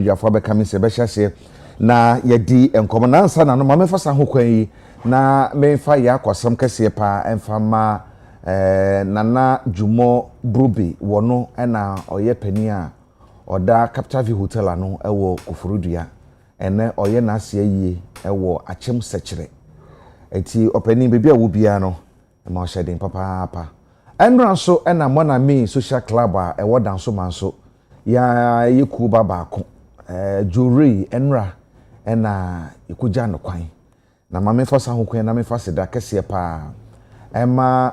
Jafo be kame se be hyase na yedi enkomo na ansa na no ma mefasa ho kwan yi na memfa ya kwasam kese pa emfa ma nana Jumo Brobe wono na oye pani a oda Capital V Hotel ano ewo Kofurudua ene oye na ase yie ewo Achem Sechere eti opani bebi a wo bia no ma ohedin papa enra so na mona me social club a ewo danso manso ya yeku baba ko jewelry enra na ikuja no kwan na ma mefasa ho kwan na mefasa da kese pa ema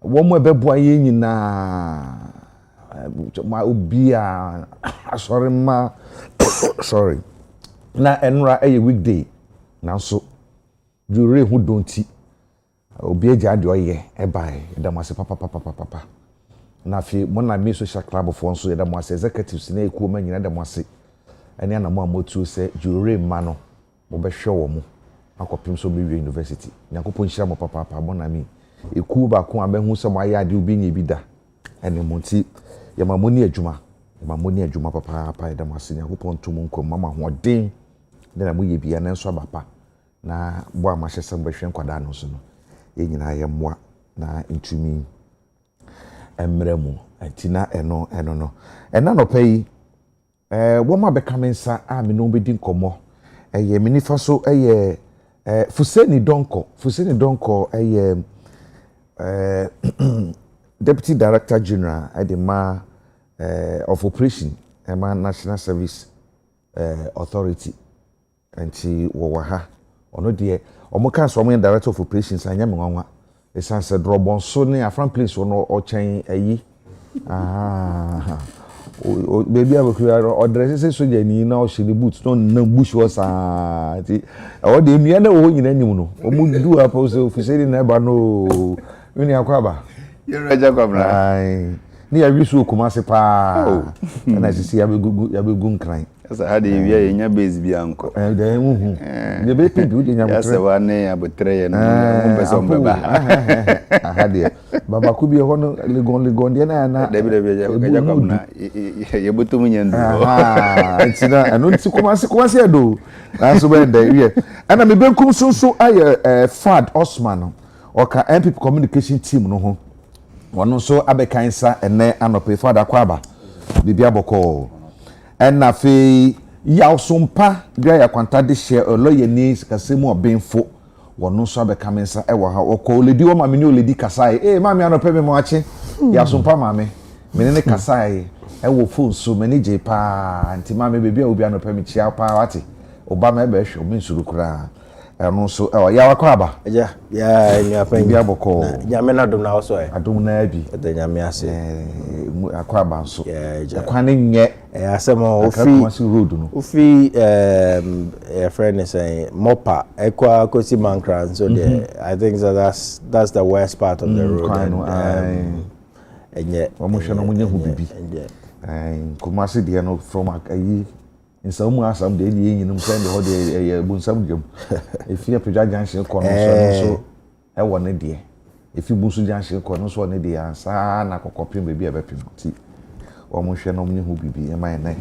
wo mo beboa ye nyina ma obia sorry na enra weekday na so jewelry hu donti obia ja de oye bai da mo ase papa na fi mo na me social club fo nso da mo ase executives na eku ma nyina da mo ase ene na mo amotu se jewelry ma no mo be hwe wo mo akopim so me university nyakopon hira mo papa mo na me eku ba ko abehu se mo aya de obi nya bi da ene monti ya mamoni adwuma papa da mo ase nyakopon tum nkom mama hoden na mo ye bia na nso abapa na bo amahye be hwe nkwada no so no ye nyina ye moa na ntumi emremu antina eno no ena no pay wo ma be kamensa a me no be din komo eye me nifa so eye Fuseni Donko eye Deputy Director General at the of Operation National Service Authority and she waha ono de omo kan so omo Director of Operations anya me nwanwa e sanse drobon so ne afran place ono o chen ayi o baby abakura o dress say soja ni na o shiri boot no bush was ti o de nua na wo nyina nim no o mu du apa so ofisiri na ba no uni akwaba you Agya Kwabena ai ni ya wisu Kumasi pa na sisi ya begu nkran asa hade wi ya nya base bi anko de hu de be pe bi de nya ya se wa ne abotre ye no mo be so mbeba hade baba ku bi ho no legon de na de bi Agya Kwabena ye botum nya ndu antina anu nti Kumasi edo na so be de wi ana me benkum sunsu aye Fad Osman oka MPP communication team no ho wono so abekansa ene anope Fad Akwaba bibia boko ena fe yausumpa bia ya kwanta de share oloye ni kasemu obenfo wono so abekamensa ewo ha okọ oledi wo mame ni oledi kasai mame anope me mo ache yausumpa mame me ne kasai ewo phone so me je pa anti mame bibia obi anope me chia pa wate oba me be hwe o me nsuru kura eno so ya Wakwaba ya ni apan bia boko nyame na dum na wo so adum na abi de nyame ase Akwaba nso akwane nye asemo ofi friend say mopa ekwa kosi mankran so I think that's the worst part of the road enye omushe no munye hu bibi Kumasi de no from ayi insamu asam de ni yinum send ho de bunsam djam efi apja junction ko no so e wo ne de efi bunsu junction ko no so ne de ansa na kokopim bebi e bepim ti o mo hwe no munye hu bibi e man na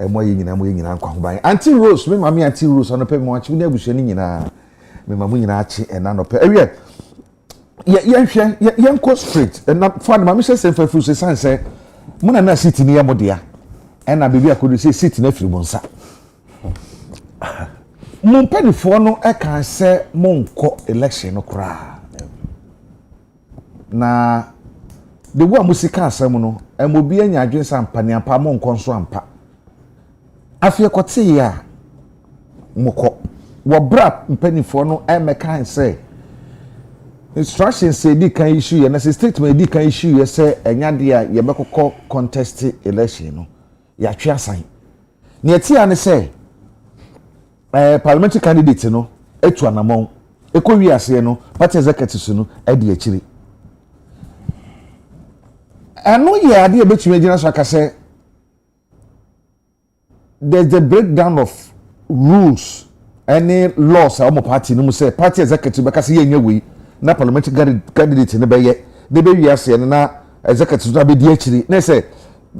e mo nyina nkwa ho ban anti rose me mama anti rose no pe mo achi na abushe ni nyina me mama nyina achi e na no pe ewie ye hwe straight na Fad mama se se fafu se sanse mo na city ni ye modea ena bebi akodu se city na firi bonsa mo penifo no e kan se mo nko election no kra na de wo amusika asem no emobi anya adwensa ampani ampa mo nko nso ampa afie kote ya moko wo bra penifo no e me kan se instructions say di kan issue ye na se statement di kan issue ye se enya de a ye bekokọ contest election no ya twa san ne etia ne say parliamentary candidate no etu anamon ekowi ase no party executives no e de akiri anu ye ade e betumi agina so aka say there's the breakdown of rules any laws our party no say party executive be ka say yenye we na parliamentary candidate ne be ye de be wi ase na executive na be di akiri na say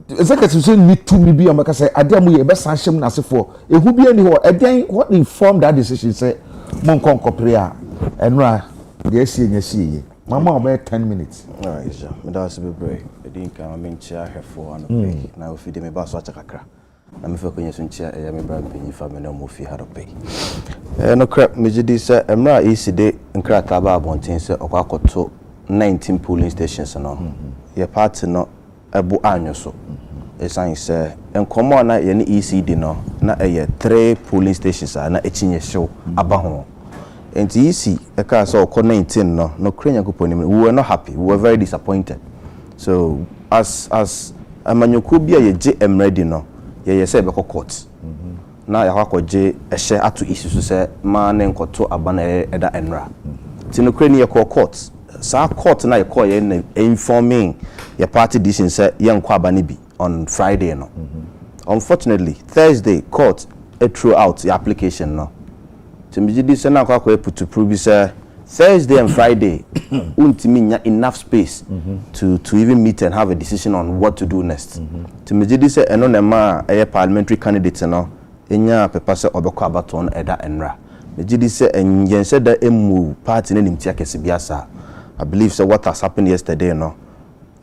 executive say need to me be amaka say ade mu ye be san hyem na sefo ehu bi ani ho eden what informed that decision say mon kon kopre a enra de asie nya sie mama o be 10 minutes alright ja me da se bebre edin kan me nchia hwefo ano pe na ofide me ba so achakakra na me fe konye so nchia ya me bra penyi fa me na mo fi haro pe no crap me jidi se emra iside nkrata ba abonten se okwakoto 19 polling stations no ye party no ebu anyo so esan se enkomo na ye ni ECD no na eye 3 polling stations na echinye show aba ho enti isi eka so ko 19 no krenya kuponi we were not happy, we were very disappointed. So as amanyoku bia ye je emready no ye say be court na ya kwako je ehye ato isi so se ma ne nkoto aba na eda enra ti no krenya ye court sa court na ye call ye informing your party decision say ye nkwa aba ne bi on Friday no unfortunately Thursday court threw out the application no to me this na kwa put to prove say Thursday and Friday untimi enough space to even meet and have a decision on what to do next. To me this eno na ma parliamentary candidate no enya pepa se obekọ abaton eda enra. Me this say enyen said that emu party na nimtia kese biasa. I believe so what has happened yesterday no.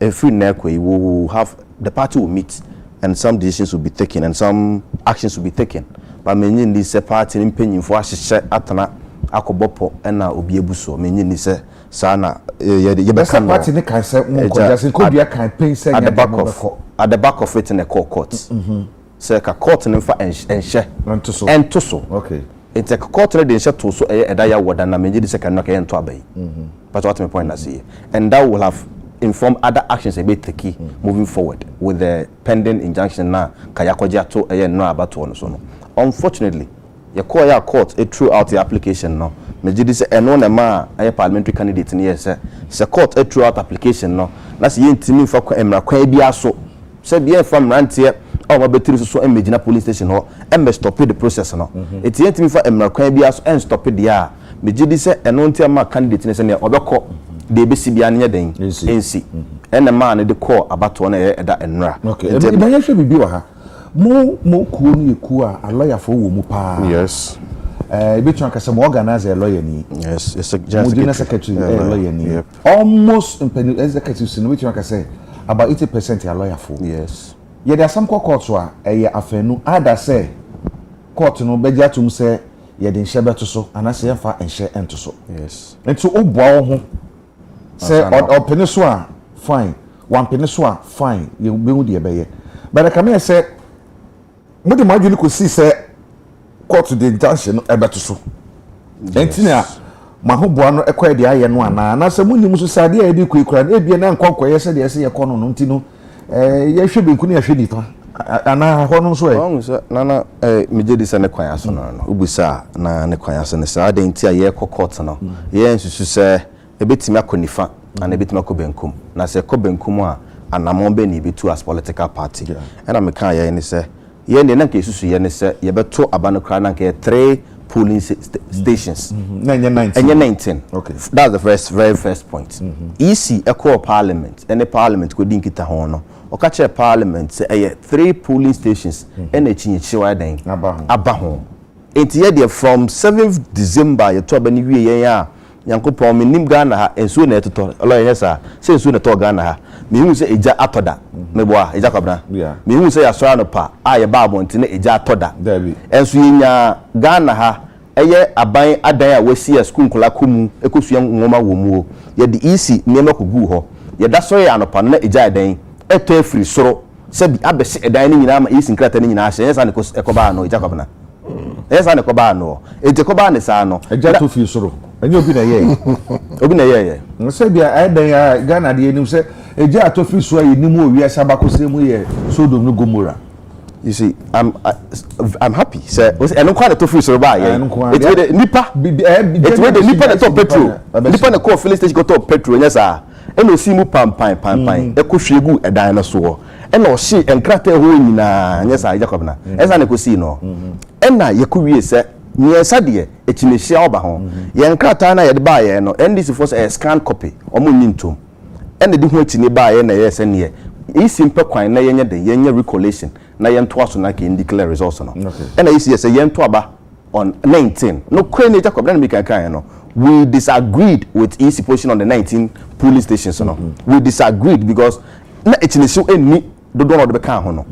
Every neck we will have the party will meet and some decisions will be taken and some actions will be taken. But many in this party in penny for atana akobopo na obi ebuso many ni se sana ye be kan party ne kan se mo ko just ko dia campaign se at the back of it in a court se ka court ne fa enhye ento so okay it's a court ne de enhye to so eda ya woda na many se kan no ka ento abai but what my point na say and that will have inform other actions a bit tricky moving forward with the pending injunction na kayakoja to no abato no so no. Unfortunately, your court it threw out the application no. Me jidi say eno na ma parliamentary candidate ni say court it threw out application no. Na say yentimi fa kwa emra kwa bia so. Say bia from rantie o ma betiri so emagina police station ho em stop the process no. It yentimi fa emra kwa bia so en stop the ya. Me jidi say eno ntia ma candidate ni say ne obekọ de besi bia ne den ensi. Ena ma ne de call abato na eda enra. Okay. Eba ya hwe bibi wa ha. Mo kuo ni ku a lawyer for wo mu pa. Yes. Ebetu akase mo organize a lawyer ni. Yes, it's a just secretary lawyer ni. Almost in executive sin which akase about 80% a lawyer for. Yes. Ye there some court so a afenu ada say court no be jatum say ye de nhye beto so anase ye fa nhye ento so. Yes. Ento oboa wo ho. Say opene so a fine, one pene so a fine, ye be hu de be ye. But I come here say mode madwini ko si se court de injunction no ebeto so entina mahoboa no ekwa de aye no ana na se munim so sade e de kuikura na ebie na nkonkoye se de se ye kono no ntino ye hwe benku na hwe nipa ana ho no so so na meje di se ne kwan aso no ubusa na ne kwan aso ne sa de ntia ye court no ye nsusu se ebetimi akonifa na ebetimi akobenkum na se kobenkum a anamon be ni bitu as political party and I can ye ni se ye ne na ke susu ye ne se ye beto abano kra na ke 3 polling stations na 19 okay that's the very first point EC equal parliament any parliament go din kita ho no o ka che parliament say 3 polling stations and echinye chiwa den aba ho enti ye dey from 7th December ye to abani wie ye ya Yankopon menim Ghana ha ensuo na etoto olo yen sa se ensuo na to Ghana ha me hu se eja atoda meboa Agya Kwabena me hu se ya so no pa a ye ba abonte na eja atoda ensuo nya Ghana ha eye aban adan a wasi a school nkola komu ekosua ngoma wo mu ye de EC niema kogu ho ye da so ya no pa na eja adan eto afiri soro se bi abese edan ni nyina ma EC nkrata ni nyina ahye yensa ne ekoba no Agya Kwabena yensa ne ekoba no ejekoba ne sa no eja to fi soro enye obi na ye no se bia adan ya Ghana de enim se eja atofi so ayi nimu owi asaba kose mu ye Sodom no Gomorrah. You see, I'm happy. Say, eno kwa to free so ba ye. It with the nipa. It with the nipa that top petrol. Nipa na call filling station go top petrol nya sa. Eno si mu pam. E ko hwegu edan na so. Eno hye enkrata ho nyina nya sa Agya Kwabena. Esa na ko si no. Ena ye ko wie se nyesa de ekinehia oba ho. Ye enkrata na ye de ba ye no. NDC for a scan copy. Omo nyintom. Ena de ho ekine ba ye na ye se ne is simple kwan na yenye recollation na yento aso na ke declare results no and is yes yento aba on 19 no Kwabena Agya Kwabena make kan no we disagreed with his position on the 19 police stations no we disagreed because na etinesu eni dodo no de kan ho no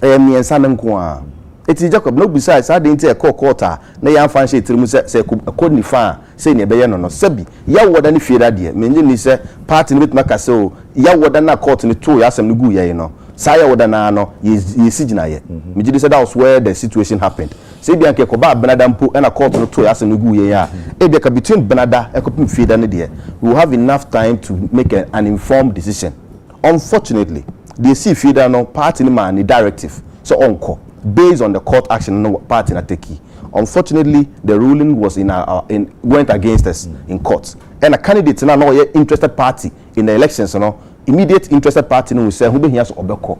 miensa na nko a eti Agya Kwabena besides I didn't take court na ya fan she tirimu se ko ni fa se ne be ye no sabi ya woda ni fieda de menye ni se party ni betuma kase o ya woda na court ni to ya asem ni gu ye no sa ya woda na no ye sigina ye megidi say that was where the situation happened say bi anke ko ba Benada mpo na court no to ya asem ni gu ye ya e bi ka between Benada e ko pim fieda ne de we will have enough time to make an informed decision. Unfortunately they see fieda no party ni man ni directive so onko based on the court action no party na take. Unfortunately, the ruling was went against us in court. And a candidate now no interested party in the elections, immediate interested party no say who be here so obeko.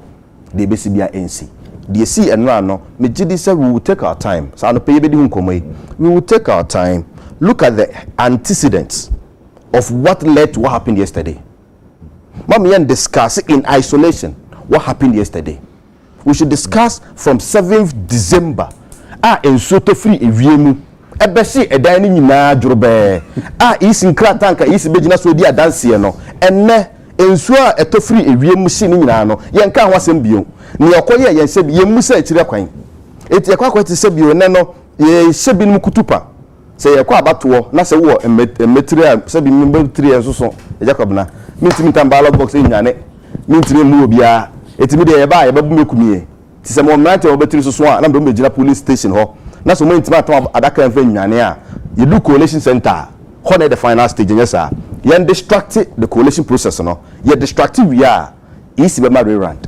They basically NC. They see and no me jidi say we will take our time. So no pay be di we will take our time. Look at the antecedents of what led to what happened yesterday. Mama yan discuss in isolation what happened yesterday. We should discuss from 7th December. Enso to free ewiemu. Ebesi edan ni nyina dwurbe. Isi nkratanka isi begina so di adanse no. Enne enso a eto free ewiemu si ni nyina no. Yenka ho asem bio. Ni okoye yense bi yemu sa ekire kwan. Eti yakwa ti se bio ne no ye shebi nim kutupa. Se yakwa abatowo na se wo emetire a se bi mbetire enso so. Agya Kwabena. Mintimi tambala box nyane. Mintimi mu obia. Etimi de ye ba ye babu mekumie. Ti se mo mrante obetiri so a na mbe megina police station ho. Na so mo intima atom adaka mfa nyane a ye do coalition center ho na the final stage nyesa ye distract the coalition process no ye distract we are isi be mare rand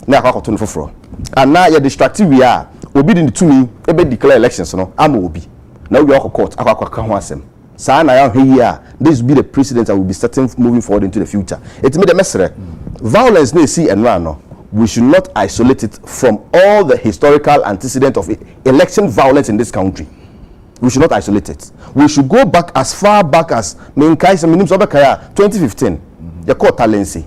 na akwakoto no foforo ana ye distract we are obi di tumi ebe declare elections no ama obi na we are court akwakwa ho asem sa na ya hwe a this will be the precedent that will be setting moving forward into the future. It made the mesere violence na see enra no we should not isolate it from all the historical antecedent of election violence in this country. We should not isolate it. We should go back as far back as 2015. They call Talensi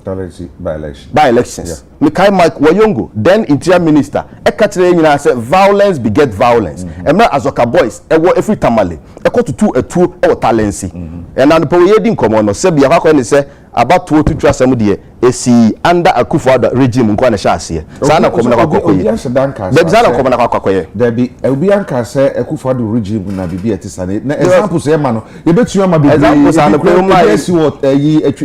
by elections. Mikai Mike Wayongo, then Interior Minister, said violence beget violence. And now Azoka boys, every tamale, equal to two or Talensi. And now the Poyedin Common, Sebia, say about 2 to 3 somebody, esi under a Kufuor regime, Nkwana Shasi. Sana Komana Kwakoye. Debzana Komana Kwakoye. Debi, Elbianka say a Kufuor regime na Bibi Etisane. Example say, Mano, you bet you are my examples and the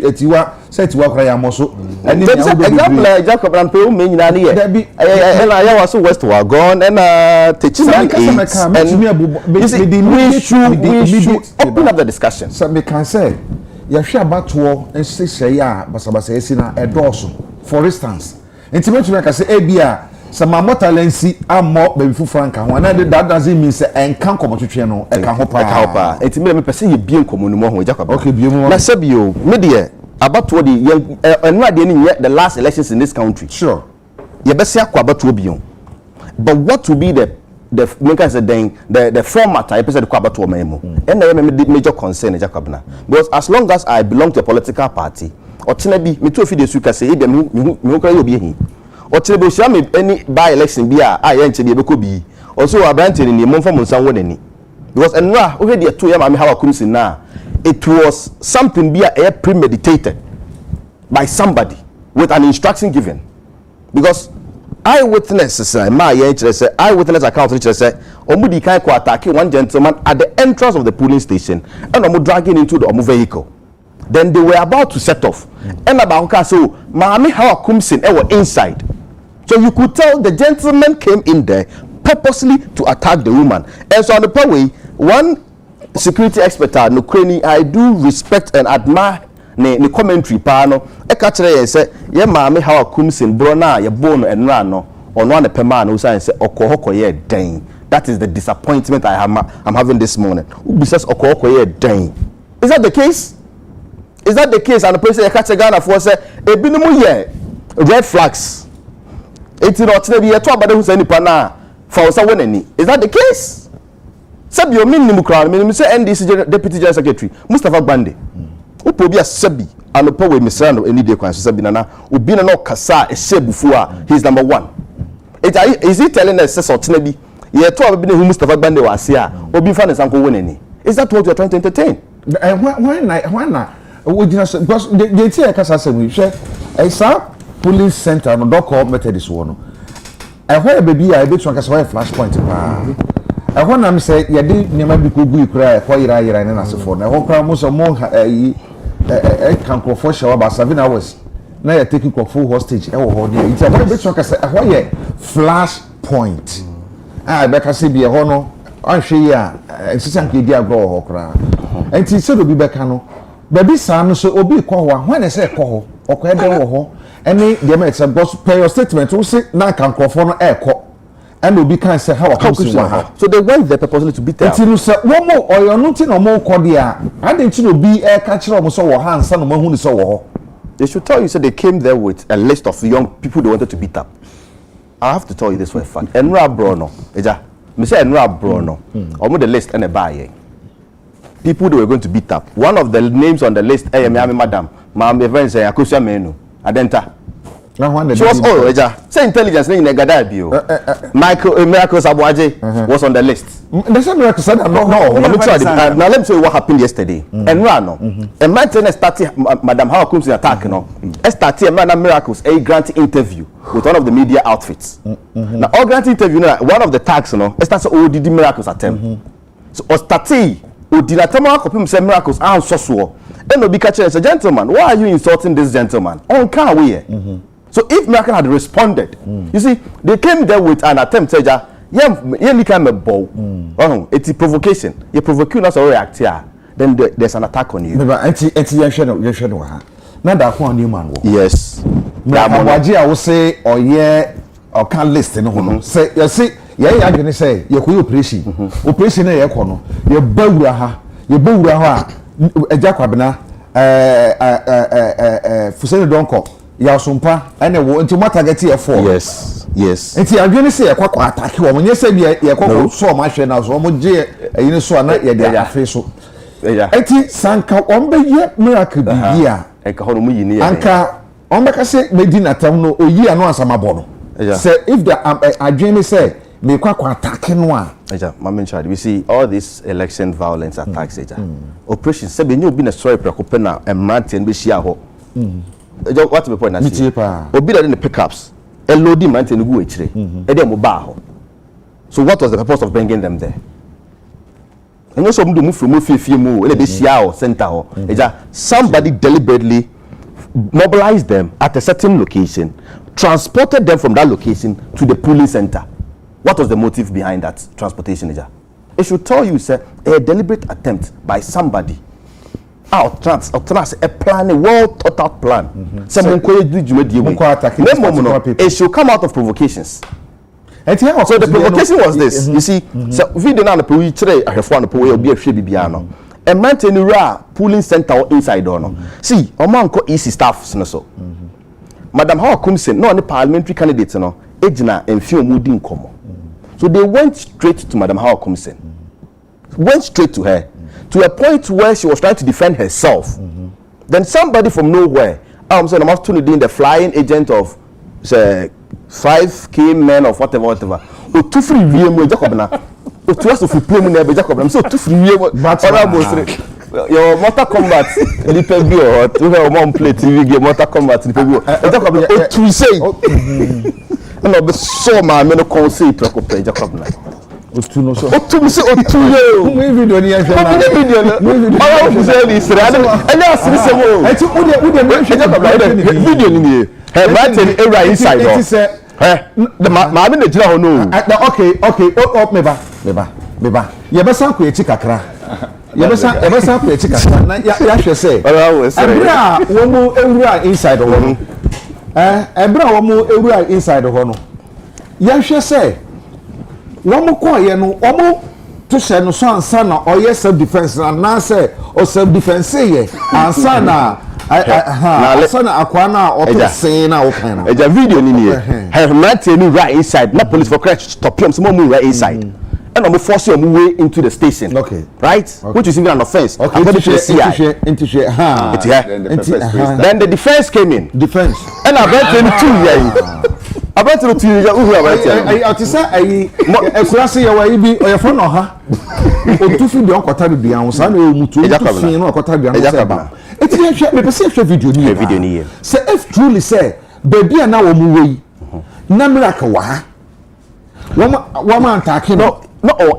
Etiwa. Say to work Rayamoso. And example, Agya Kwabena Peru mean and I was West Wagon and teaching and we should open up the discussion. Some can say, Yashia about war and say, Basabasa Esina, a dorsal, for instance. Intimate like I say, Abia, some Mamota Lensi are more baby Franca. When I did that doesn't mean say and can't come to channel, and can't help. It's me, perceive being common with Jacob. Okay, be more. Let's say you, media. About what the last elections in this country. Sure. But what will be the format I said the memo. And the major concern Agya Kwabena. Because as long as I belong to a political party, or Tinebi, me too feed the say me or Tinebi any by election be I enter the Bekobi. Also a branch in the month from someone any. Because and now already 2 years I have a now. It was something premeditated by somebody with an instruction given. Because eyewitnesses, eyewitness account say, Omudi kai ko attack one gentleman at the entrance of the polling station and Omo dragging into the Omo vehicle. Then they were about to set off. And about so Maami Hawa Kumsin were inside. So you could tell the gentleman came in there purposely to attack the woman. And so on the way, one security expert no crane I do respect and admire ne commentary pa no e ka kire ye say ye maame Hawa Kumsin bro na ye bo no enra no ono na pema no say okohokoye den. That is the disappointment I'm having this morning. Who says okohokoye den? Is that the case? Is that the case? And the person ye ka kire Ghana for say ebinumu ye red flags. Eti no tine bi ye to abade hu say nipa na fa so wonani. Is that the case? Sabi o minimum crowd me say NDC Deputy General Secretary Mustafa Gbande. Upo bi asabi anopo we misra no any day kwan so binana obi na no kasa e shebufu a he's number 1 is he telling us say otena bi ye to obi na hu Mustafa Gbande wase a obi fa ne sanko wonani is that what you are trying to entertain when na because the tia kasa say we share police center no doco methodist wono where baby I be try kasa where flashpoint pa when am say ye de niam bi ko gu ikura ko yira ne na sefo na ho kra mo so mo kan crofo show about 7 hours na you taking full hostage e wo ho dey it where be try kasa where ye flashpoint be kasa bi e ho no anhwe ya ensisan ke di agro ho kra enti se do bi be ka no baby san no so obi ko ho when e say ko ho okwa de wo ho any the me say boss pay your statement we say na kan crofo no e ko and obi kan say how come so they went there purposely to beat them enti no say wo mo oyo no ti no mo ko dia ade nti no bi e ka kire o mo so wo ha ansa no mo hu ni so wo ho. They should tell you so they came there with a list of young people they wanted to beat up. I have to tell you this for a fact. Enra Brono eja me say Enra Brono omo the list and a buy people they were going to beat up. One of the names on the list madam my friend say Akosia Menu Adenta. She was all say intelligence in Negada bio. Michael Miracle Sabuaje was on the list. There's a miracle said no. Now let me tell you what happened yesterday. And Rano, a man started Madam How comes in attack, no. Started a man miracles a grant interview with one of the media outfits. Now all grant interview, one of the tags, starts did miracles attempt. So Ostati, did attempt to say miracles and so and no be catching as a gentleman. Why are you insulting this gentleman? On can we? So if Miracle had responded, you see, they came there with an attempt to say, yeah, become a bow. It's a provocation. You provoke you not to react here. Then there's an attack on you. But you should know. Now that one new man. Yes. I will say, or yeah, or can't listen. Say, you see, yeah, I'm going to say, you're operation. Operation, you're corner. You're Bowraha. You're Bowraha. Agya Kwabena. Fuseni Donko. Ya sumpa ene wo nti mo target here for yes nti adwene se ye kwakwa attack wo nye se bi ye kwakwa so ma hwe na so mo je eyini so na ye de afi so nti sanka ombe ye miracle bi ya enka hono mu yini ya anka ombe ka se medina tam no oyi anu asama bo no say if the adwene say me kwakwa attack no a mama child we see all this election violence attacks operation se be nyu bi na story prekope na emrante en be hia ho what's the point na see obi that in the pickups a loading man ten go echire e dem ba ho so what was the purpose of bringing them there and so mdu mu from fie mu e be hia ho center ho somebody deliberately mobilized them at a certain location, transported them from that location to the polling center. What was the motive behind that transportation? It should tell you, sir, a deliberate attempt by somebody. A plan, a well thought out plan. It should come out of provocations. So the provocation was this. You see, so if you don't know, we try a reform, will be a shabiano. A man in the polling center inside or see, a man called easy staff. So, Madam How comes in, no, the parliamentary candidates, no, Ejna and few moving common. So they went straight to Madam How comes in, went straight to her, to a point where she was trying to defend herself. Then somebody from nowhere, I'm saying I'm actually doing the flying agent of say 5K men of whatever. O two free VM Jacobna. O two us of play me Jacobna. So two free your Mortal Kombat the pay or to have one play TV game Mortal Kombat the pay Jacobna. O two say. No be so man me no concede preoccupy Jacobna. Otu no so. Otu se otu yo. Mu video ni ehwe na. Video no. Owo fu se ni Israel. Enya asiri se mo. Eti wo de video ni ni. He right in area inside. It is the ma me na jira ho no. Okay. Oh meba. Ye be san ko echi kakra. Ye be san ko echi kakra. Na ya hwe se. Ebra wo mu ewura inside ho no. Ebra wo mu ewura inside ho no. Ya hwe se womo koye no womo to she no so ansa na oye self defense na say o self defense ye ansa na ansa na akwa na o to say na o kan na video ni ni have not any right inside na police for crash stop him some more right inside and I'm forcing your way into the station. Okay. Right? Okay. Which is even an offense. Okay. According to the CI. Then the defense came in. Defense. And I bet him 2 years. I bet him 2 years. I to say I say you were be or your friend or her. O tu fi bi on kwata bi an sa na o mutu o tu fi no kwata bi an say ba. Eti ya hwe me pese hwe video ni. Say if truly say baby na wo mu wei. Na miracle wa ha. Wo ma attacking no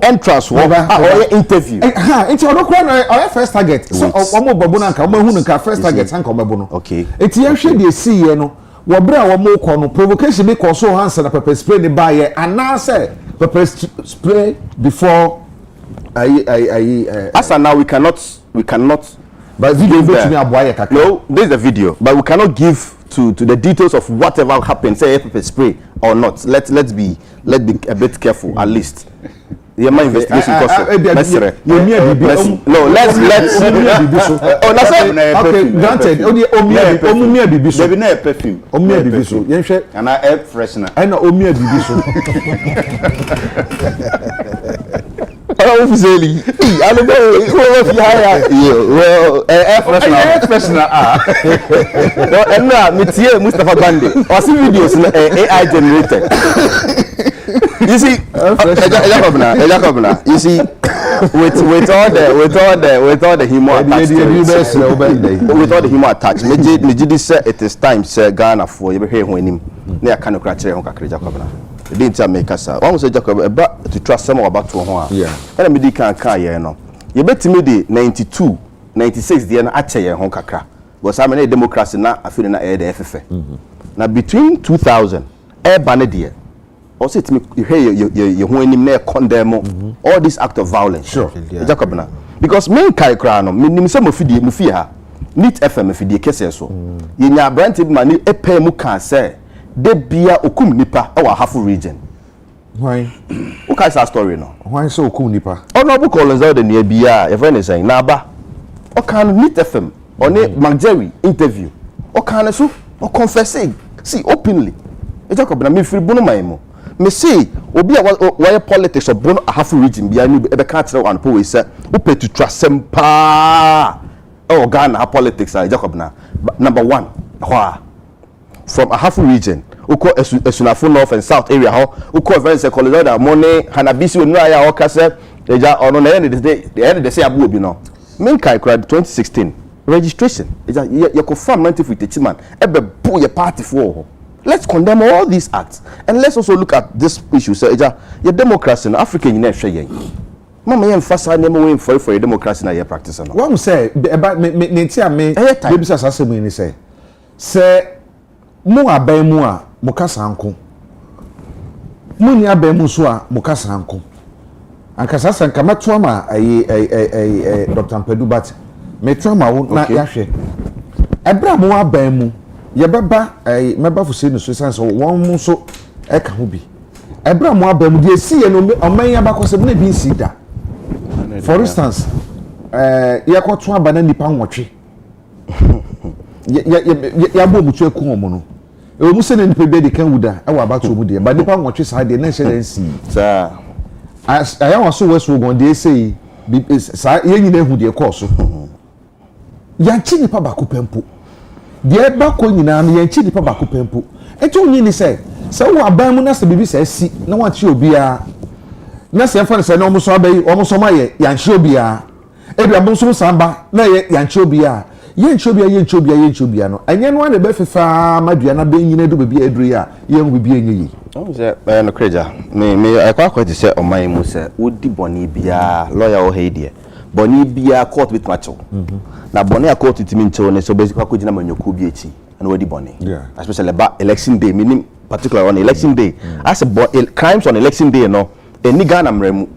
entrance wo or interview. Enti o do kra na or first target. So o mo bobo na nka o ma hu nka first target nka o mebo no. Okay. Eti ya hwe de see ye no. Wo bra wo mo ko no provocation be cause so answer na pepper spray ni ba ye ana say pepper spray before as and now we cannot but video to me aboye kakra. No, this is the video, but we cannot give to the details of whatever happened, say pepper spray or not. Let's be a bit careful at least. Yeah, my investigation cost. No, let's oh, that's okay, granted. Omia bibi so. There be no perfume. Omia bibi so. Yen hwe and air freshener. I know omia bibi so. Oh, Fizeli. I don't know. Well, air freshener. No, and now Mitiye Mustafa Bande. Or see videos AI generated. You see, Agya Kwabena. You see, with all the humor attached, with all the humor attached, me say it is time say Ghana for you be here when him. Na kan okra kire hon kakra Agya Kwabena. The didn't make us. One say Agya Kwabena to trust some about to ho a. Yeah. And me di kan ye no. You betimi dey 92, 96 dey na ache ye hon kakra. Because I mean democracy na afiri na e dey FF. Na between 2000 e ba ne dey. Also it me you who anim na condemn all this act of violence. Sure. Agya Kwabena. Because men kai kra no me say mo fie ha. Nit FM fidie kese so. Ye nya brand bi mani epe mu kan say de bia okum nipa e wa Hafu region. Why? Who kai sa story no? Why so okum nipa? Honorable Collins out the near bia your friend is saying na ba. O kan Nit FM oni Magjerry interview. O kan so o confessing. See openly. Agya Kwabena me free bono mai mo. Me say obi a why politics of bono Hafu region bia ni e be ka tire wan po we say who pay to trust sem pa. Oh, Ghana politics are Agya Kwabena. Number 1, from a Hafu region, uko esunafo north and south area, uko events a college that money, Hanabisi no aya okase, eja ono na end the say abu obi no. Men kai crowd 2016 registration. Eja you confirm mentif with the chairman. Ebe bu your party for. Let's condemn all these acts and let's also look at this issue. So eja your democracy in Africa you hwe yen. Mama yen fasa na mo wen for your democracy na your practice no. What we say about me tia me baby say asem ni say mo aban mu a mo kasa anko. Mo ni aban mu so a mo kasa anko. Ankasa sanka mato ama Dr. Mpadu but me to ama wo na ya hwe. Ebra mo aban mu ye beba meba fo say no so sense won mu so e ka ho bi. Ebra mo aban mu de si ye no oman ya ba ko se na bi si da. For instance, ya ko to aba na nipa nwotwe. Ya bo mutu eku omo no. E mu se na nipa be de kan wuda e wa abato mu de. Ba nipa nwotwe sa de na hye den si. Sir. Aya waso weso gon de say sa ye nyina hu de ko so. Ya chi nipa ba ko pempo. De ba ko nyina no ya chi nipa ba ko pempo. E to nyi ni say wo aban mu na se bibi sa si na wa chi obi a na se fa se na omo so abai omo so ma ye yanchi obi a e bia bo so samba na ye yanchi obi a ye nchi obi a no anya no na be fefa madua na be nyina do bia eduru a ye hu bia enyi o se no kreja me akwa ti se oman mu se wodi boni bia lawyer o heidie boni bia court bit macho na boni a court timi ncho ne so basic kwa kujina manyoku bi echi and wodi boni especially about election day meaning particular on election day as a crimes on election day no eni Ghana mremu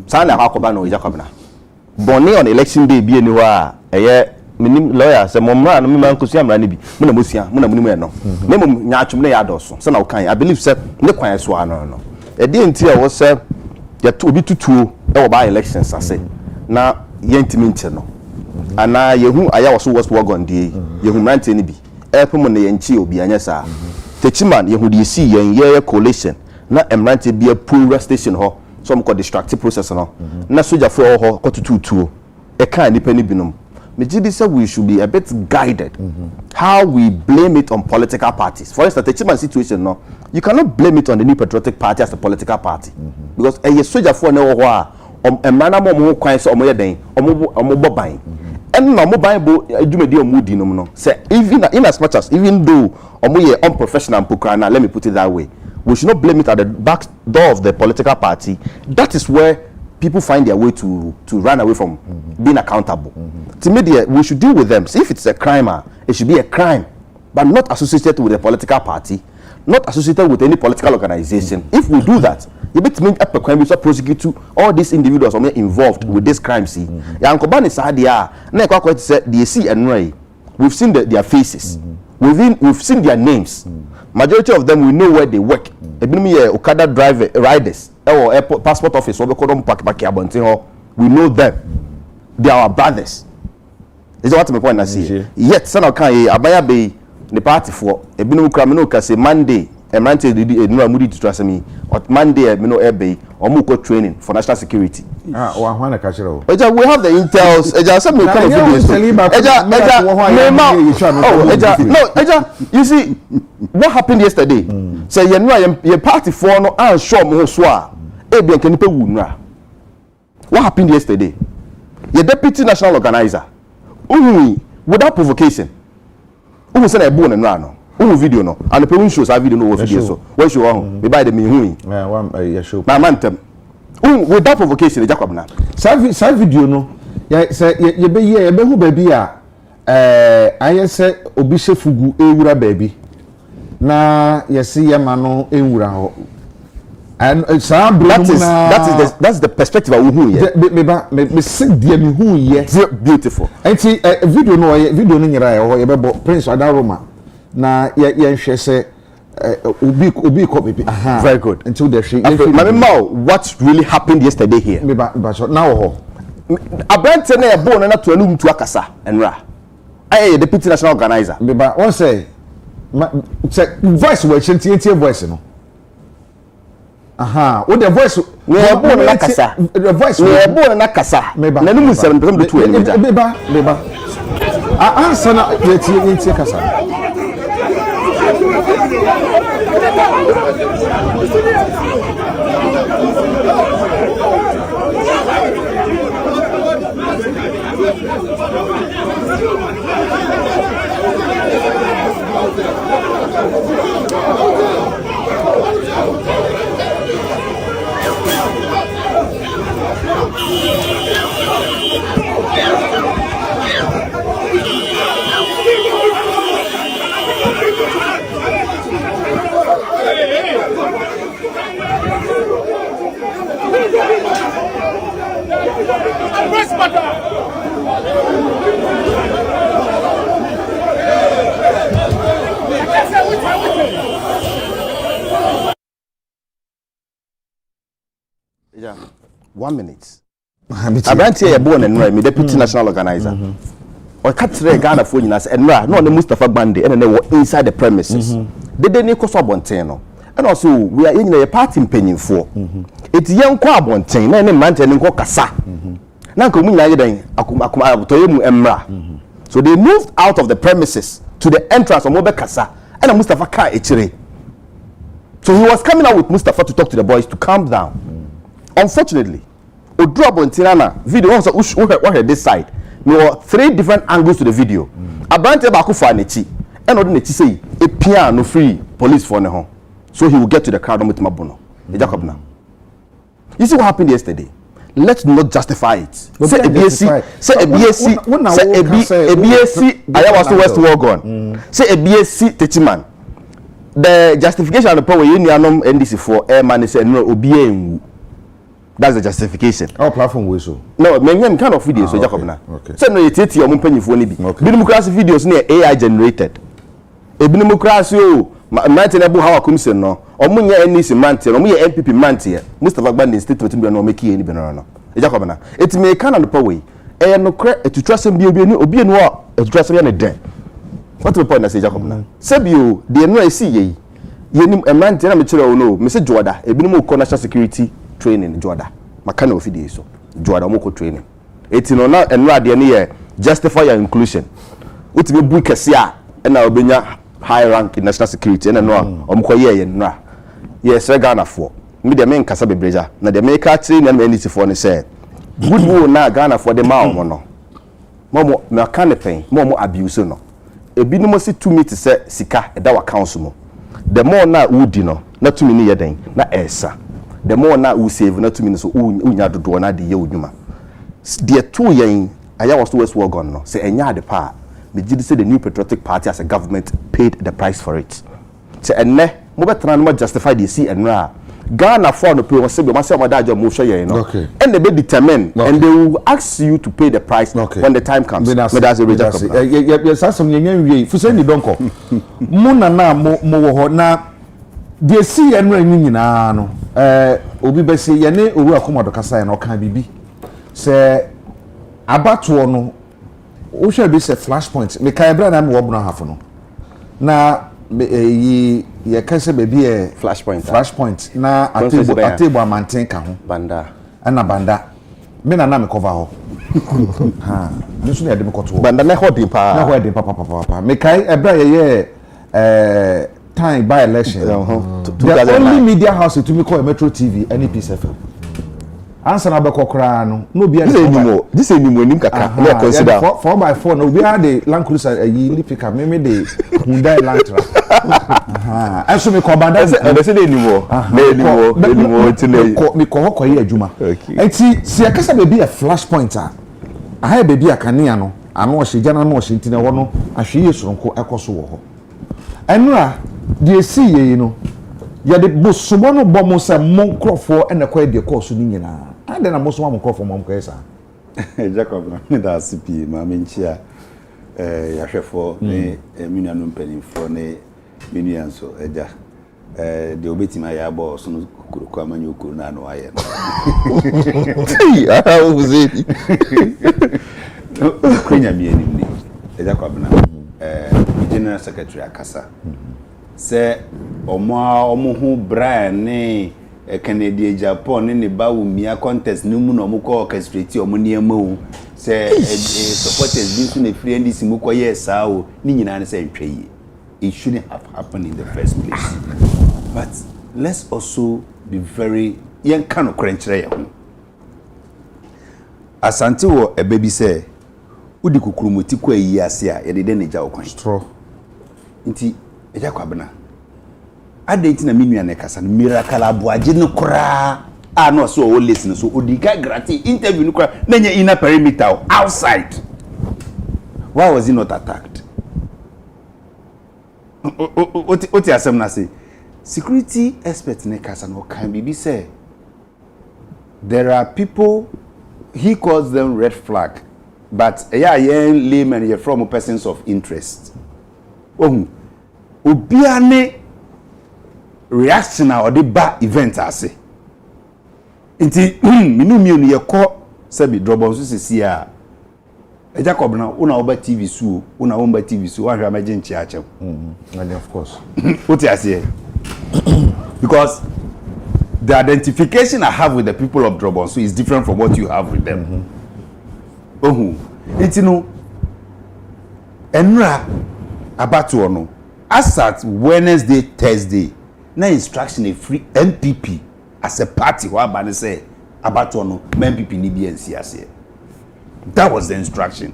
sana akoba no Agya Kwabena boni on election day bi eni ho a eye minim lawyer se momra no me mankosia mra ne bi mo na mosia mo na munim no me mom nyaatwum na ya doso se na wokan I believe se ne kwan so ano no e dey nti a wo se ya to obi tutuo e wo ba elections ase na yentimi nche no ana yehu aya wo so was wagon die yehu mrante ne bi e pemo na yenchi obi anya sa techiman yehu die si yen ye coalition na emrante bia pool station ho some called destructive process no na soldier for ho kotututuo e kan nipa ni binom me gidi say we should be a bit guided how we blame it on political parties. For instance, the Chiman situation no, you cannot blame it on the New Patriotic Party as a political party because a soldier for no a man mo kwan so omo den omo boban and no mo ban bo adwumadi omudi no say even in as much as even though omo ye unprofessional pokana, let me put it that way, we should not blame it at the back door of the political party. That is where people find their way to run away from being accountable. To me, we should deal with them. So if it's a crime, it should be a crime, but not associated with a political party, not associated with any political organization. If we do that, you bet me up a crime, we should prosecute all these individuals who are involved with this crime. See, Yankobani Sadia, Nekwa said, they see and Ray. We've seen their faces. We've seen their names. Majority of them, we know where they work. Okada riders or airport passport office, we know them. They are our brothers. Is what my point I see. Yet, son of Kanye, Abaya Bay, the party for a Binu Kramino say Monday, a Monday, no moody to trust me, or Monday, Mino Air Bay, or Muko training for national security. We have the intels. You see, what happened yesterday? Say, you know, your party for no and show me what happened yesterday? Your deputy national organizer, without provocation, who sent a bone and run, video no, and the people shows our video no video so. Where you are, we buy the me my man. Without provocation, Agya Kwabena. Sa video no. Ya say ye be here, ye be hu baby a aye say obi shefugu ewura baby. Na ye see ye ma no ewura ho. And that's the perspective of who ye. Me sit there me who ye. Beautiful. Enti video no nyira ye be bo Prince Adaroma. Na ye hwe say Ubi baby. Very good. Until the she. What really happened yesterday here? Now, a brand na bone na to anum to akasa enra. I the deputy national organizer. Meba one say voice we chantie voice no. What the voice we bone na kasa. The voice we bone na kasa. Meba. Na num 7% to enra. Meba. Answer na yetie kasa. Yeah, 1 minute. Abranti ye born and me deputy national organizer. Or katre Ghana for you and no the Mustafa Bande and they were inside the premises. They didn't koso bonteno. And also we are in a party penny for. It's young kwa bonten na man ten ko kasa. Na ko mu nyaaye den akuma toyemu emra. So they moved out of the premises to the entrance of Mobe Kasa and Mustafa ka echire. So he was coming out with Mustafa to talk to the boys to calm down. Unfortunately, Odro Bontinana video also what this side. There were 3 different angles to the video. Abante ba ko for anechi. And odin nechi say e pia no free police for ne ho. So he will get to the crowd with Mabono. Agya Kwabena. You see what happened yesterday? Let's not justify it. Say ABSC, say ABSC, say ABSC, I was to West Wargon. Say ABSC Techiman. The justification of the power you know NDC for airman is no OBA. That's the justification. Our platform was so. No, many kind of videos so Agya Kwabena. So no you take your penny for nibi. Democracy videos near AI generated. A democracy Mantin Abu Hawa Kumsen no. Omunya NDC mantin, omunya MPP mantin. Mustafa Bande statement be no make any no. Agya Kwabena. It may kind of the power. No to trust him be obi no to trust him na den. What the point I say Agya Kwabena? Sebio, the no see ye. Ye nim mantin na me kire no. Me se Joda, ebi no mo national security training Jordan makana ofidi so Jordan mo ko training etino na enra de ne justify your inclusion utimi bu kese a na obenya high rank in national security na no omko ye nra yes Ghana for me de men kasa bebreja na de make atri na NDC for ne say good wo na Ghana for the ma omo no momo na kan pen momo abuse no ebi no mo si 2 meet say sika e da wa council mo the more na udi no na tumi ni yeden na esa the more na u save na tumi so unya dodo na de ye odwuma de to yen aya was to west work on no say enya de pa me gidi say the New Patriotic Party as a government paid the price for it say enne mo betra no justify the see enra Ghana for no pay was say ma say ma da job mo hwe yen no and they be determine and they will ask you to pay the price when the time comes. That's a rejection. Yes, some yenye fu say ni donko mo na mo wo ho na de see enra nyina no obi be say ye ne owu akomodo kasa na okan bibi say abato no wo hwe be say flashpoint me kai bra na me wo bno half no na ye kan say baby flashpoint na atebo amanten ka ho banda ana banda me na me cover ho ha nisu na ye de me koto banda na ho din pa me kai ebra ye time by election the only media house to me call Metro TV any Peace FM answer na be kokra no be this anymore nim kaka na consider 4x4 no we are the Land Cruiser yi picker me the Hyundai Elantra aso me ko banda e say anymore me ko ho koyi adwuma enti se yakasa be be a flashpoint a be a kanea no ano ohye jana no ohye ntina wo no ahwe yesoronko ekoso wo ho enura de si ye no ya de bosomo no bomo se mon crofo ene kwa de course ni nyina ade na bosomo mon crofo mon kwesa Jacob na da CP ma menchia ya hwefo ne minanu mpanimfo ne minian so eja de obetima ya bo so no kuruku amanyo kuru na no aye ah uzedi kwenya mieni ni Agya Kwabena general secretary akasa se omo hu Brian ne Canadian Japan ne ba wo mia contest no mu no mo ko orchestrate omo ne amawu se supporters bi so na free NDC mu ko yes awo ni nyina ne se ntwaye it shouldn't have happened in the first place but let's also be very yen kan okrenkyere ye ho asante wo ebebi se udi kukurumoti kwa yi ase a ye de ne gya okwan straw nti Agya Kwabena adenti na minua ne kasa no miracle aboaje no kura no so o listen so odiga grati interview no kura na nya inner perimeter outside why was he not attacked oti asem na say security expert ne kasa no kan bibi say there are people he calls them red flag but yen layman you from persons of interest obia ne reaction or the bad event ase nti minu mienu ye ko sabi drobon so sisi a Agya Kwabena una oba TV su una omba TV su wa hwa maje nchi achem and of course what you say because the identification I have with the people of Drobon so is different from what you have with them nti no enra abato no as at Wednesday Thursday na instruction a free MPP as a party wa ba ne say abato no MPP ni bi ensi ase that was the instruction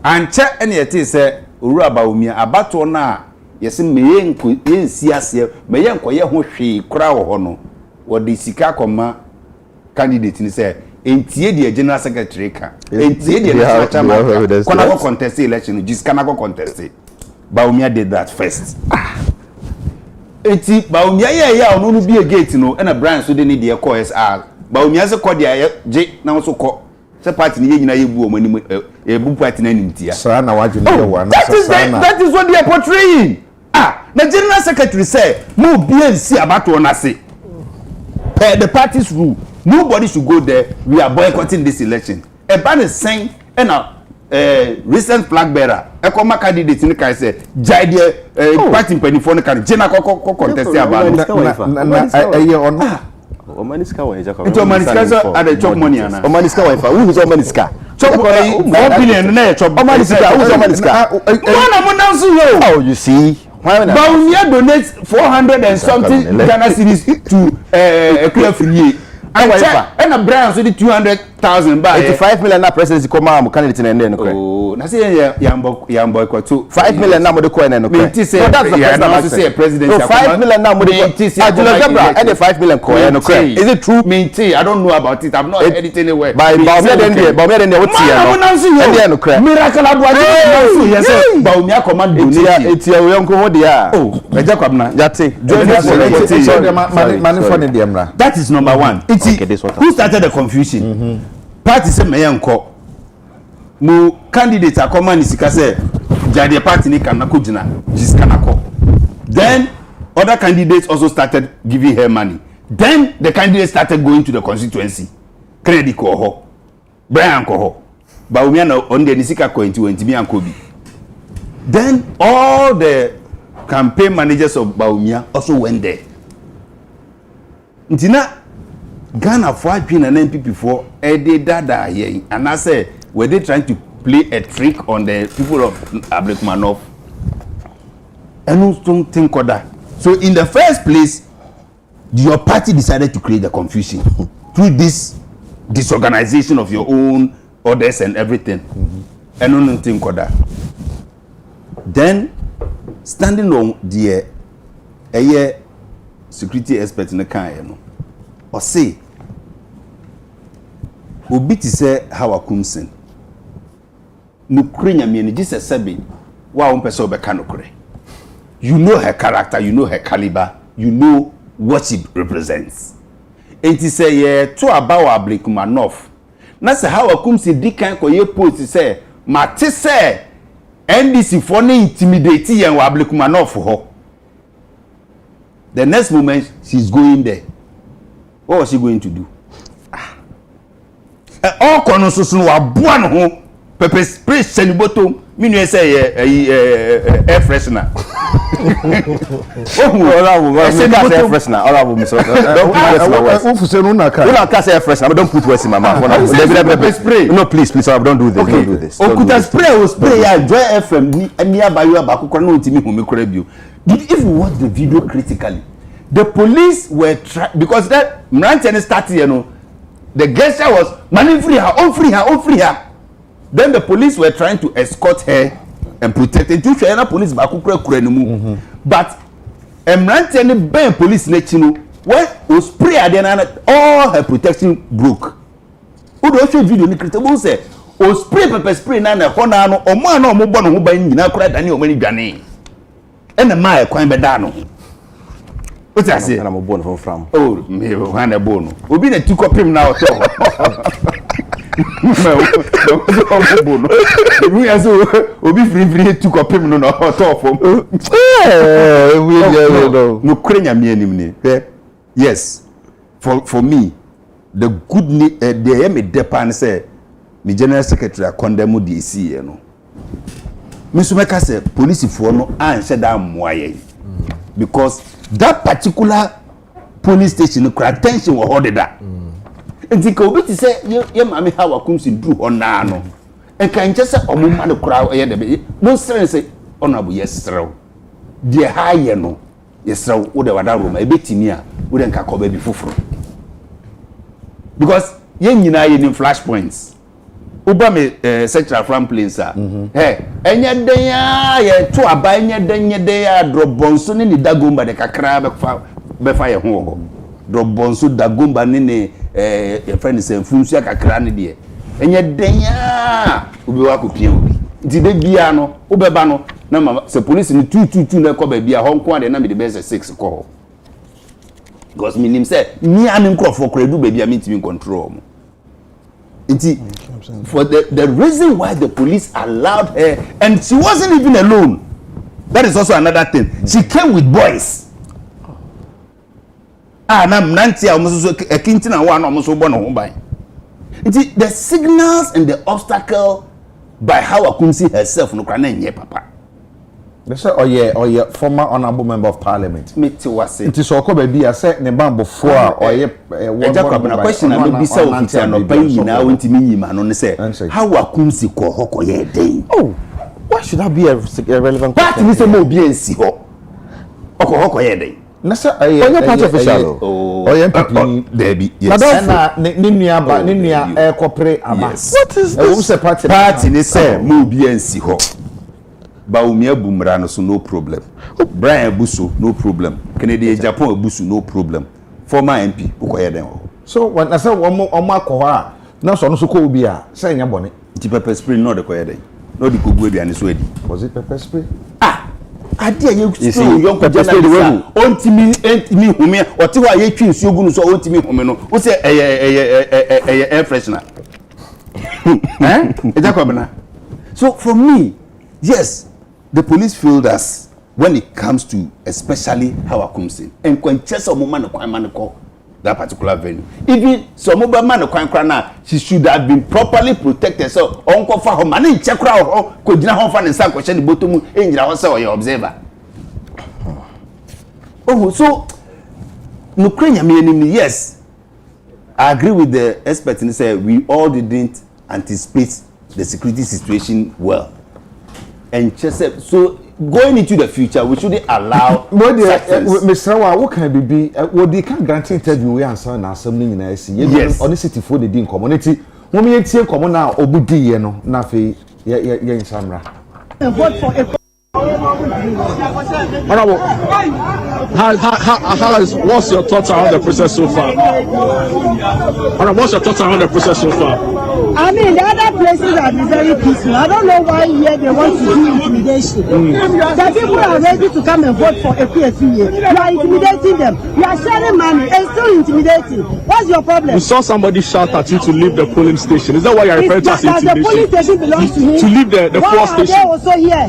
and check any it is say owura ba omi abato na yesi meye nko ensi ase meye nkoye ho hwe kura wo ho no wo de sika koma candidate ni say entie the general secretary ka entie the national chairman kona go contest election just kana go contest Baumia did that first eti Baumia ya onu bi gate no na Brian so de need the call SR Baumia se call dia je na so call se party ni nyina ye bu o mani bu party na nimtia sa na waje na wa na that is what they are portraying the general secretary said no BNC abato na say the party's rule nobody should go there we are boycotting this election e ban is saying na recent flag bearer ekoma candidate ni kai say jai the party penifo ni kan jena ko contest about na on Omaniska wa Agya Kwabena. Into Omaniska so at the chop money ana. Omaniska wa fa. Who is Omaniska? Chop 1 billion na chop. Omaniska, who is Omaniska? Oh, you see. Baumia donates 400 and something Ghana cedis to Electoral. And a brand so the 200,000 by 85 million na presidency come am candidate na ndé no kre. Oh, na say yambo kwa to 5 million na mo de coin no kre. So that's the president. So 5 million na mo de Ajula Gabra and the 5 million coin no kre. Is it true? I don't know about it. I've not heard it anywhere. By Baumia den dey what tie no. And no kre. Miracle Abuaji yes Baumia command donation. Etia we yonko ho de a. Oh, Agya Kwabena. Yate. That is number 1. Who started the confusion? Party say me yanko. Mo candidate akoma ni sika say jade party ni kanako jina. Jiskanako. Then other candidates also started giving her money. Then the candidate started going to the constituency. Credit ko ho. Brian ko ho. Baumia na onde ni sika ko ntimi anko bi. Then all the campaign managers of Baumia also went there. Ntina Ghana for adwin and NPP for ede dada here and I say were they trying to play a trick on the people of Ablekmanov and don't think of that. So in the first place your party decided to create the confusion through this disorganization of your own orders and everything and don't think of that. Then standing on the security expert in the can or say obi ti say how akumsen nukure nyame ni Jesus sabi wa won pese obeka nukure. You know her character, you know her caliber, you know what she represents. And he say yeah to about Ablekmanov na say how akumsen dikan ko ye post say mate say NDC for na intimidate yen wa Ablekmanov ho. The next moment she's going there. What was she going to do? All corners so wa boa no ho pepper spray send bottom me no say air freshener. Air freshener. All of them so don't put air freshener. Don't put words in my mouth. Pepper spray. No, please, don't do this. Okay. Don't do this. Okuta spray will spray ya joy FM ni aba you abakukra no ntimi hu me kora bio. If you watch the video critically, the police were because that Mranchen started, you know, the gesture was money free her, on free her. Then the police were trying to escort her and protect her. The police but Mranchen ben police nechino when was spray at all her protection broke. Who do show video ni critical say o spray pepper spray na na hona no o ma na o mo bono ho ban nyina kura dani o mani dwane. And the my kwan be da no. What I say? I'm a bone from. Oh, me one a bone. Obi na two copy now so. We as obi free two copy no no top from. No krenya me anim ni. Yes. For me the good the am depan say the general secretary condemn the AC no. Me so make say police for no answer that moye. Because that particular police station no attention was holding that. And the obi say ye mama how akumsin do on na no. And can just say omuma no kura ye de no strength say honorable yesrew. The high no yesrew wo de wada room e betimi a wo de nka ko ba bi foforo. Because ye nyina ye ni flashpoints. Uba me central front plains hey enye den ya ye to aba enye den ya drobonso ni dagomba de kakra be fa ye ho drobonso dagomba ni your friend is funsu kakra ni de enye den ya obi wa ko pia obi nti de bia no obeba no na mama se police ni 222 na ko ba bia ho nko ade na me de be 6 ko because me nim say me an nkrofo kredu ba bia me ntimi control mo. For the reason why the police allowed her, and she wasn't even alone. That is also another thing. She came with boys. The signals and the obstacle by how Akumsi herself no papa. They say, oh yeah, former honorable member of parliament. Me to was it. It is okay, baby. I said, ne bambo for or yeah. Agya Kwabena question na me bisa ofita no pan nyina wonti me yima no ne say how akumsi ko hoko ye den. Oh, why should that be a relevant question? Party me say mo bi ensi ho. Oko hoko ye den. Na say onye party official oh yeah MPP there be yes. Na ne nua corporate aba. What is this? Party ne say mo bi ensi ho. Baumia Bumra no so no problem. Brian Buso no problem. Kennedy Japan Busu no problem. Former MP ukoye den ho. So when I say omo akwa na so no so ko obi a say nya bone. Ti pepper spray no de koye den. No di kogu aduane so adi. Was it pepper spray? Ah. Ade aye you see young pepper spray the way ontimi home oti ho aye twi nsuo gu no so ontimi home no. Wo say air freshener. Agya Kwabena. So for me, yes, the police failed us when it comes to especially how akumsin and when chesa omo no kwan man ko that particular venue. Even so omo man kwan kra na she should have been properly protected. So onko fa ho man in check kra ho ko gina ho fa ne san ko hye ne botomu engira ho se o observer. Oh, so no krenya me enemy, yes, I agree with the experts and say we all didn't anticipate the security situation well. And just so going into the future, we shouldn't allow. Mr. What can be? What they can grant interview we answer na assembly in IC. Yes. Honesty for the din community. When we tie common now, obudi ye no na fe ye in Samra. Vote for a Honorable, what's your thoughts around the process so far? Honorable, what's your thoughts around the process so far? I mean, the other places have been very peaceful. I don't know why here they want to do intimidation. The people are ready to come and vote for a PFE. You are intimidating them. You are sharing money and still intimidating. What's your problem? We saw somebody shout at you to leave the polling station. Is that why you're referring to as intimidation? The polling station belongs to him. To leave the force station. Why are they also here?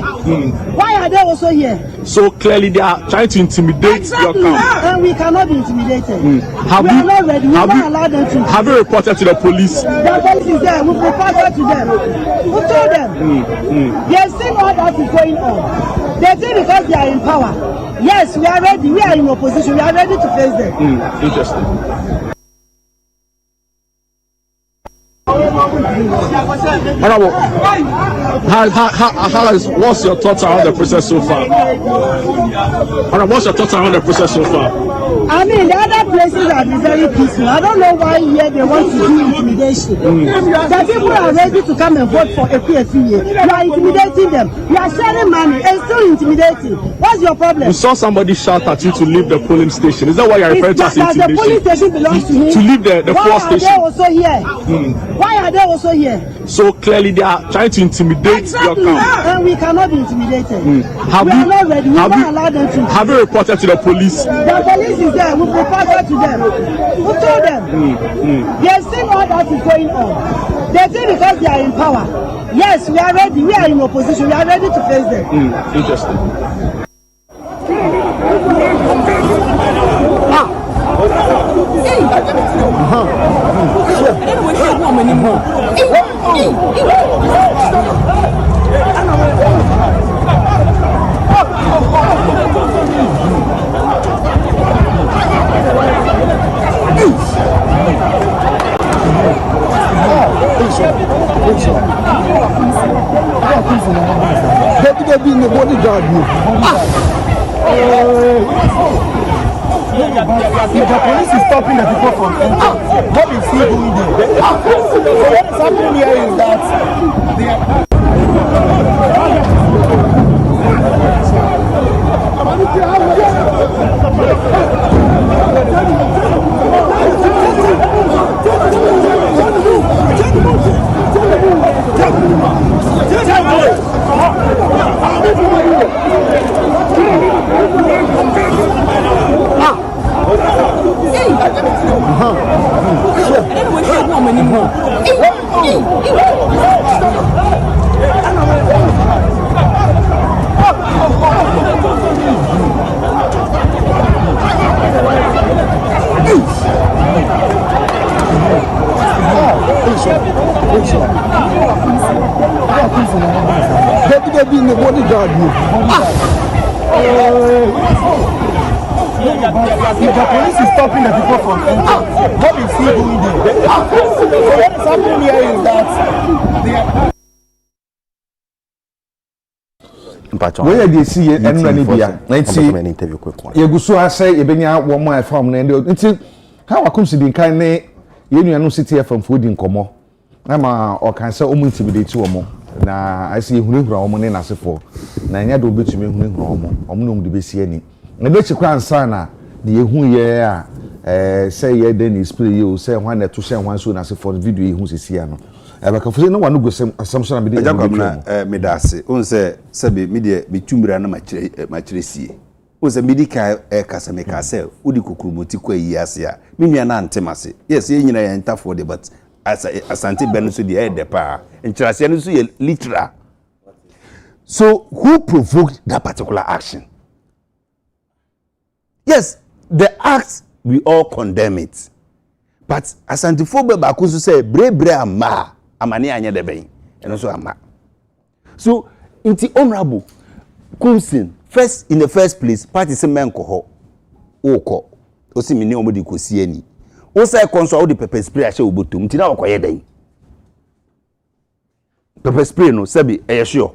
Why are they also here? So clearly they are trying to intimidate exactly. your camp. And we cannot be intimidated. We are not ready. We will not allow them to. Have you reported to the police? The police is there. We reported to them. We told them. They have seen all that is going on. They think because they are in power. Yes, we are ready. We are in opposition. We are ready to face them. Interesting. Honorable, what's your thoughts around the process so far? Honorable, what's your thoughts around the process so far? I mean, the other places have been very peaceful. I don't know why here they want to do intimidation. The people are ready to come and vote for a PFE. You are intimidating them. You are sharing money and still intimidating. What's your problem? We saw somebody shout at you to leave the polling station. Is that why you're referring to as intimidation? The polling station belongs to him. To leave the force station. Why are they also here? Why are they also here? So clearly they are trying to intimidate exactly. your camp. And we cannot be intimidated. We are not ready. We will not allow them to. Have you reported to the police? The police is there. We reported to them. We told them. They have seen all that is going on. They think because they are in power. Yes, we are ready. We are in opposition. We are ready to face them. Interesting. The police is stopping the people from entering. What is he doing there? So what's happening here is that they are... they be in the bodyguard. If the police is stopping the people from entering, what is he doing there? So what is happening here is that they are. Where they see and running beer. Let's see an interview quick one. You go so I say, Ebenya, one more from the how I come to the kind of you city from food in Como. I'm or can say intimidate you more. Na I see who are money as for. Na nya do bet me who omnum de be see any. Na be chikwa ansana de ehu ye say ye den is play you say one to say one so na se for video ehu se sia no. E ba ka fo no one go assumption be dey. Agya Kwabena me da ase. On say be me de me tumira na ma kire sie. On say me di ka kasa me ka say udi kokromoti kwa yi ase a. Me nua na antemase. Yes, ye nyina ye ntafo de but asante ben so de de pa. Nchirase no so ye literal. So who provoked that particular action? Yes, the act we all condemn it. But asantefo ba ko so say bre ama amane anya de ben. Eno so ama. So inti honorable Kumsin first in the first place party se men ko ho. Oko. O si mini omodi kosi ani. O say konso o de pepper spray a she obotom. Nti na okoye den. Pepper spray no sabi e sure.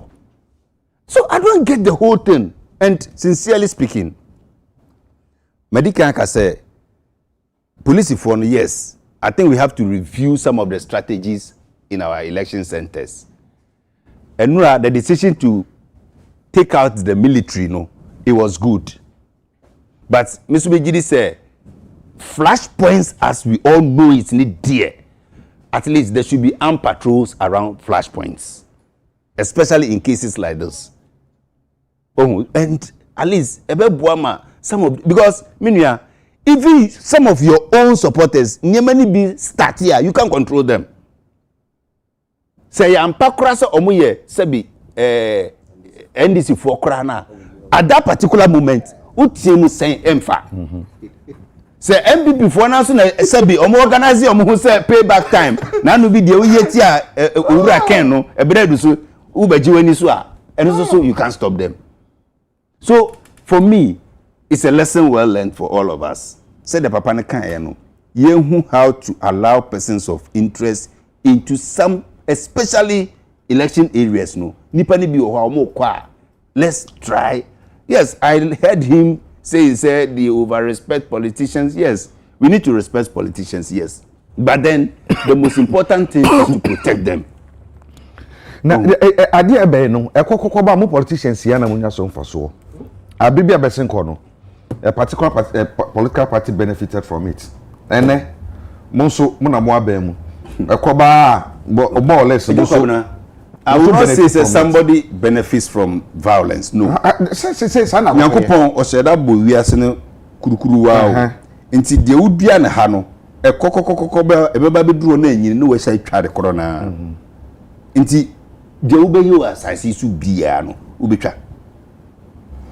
So I don't get the whole thing. And sincerely speaking, medical can say police for yes, I think we have to review some of the strategies in our election centers. And the decision to take out the military, it was good. But Mr. Bejidi said, flashpoints, as we all know, it's not there. At least there should be armed patrols around flashpoints, especially in cases like this. Oh, and at least some of because even some of your own supporters, many be start here. You can't control them. Say I'm pakrasa omuye sebi NDC for krana. At that particular moment, utiemu say emfa. Say MPP for now so sebi omo organize omo say payback time. Na no be dey we yeti a owura ken no ebredu so ubeji wani so a eno so you can't stop them. So for me, it's a lesson well learned for all of us. Said the papa ne kan no. Yehu how to allow persons of interest into some, especially election areas. No, nipa ni bi omo kwa. Let's try. Yes, I heard him say he said they over respect politicians. Yes, we need to respect politicians. Yes, but then the most important thing is to protect them. Na ade ebe no ekokoko ba mo politicians ya na munya so mfaso. Abibia besin ko no. A particular political party benefited from it. Ene monso mo na mo abemu. Ekoba more or less I will not say somebody benefits from violence. No. Say sana. Yankopon o se da bo wiase no kurukuru wa o. Nti de udua ne ha no ekokokokoko ba ebeba beduro na anyini no we say twa de corona. Nti de ubeyi wa asase su bia no ubetwa.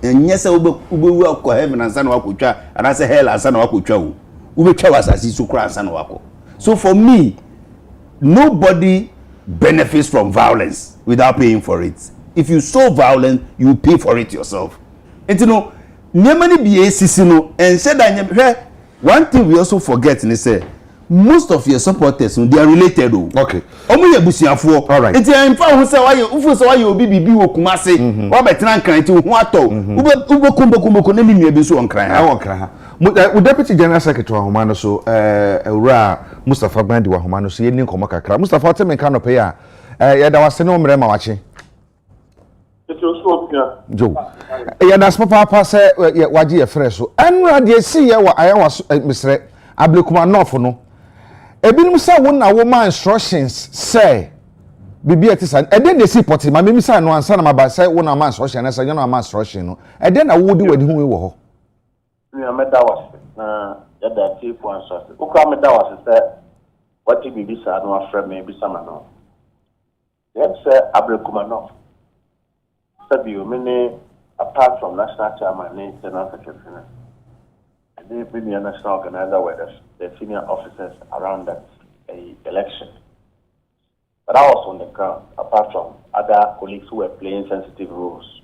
Enyese ubewu akọ heaven ansa na wakotwa anase hell ansa na wakotwa o. Ubetwa asase su kura ansa na wako. So for me, nobody benefits from violence without paying for it. If you sow violence, you pay for it yourself. And you know, nyemani BACC no, and said that one thing we also forget and say most of your supporters they are related. Okay. Omo ye busuafo. All right. Enti en fa ho say why you obi bibi wo kumase. Wa betra nkran ti ho ato. Ube kumbo na ninu ebi so nkran. I won kran ha. Deputy General Secretary wa Homano so Ewura Mustafa Bandi wa Homano so ye ni nkomo kakra. Mustafa o teme kan no pe ya. Ya da wase no mre ma wache. Jo. Ya da papa say waje ye fresh so. Enra de si ye wa aya wa misre ablekuma north no. Ebinim say won na woman instructions say bibi etisa e den dey see poti ma me say no ansa na ma say won na man instruction na say you na man instruction no e den na wo di wadi hu we wo ho ni ameda was na ya da ti po ansa o ka ameda was say what bibi sa no afre me bi sama no dem say abrekuma no sabi o mene apart from national chairman and internal secretary the premier national organizer were the senior officers around that election. But I was on the ground, apart from other colleagues who were playing sensitive roles.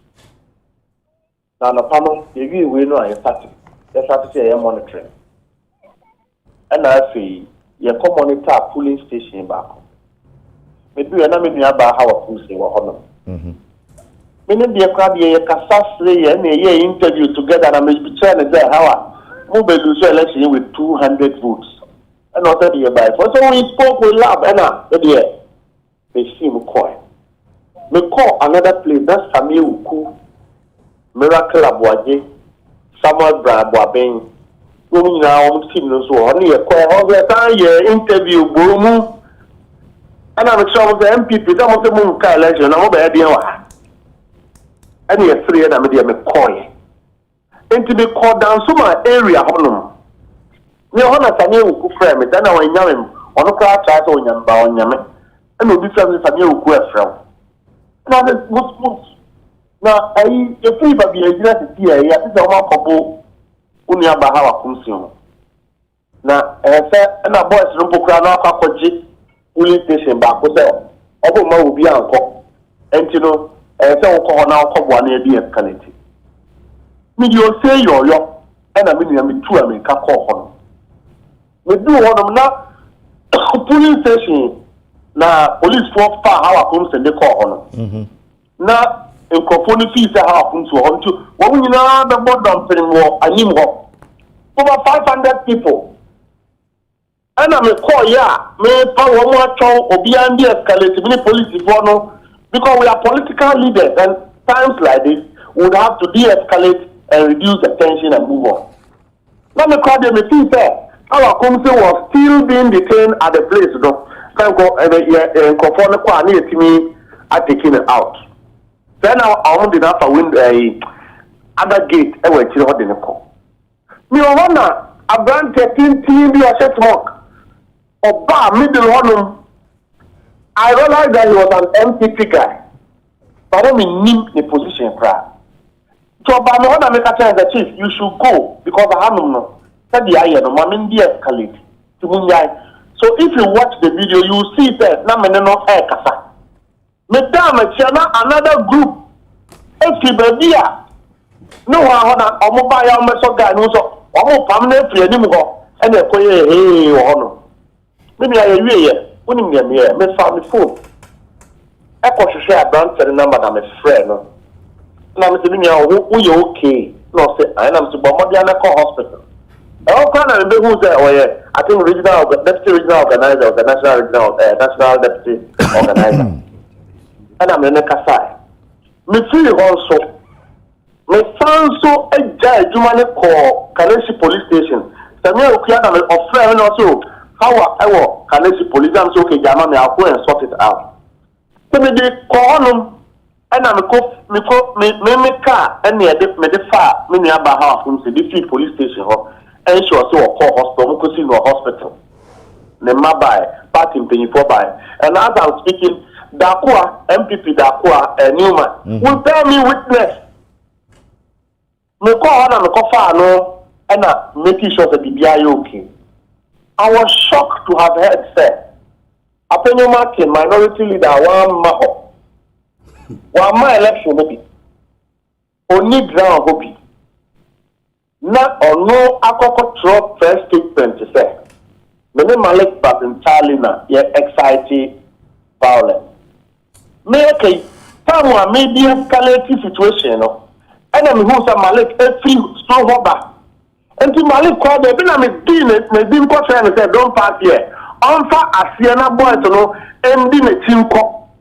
Now, the panel, we know I started to say monitoring. And I say, you come monitor a polling station back. Maybe you're not making about how a police were meaning the crowd, you can interview together and I'm trying to say how we will lose election with 200 votes. And not that year by. So we spoke with love and they seem quiet. We call another place, that's Samuel Uku, Miracle Abuaje, Samuel Brabuabeng. We now see so only a quiet interview, boom. And I'm sure the MPP, some of the moon election, I'm over there. And you're free and I'm a coin. And to be called down some area, honor. You honor Samuel Uku frame, then I know him on a car charge on Yamba, and will be family Samuel Uku from. Now, now, a free baby, a university, I think the one couple Unia Bahawa Kumsium. Now, and a boy's rumble crown of Kakoji, police station back with them. Obama will be uncle. And you know, and so now come one year be escalated. Me, you say you're and I mean, I'm 2 American call. We do one of now police station. Na police for far how comes and they call on. Na in conformity fees how comes to on to what we know the board dumping war and him over 500 people. And I'm a call me power more chow or beyond the escalate many police no because we are political leaders and times like this we would have to de-escalate and reduce the tension and move on. Now me call them a fee how comes was still being detained at the place though. Conform to taking it out. Then I did not win other gate ever chill what they call. Me wanna a brand 13 team be a set mark or bar middle one. I realized that he was an MPP guy, but I don't mean the position cry. So, but I want to make a chance the chief, you should go because I have no. Said the iron, I'm de-escalate to Munyai. So if you watch the video, you will see that na me no air kasa. Madam, another group. If you be no one na omo ba ya omo so guy no so omo pam na free anim ho e na koye ho no. Me me aye wie ye, woni me fa me phone. E ko hwehwe abran tere number na me friend no. Na me se me wo ye okay. No say I na me so bo mo dia na call hospital. Oh, can I remember who's there? Oh, yeah. I think deputy regional organizer, the national deputy organizer. And I'm in the Kasai. Me feel also. Me sound so a judge, you might call Kaneshi police station. Samuel Ukiana me offer and also how I will Kaneshi police. I'm so okay, Jama, me I'll go and sort it out. So me they call them and I'm me car and me the far me near Baha from the defeat police station. And she was so call hospital, because in hospital. The Mabai, party in for by. And as I'm speaking, Dakua, MPP Dakua, and Newman, will bear me witness. Me call on a coffee, no, and making sure that the BI okay. I was shocked to have heard say, Apenyo Martin, minority leader, one maho. One my election, maybe. Only ground, hobby. Not or no akoko first statement to say. Many Malik but in Charlina, ye anxiety, violence. Make a maybe escalating situation. And I'm who's a Malik every strong hobber. And to Malik called the Benjamin Dean, may be important and said, don't pass here. Onfa a Siena boy to know, ending a team cop.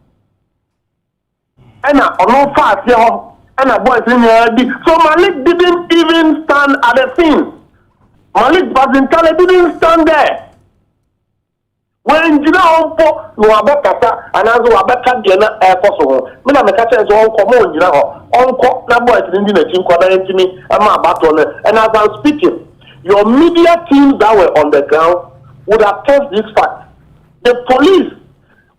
And I no fast here. And a boy in there. So Malik didn't even stand at the scene. Malik Bazintale didn't stand there. When you know, you are better, and as you are better, Jena Air Force. When I'm a catcher, is all common, you know, on number is in the team quarter to me, and my battle. And as I'm speaking, your media teams that were on the ground would attest this fact. The police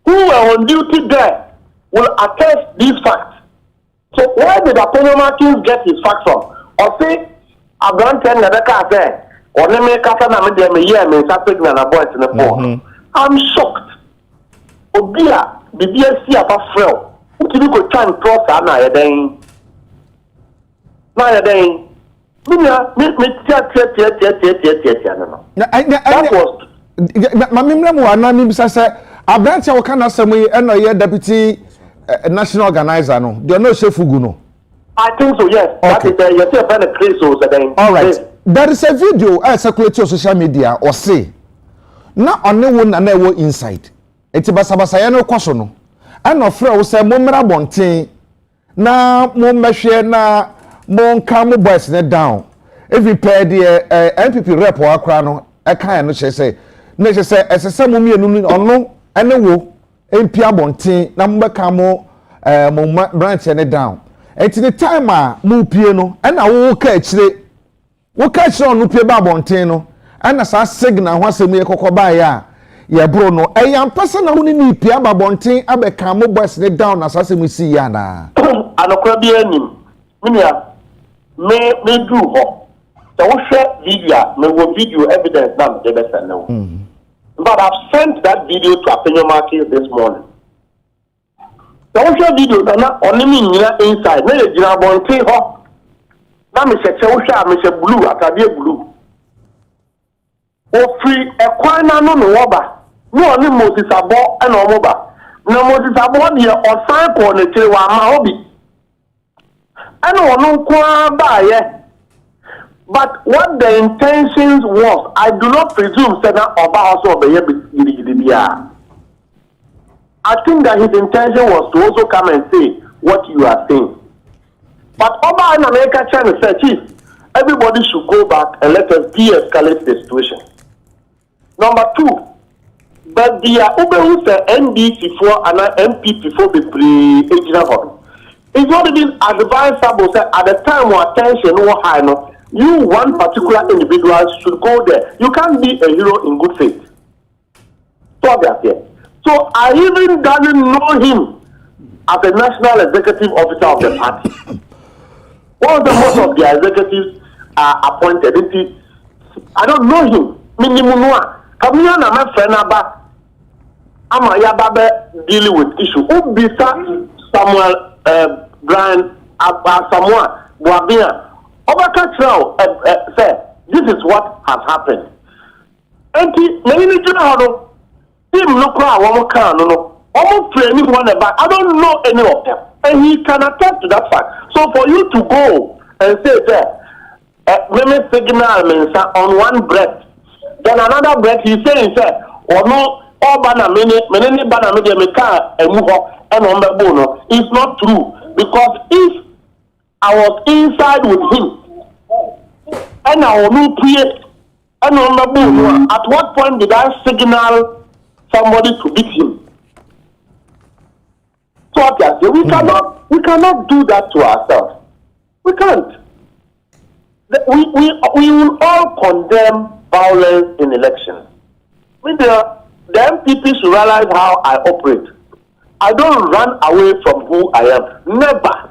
who were on duty there will attest this fact. So where did Apenyo Martin get his facts from? Or say, I'm going to tell Rebecca there, or let me cut me year, me signal a voice in the phone. I'm shocked. Obia, the BSC about frail. Ntimi ko try and cross na ya den. Na ya den. Me tia no. That was Mamimra mu ana mi bisa se abrantia wo kana asem yi eno ye deputy national organizer no. Do no shefugu no. I think so, yes. Okay. That is, you're saying a crazy so then. All right. Yes. There is a video circulating on social media or say na only one na wo inside. Eti basabasa ya no kwaso no. And ofre wo say mo mra bonten na mo mehwe na mo nka mo boys ne down. Every pair the MPP rep wa akra no e kan no che say na che say esese mo mienu ono ene wo MP abonten na mo beka mo mo branch ne down. Eti the time a mo pie no e na wo ka akire wo ka akire ono pie ba abonten no e na sa signal ho asem ye kokoba ya ye bro no e yan pese na woni ni pie ba abonten abeka mo boys ne down na sa asem si ya na Anokra bi anim. Minia me do ho. So we share video, me wo video evidence now the best now. But I've sent that video to Opinion Market this morning. So we share video na only me inside. Me le jina bonte ho. Na me se we share blue akade blue. O free e kwan na no woba. No only Moses abo e na omoba. Na Moses abo de o sign ko ne kire wa ma obi. And one kwa but what the intentions was, I do not presume said that Oba also obey. I think that his intention was to also come and say what you are saying. But Oba in America trying to say, Chief, everybody should go back and let us de-escalate the situation. Number two, but the Uber who said NDC for and MPP for the pre-agent. It's not even advisable that at the time when attention was high, no, you one particular individual should go there. You can't be a hero in good faith. So I even doesn't know him as a national executive officer of the party. One of the most of the executives are appointed. I don't know him. Minimum one. Kamina na my friend aba. Ama ya babe dealing with issue. Ubisa Samuel Brian Samoa Kwabena Obaka Trao say this is what has happened. And many no team no cry one can no almost play anyone about I don't know any of them. And he can attest to that fact. So for you to go and say that women signal means on one breath, then another breath he's saying say or no all banner many banner media make a move up and on the bone. It's not true. Because if I was inside with him and I will not create and on the boom, at what point did I signal somebody to beat him? So we cannot do that to ourselves. We can't. We will all condemn violence in elections. The MPP should realize how I operate. I don't run away from who I am. Never.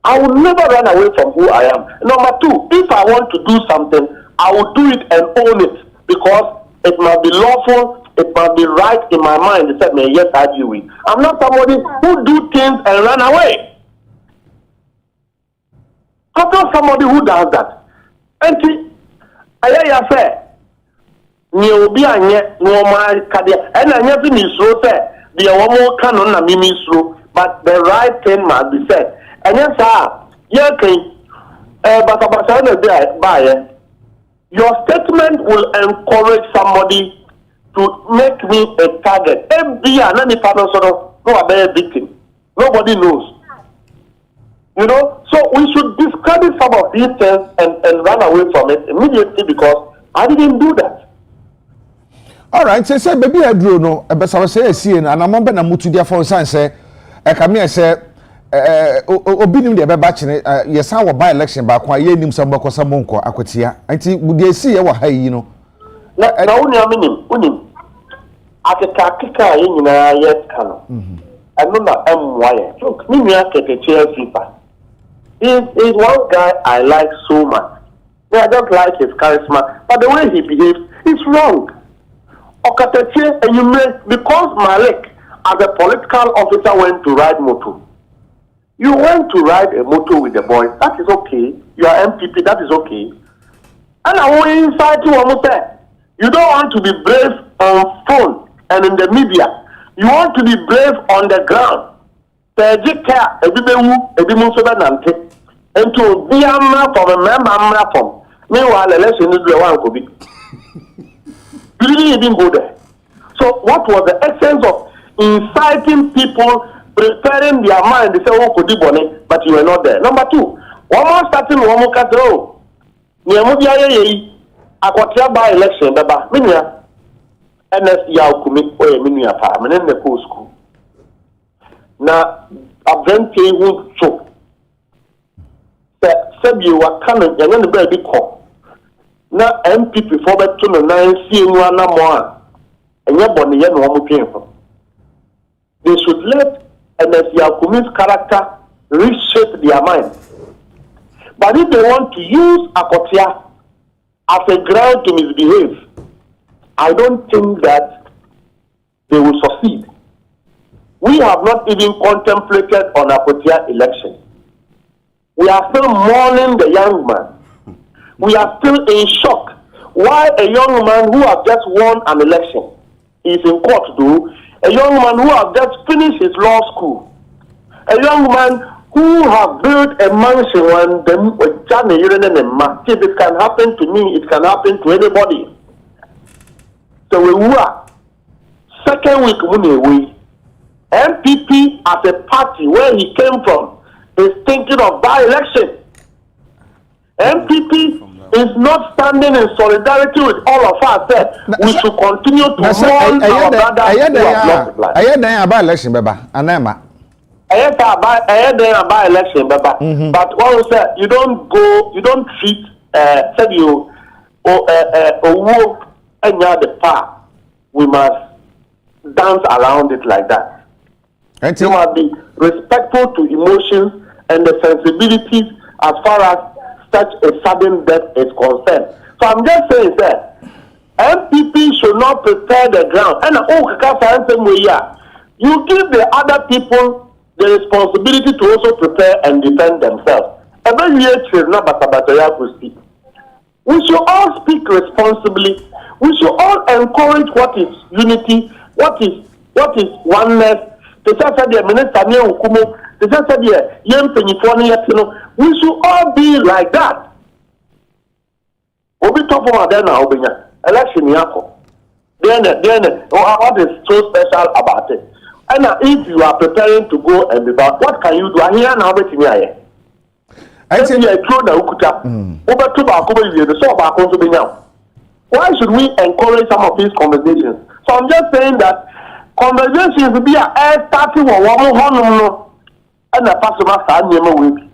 I will never run away from who I am. Number two, if I want to do something, I will do it and own it because it must be lawful, it must be right in my mind. They said, yes, I do it. I'm not somebody who do things and run away. I'm not somebody who does that. And I say, ni obi anye no ma kadia and I never ni so say the woman canon na mimi slow, but the right thing must be said. And yes, your statement will encourage somebody to make me a target. Victim. Nobody knows. You know, so we should discredit some of these things and run away from it immediately because I didn't do that. All right, say baby I drew no ebesa say see and I'm be na mutu dia for san say e ka me say obi nim de be ba kine yes how by election ba kwa ye nim sam bako sam nko akotia anti de see ye wa ha yi no na uni unim akeka ye nyina ye kano anu na emwa ye look me nua kekeche fifa is one guy I like so much. I don't like his charisma, but the way he behaves is wrong. Okateche and you make because Malik as a political officer went to ride motor, you went to ride a motor with the boys. That is okay. You are MPP. That is okay. And I want inside to almost say, you don't want to be brave on phone and in the media. You want to be brave on the ground. And to be a member from. Meanwhile, election is the one could be. You didn't even go there. So, what was the essence of inciting people, preparing their mind? They say, "Oh, could be bonnet," but you were not there. Number two, one more starting, one more cut. Oh, I got by election, Baba. Minia, NS Yaukumi, or Minia Farm, and then the post school. Now, a very would choke. Said you were coming, and then the baby call. Now, MPP for the 2 seeing one more, and your body, no one came from. They should let NS Yakumi's character reshape their mind. But if they want to use Akotia as a ground to misbehave, I don't think that they will succeed. We have not even contemplated on Akotia election. We are still mourning the young man. We are still in shock. Why a young man who has just won an election is in court to do, a young man who has just finished his law school, a young man who has built a mansion and if it can happen to me, it can happen to anybody. So we were second week we MPP as a party where he came from is thinking of by-election. MPP is not standing in solidarity with all of us. We should continue to mourn our brothers who have lost life. I had by-election, Baba. Anema. I had by-election, Baba. But what we say, you don't treat said you walk any other path. We must dance around it like that. You must be respectful to emotions and the sensibilities as far as such a sudden death is concerned. So I'm just saying that MPP should not prepare the ground. And you give the other people the responsibility to also prepare and defend themselves. We should all speak responsibly. We should all encourage what is unity, what is oneness. We should all be like that. We'll be talking about that now. Election, then what is so special about it? And if you are preparing to go and be back, what can you do? I hear now between here. I say you throw the ukuta. Over to the so why should we encourage some of these conversations? So I'm just saying that conversations will be a starting with one and a pastor will be.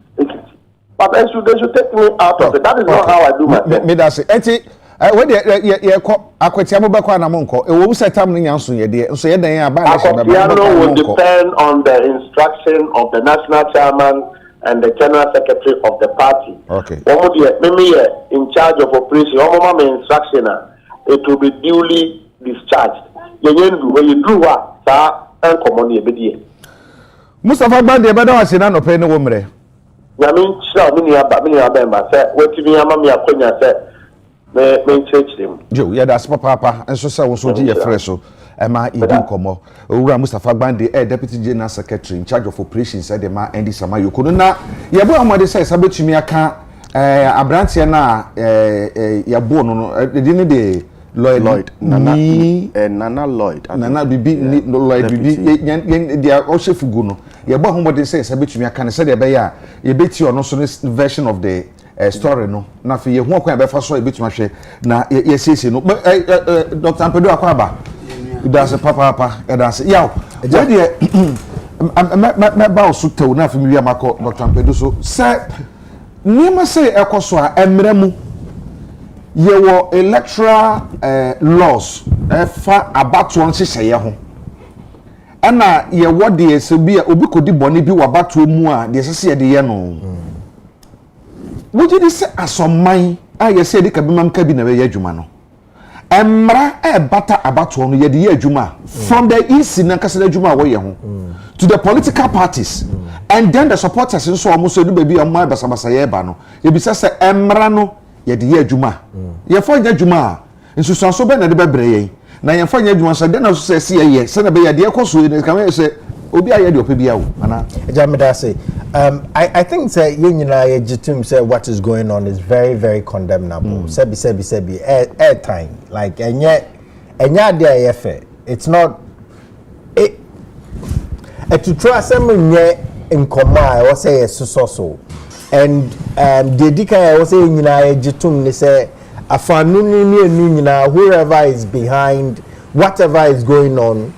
But they should take me out of it. That is not how I do my thing. Me that's it. When Akwetiano Bakwa na monko, e wo set am nyan so ye de, so ye dan ya ba na will depend on the instruction of the national chairman and the general secretary of the party. Okay. Maybe in charge of operation, instruction, it will be duly discharged. When you do what, and common ye Mustafa Bande bada wasina no pe ne wo mre. Ya min sha min ya ba say wetin ya ma me akonya say me church dem. Jo, ya da papa enso say wo so ji ye fresh so ema idi komo. Owura Mustafa Bande deputy general secretary in charge of operations at the ma Andy Samayoko no na ye bo amode say sabetumi aka abrantie na yabo no de Lloyd Nana Lloyd Bibi Lloyd Bibi dia o chefugu no ye bo homode say sabetumi aka ne say de be ya ye beti ono so version of the story no na fe ye hu akwa be fa so ye betumi hwe na ye sese no Dr. Ampedo Akwaba that's papa that's yaw we dey me ba osu tew na fe mi wi amako Dr. Ampedo so say nima say ekoso a emremu ye wo electoral laws fa abato on hyehyeye ho ana ye wo de se bi obi kodi bone bi wabato mu a de sese ye de ye no woji di se asoman a ye se de kabimam ka bi na we ye adwuma no emra bata abato no ye de adwuma from the east na kasa adwuma wo ye ho to the political parties and then the supporters nso omo so do baby omo basabasa ye ba no ye bisa se emra no ye de adwuma ye fo nya adwuma nsusuaso be na de bebre ye na ye fo nya adwuma so de na so se ye se na be ye de ekoso ye kan se obi aye de opebia wo ana Ejamida say I think say yenyina yejitum say what is going on is very very condemnable. Sebi air time like enya there yefe. It's not it to try some nye in command or say so and the dika was say yenyina yejitum they say afanu ni whoever is behind whatever is going on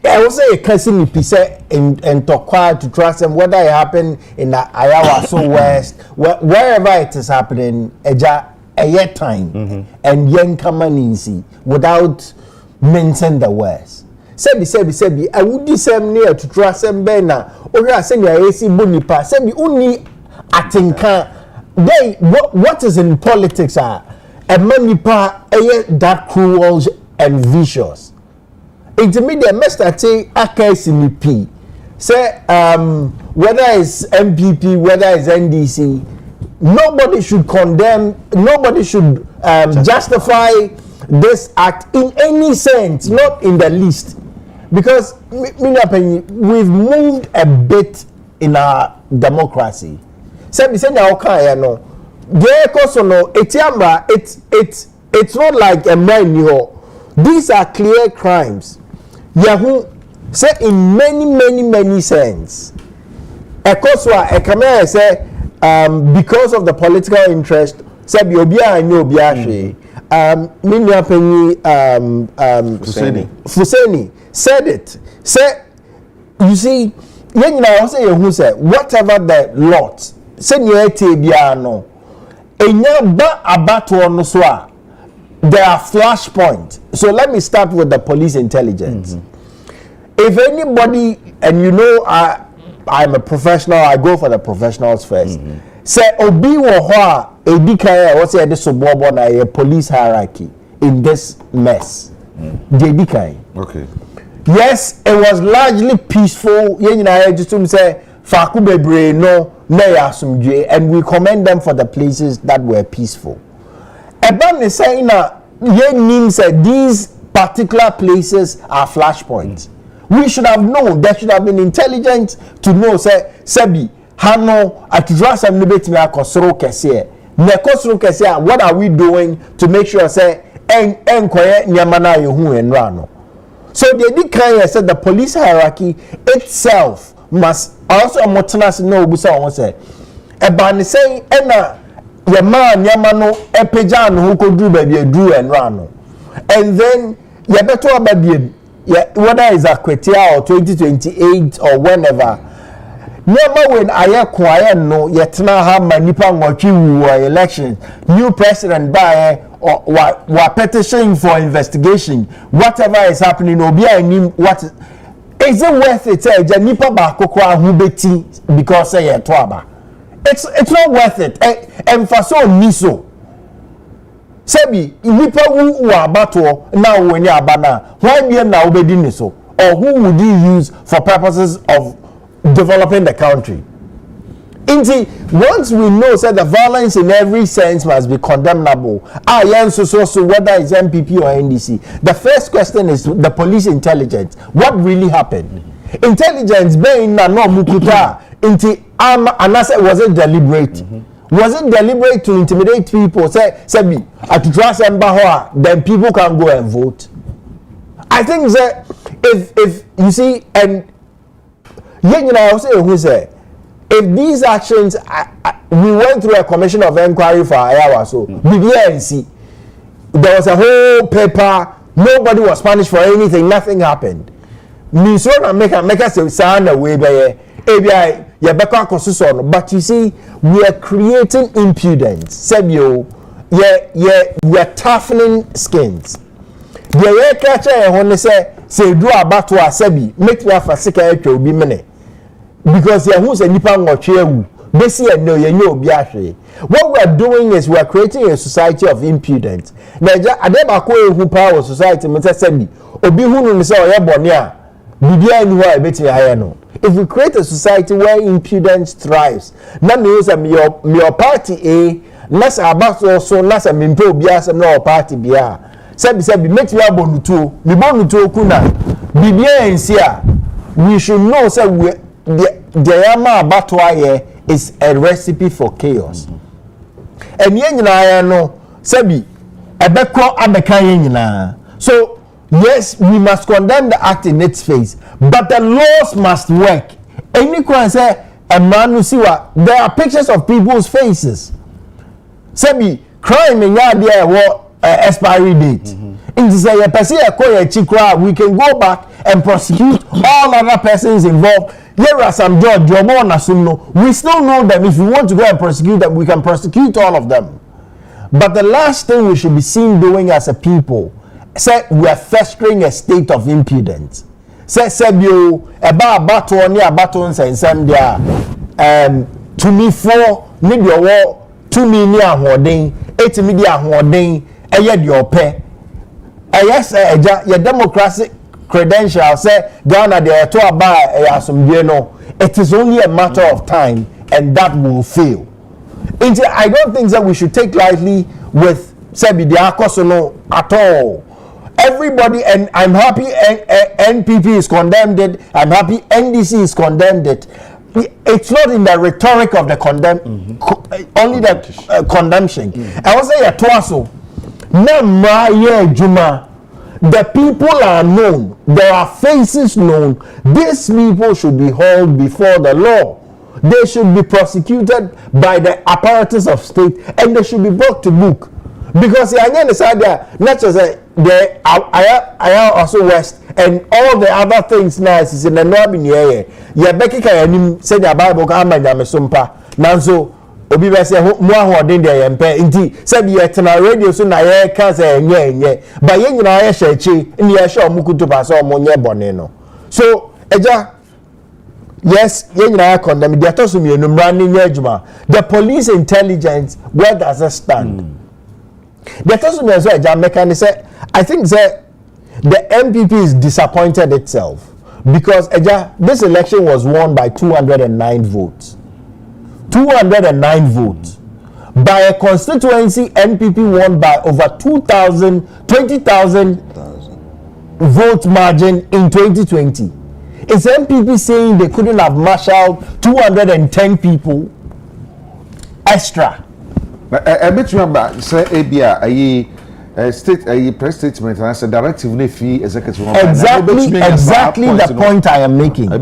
I was say casting piece and Tokwa to trust them whether it happened in the Iowa so west wherever it is happening a year time and young community without mentioning the west. Sebi I would disem near to trust them bena or I say ya AC bunipa sebi uni atinka they what is in politics are a manipa that cruel and vicious. Intermediate mestati AKSMP say whether it's MPP whether it's NDC nobody should condemn nobody should justify this act in any sense not in the least because we've moved a bit in our democracy say now okay no there no it's not like a man these are clear crimes. Yahoo say in many sense. Ekoswa ekame say because of the political interest say bi obia anyo obia hwe minya panyi Fuseni said it say you see yenyina say yehun say whatever the lot say nyete bia no enya ba abato no so a there are flashpoints. So let me start with the police intelligence. If anybody, and you know I'm a professional, I go for the professionals first. Say obi wo ho a edika what say this subobo na a police hierarchy in this mess. Edika. Okay. Yes, it was largely peaceful. Yenyina just say faku bebre no na ya asumdwe and we commend them for the places that were peaceful. Ebam is saying that these particular places are flashpoints. We should have known. There should have been intelligence to know. Say, Sebi, Hano, atudra some debate me akosoro kese. Nekosoro kese. What are we doing to make sure say enkoye nyamana yehu enrano? So the Dika said the police hierarchy itself must also motinas no busa on say. Ebam saying ena. Your man Yamano Epejan who could do baby a drew and run. And then you better baby whether it's a Quetia or 2028 or whenever. Never when I acquire no yet now have manipa watching election, new president by or what petitioning for investigation, whatever is happening, Obi I mean what is it worth it? Janipa Bakokwa who beti because say a twaba. It's not worth it. And for so niso. Sebi, nipa wu abato na when ya abana. Why be na obedi niso? Or who would you use for purposes of developing the country? Inti, once we know that the violence in every sense must be condemnable. So whether it's MPP or NDC. The first question is the police intelligence. What really happened? Intelligence being na no mukuta. Inti was it deliberate? Was it deliberate to intimidate people? Say me, at trust Mbahoa, then people can go and vote. I think that if you see, and I say who say if these actions, we went through a commission of inquiry for Iowa, so BBNC, there was a whole paper. Nobody was punished for anything. Nothing happened. Minnesota make us sound away by ABI. But you see, we are creating impudence. Sebio, we are toughening skins. The catcher when they say do about to sebi make me for sick be many because who's a nipa ngoche besi and no you obi ahwe. What we are doing is we are creating a society of impudence. Naija adebako ehu power society mo say bi obi hu no say oye bone a bibia ni ho a beti haye no. If we create a society where impudence thrives, na me use your party A, na say about also na say me mpe obi asem na party bia. Sebi make me abonutu, me bonutu kuna. Bibia ensi a we should know say we the yama about why is a recipe for chaos. And yen nyina no sebi ebeko abeka yen nyina. So yes, we must condemn the act in its face, but the laws must work. Any crime say a man who see what there are pictures of people's faces. Sebi crime in there what expiry date. In this say we can go back and prosecute all other persons involved. Here are some judge, we still know them. If we want to go and prosecute them, we can prosecute all of them. But the last thing we should be seen doing as a people, say we are festering a state of impudence. Say you about baton and some there to me for need your war 2 million hoarding 8 million hoarding your pay. Yes, your democratic credential say Ghana there to buy it is only a matter of time and that will fail. I don't think that we should take lightly with Sebi the Akosono at all. Everybody, and I'm happy NPP is condemned it. I'm happy NDC is condemned it. It's not in the rhetoric of the only the condemnation. I was saying twaso. Juma. The people are known. There are faces known. These people should be hauled before the law. They should be prosecuted by the apparatus of state, and they should be brought to book. Because again, not just the I also West and all the other things now is in the north in the area. Yeah, Becky can say the Bible come and Sumpa. Nanso obi be say mo ahoden dey empe nti said yet na radio so na ye can say enye but ye nyina ye hyechi ni ye hye omukutu pa so mo nye bone no. So eja yes, ye nyina condemn the to so me enumra ni nye adwuma. The police intelligence, where does it stand? The person who said, I think that the MPP is disappointed itself because this election was won by 209 votes. 209 votes. By a constituency, MPP won by over 20,000 vote margin in 2020. Is MPP saying they couldn't have marshaled 210 people extra? A bit remember, say ABA, state press statement, and I said directive ne fee executive. Exactly the point I am making. I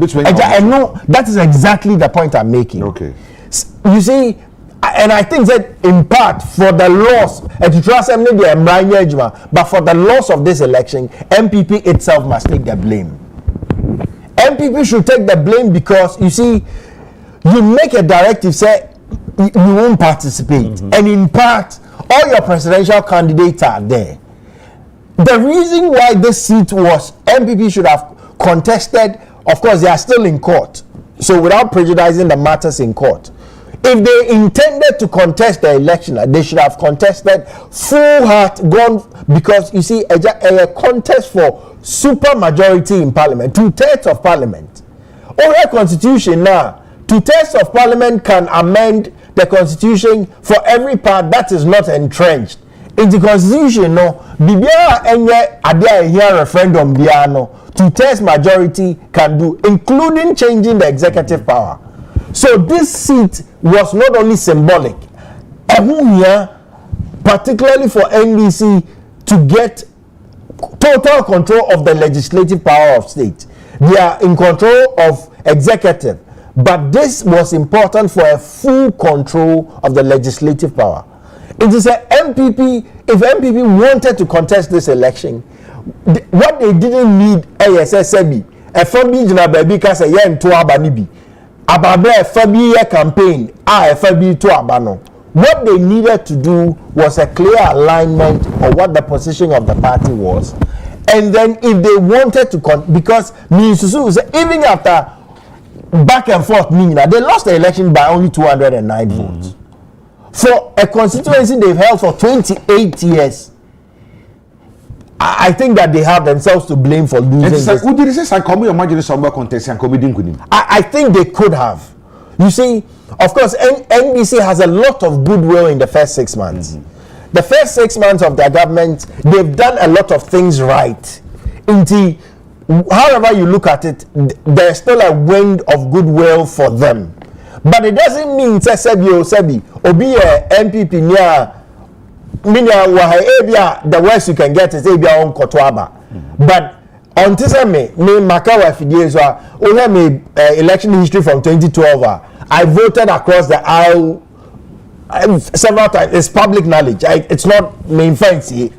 know that is exactly the point I'm making. Okay. You see, and I think that in part for the loss, to trust but for the loss of this election, MPP itself must take the blame. MPP should take the blame because you see, you make a directive say you won't participate, and in part all your presidential candidates are there. The reason why this seat was MPP should have contested, of course they are still in court, so without prejudicing the matters in court, if they intended to contest the election, they should have contested full heart gone, because you see a contest for super majority in parliament, 2/3 of parliament. Our constitution now, 2/3 of parliament can amend the constitution for every part that is not entrenched in the constitution. No, bibia enye adia here referendum bia no 2/3 majority can do, including changing the executive power. So this seat was not only symbolic, particularly for NDC to get total control of the legislative power of state. They are in control of executive. But this was important for a full control of the legislative power. It is a MPP, if MPP wanted to contest this election, what they didn't need ASSB, a FABI jina baby kasa yen to abanibi, ababe a FABI campaign, a FABI to abano. What they needed to do was a clear alignment of what the position of the party was. And then if they wanted to, because even after back and forth. They lost the election by only 209 votes. For a constituency they've held for 28 years, I think that they have themselves to blame for losing this. I think they could have. You see, of course, NDC has a lot of goodwill in the first 6 months. The first 6 months of their government, they've done a lot of things right. Indeed, however you look at it, there's still a wind of goodwill for them. But it doesn't mean Sebi, Obi MPP near the worst you can get is Abia on Kotwaba. But on Tisame, me Makawa Fidiezwa, we have election history from 2012. I voted across the aisle several times. It's public knowledge. It's not main fancy,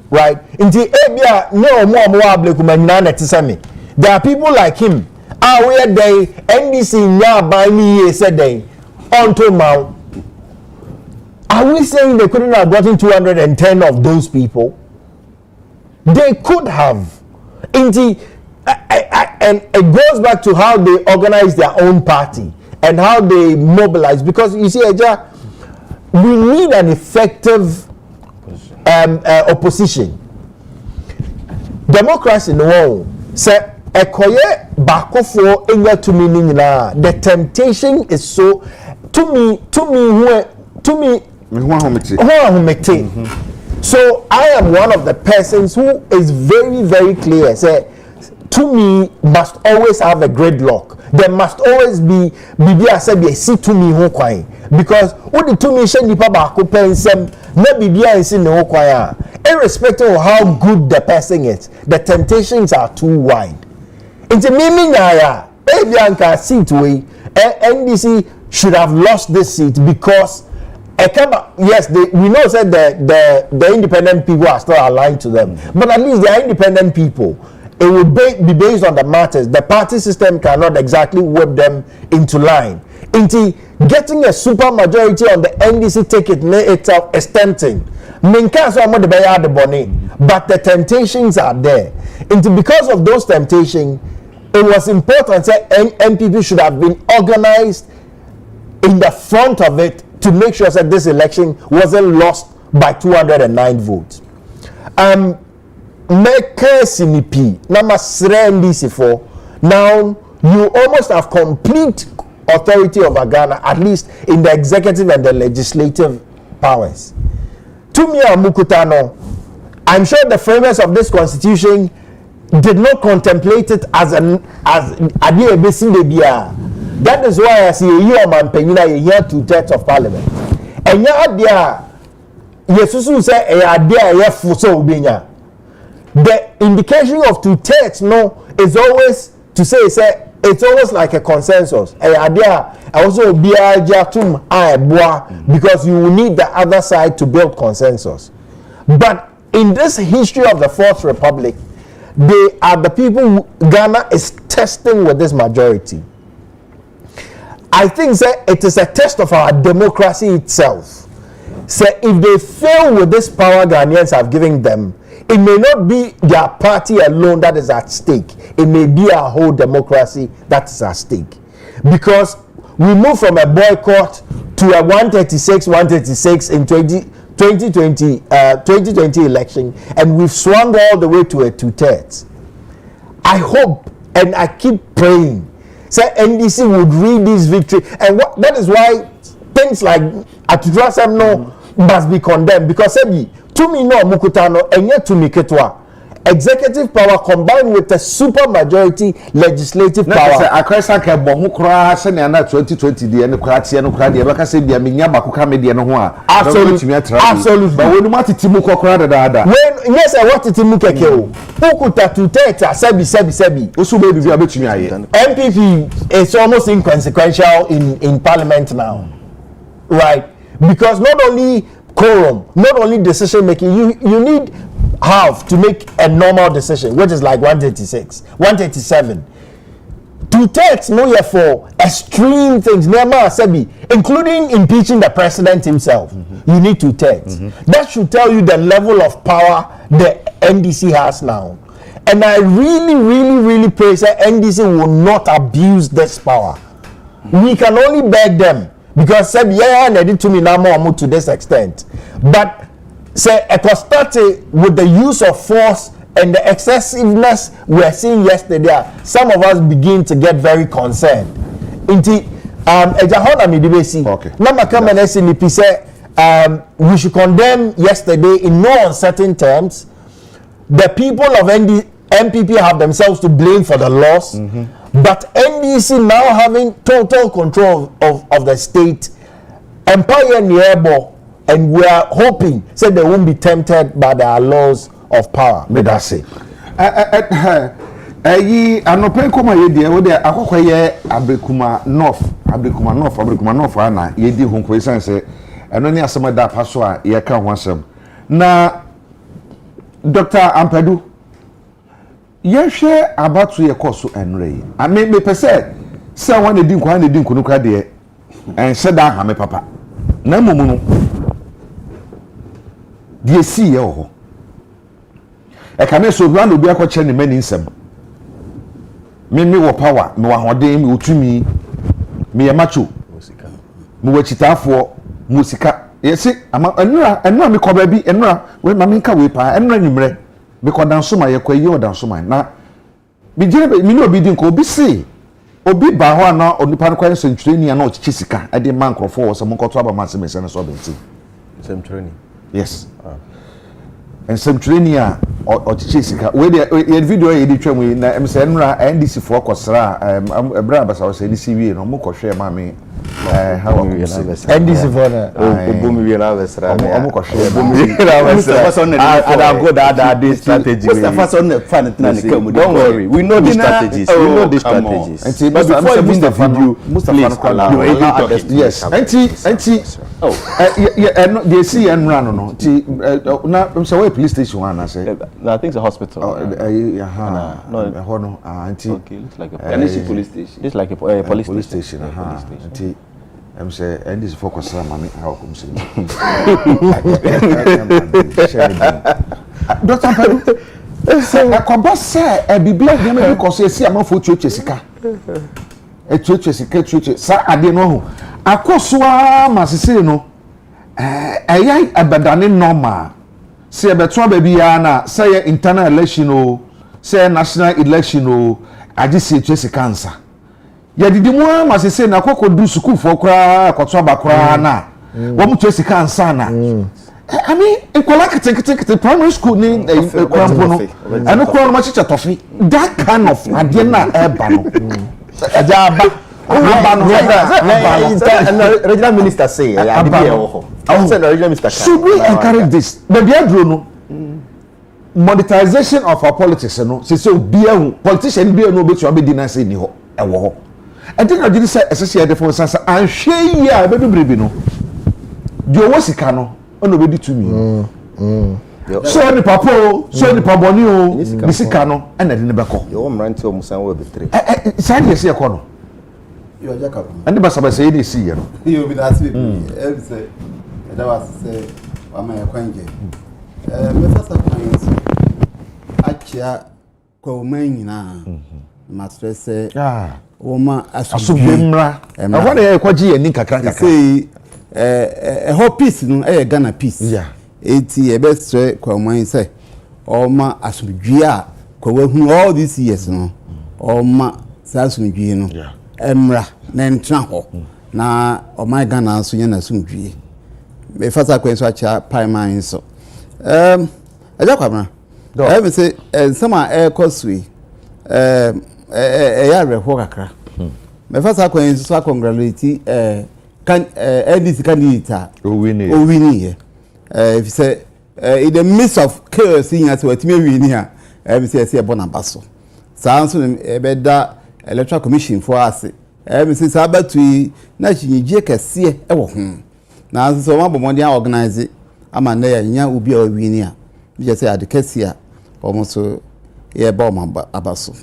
right? Inti Abia no more ablekumanyana Tisame. There are people like him. Where they NDC nya by me said they onto Mount. Are we saying they couldn't have gotten 210 of those people? They could have. And it goes back to how they organize their own party and how they mobilize. Because you see, Agya, we need an effective opposition. Democracy no say ekoye bakofo enga to me nina. The temptation is so to me So I am one of the persons who is very, very clear. Say, to me, must always have a gridlock. There must always be I said see to me who kwai. Because what the to me shen nipa bako pensem na bibia is in the kwai. Irrespective of how good the person is, the temptations are too wide. Into mimi nyaya, Ebianka seat way, NDC should have lost this seat because yes, we know that the independent people are still aligned to them, but at least they are independent people. It would be based on the matters. The party system cannot exactly whip them into line. Into getting a super majority on the NDC ticket itself is tempting. But the temptations are there. Into because of those temptations, it was important that NPP should have been organized in the front of it to make sure that this election wasn't lost by 209 votes. Now you almost have complete authority over Ghana, at least in the executive and the legislative powers. To me, Mukutano, I'm sure the framers of this constitution did not contemplate it as that is why I see you man penina you hear 2/3 of parliament. And ya Yesusu say the indication of 2/3 no is always to say it's always like a consensus. Also because you will need the other side to build consensus. But in this history of the Fourth Republic, they are the people who Ghana is testing with this majority. I think it is a test of our democracy itself. If they fail with this power Ghanaians have given them, it may not be their party alone that is at stake. It may be our whole democracy that is at stake. Because we move from a boycott to a 136 in 2020 election, and we've swung all the way to a 2/3. I hope and I keep praying NDC would read this victory, and that is why things like Atudrasem no must be condemned, because to me no Mukutano and yet to me ketwa executive power combined with the super majority legislative power. Akwesa ke bo kura se na 2020 de ne kura tie no kura de be ka se bia menya bakoka me de no ho a absolutely but when matitimu kokura da when yes I want titimu keke o ukuta 2/3 sebi osu be bibia betumi aye. MPP is almost inconsequential in parliament now, right? Because not only quorum, not only decision making, you need half to make a normal decision, which is like 136, 137. 2/3 no yeah for extreme things, including impeaching the president himself. You need 2/3. That should tell you the level of power the NDC has now. And I really pray that NDC will not abuse this power. We can only beg them because say yeah they to me now more to this extent. But say started with the use of force and the excessiveness we are seeing yesterday, some of us begin to get very concerned. Okay. Number come and SNP say we should condemn yesterday in no uncertain terms. The people of MPP have themselves to blame for the loss, but NDC now having total control of the state, empire nearby, and we are hoping so they won't be tempted by the laws of power. May that say. Anopen koma yedi wo de akokwa ye Abrekuma North ana yedi honko isan se eno ni asema da paso a ye ka ho asem na Dr. Ampadu ye hwe abatu ye koso enre ame me pese se won edi nkunu kra de en se da ha me papa na momu no de si ye ho e ka me so bra no bi akwache ne mani nsem me wo power me wa hoden me otumi me ye macho me wa chitafo musika yesi ama enura me ko ba bi enura we ma me nka we pa enura nyumre me ko dan so ma ye ko yi odan so ma na bi jire me ni obi din ko obi si obi ba ho na onipa no kwa century ni na o chichi sika e de man crofo wo so mo ko to aba ma se me se na so benti century yes and century o chichi sika we the video ye di twam na em se enura NDC for kosra ebra basa o se NDC wie no mo ko hwe ma me how NDC for na obomi wie na vesra mo ko hwe and go that this strategy don't worry we know the strategies but before you the video Mustafa yes anti they see enura no ti na say where police station one na say I think it's a hospital no anti okay looks like a police station this like a police station anti say and this focus on mama how come say Dr. Ampadu say akoba say e biblia dem be ko so esi amafo tuetue sika tuetue sa ade no ho akoso a masese no eyai abadane normal say beto ba bia na say internal election o say national election o agisi tuetue sika ansa yadidi mu masese na akoko du school for kra akoto abakra na wo mu tuetue sika ansa na I mean, equal primary school ni krampo no kro no chicha tofi that kind of adena ebano ajaba regional minister say I said regional minister should we encourage this the biadro no monetization of our politics no say obiahu politician bia no betu abedi na say ni ho ewo ho and then I did say essentially the for sense and hwe yi a bedu brebi no dio wosika no ono be di to me so ni papo so ni paboni o bisika no na de ne beko yo mranti o musan wo betre sai de se e ko no yo Agya Kwabena and basa basa e de si ye no yo be that say say that was say wa ma yakwanje me fasa kwanje achia ko man nyina ma stress wo ma asubemra e ho na ye kwaji ye ni kakra say whole peace no Ghana peace yeah eti ebestre kwa man say oma asubdwi a kwa hu all these years no oma asubdwi no emra na ntra ho na oma Ghana so nya na asubdwi me fasa kwenso acha paiman so Agya Kwabena me say sama coswe ya reho kakra me fasa kwenso so congratulate can NDC candidate win here if you say in the midst of chaos in as what me win here we say bonabaso so beda electoral commission for us we say sabatu na chinyije kese e wo ho na so ma bomodi organize ama na ya nya obi a win here we just say adkese a almost ye ba ma abaso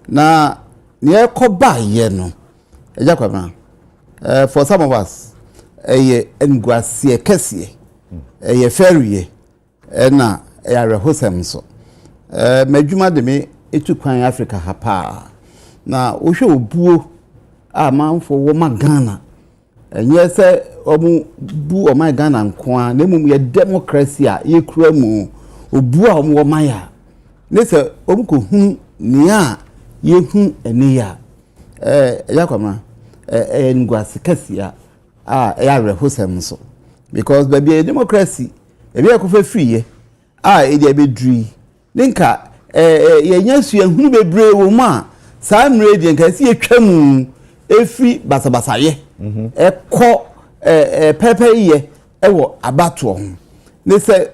na ne ekoba ye no Agya Kwabena for some of us engwasie kese fairye na ya rehosem so madwuma de me etu kwan Africa ha pa na wo hwe obuo a manfo wo magana enye se omu bu o magana nko a na mum ye democracy a ye kura mu obu a omu wo maya ne se omu ko hu ni a ye hu ene ya yakoma ngwase kasia ya rehosem so because baby democracy ebi akofa free ye e dey be dri ninka ye nyasu ehunu bebre wo mu a saa mredi nka si etwam efi basabasa ye ekọ pepe ye ewo abato ho ne se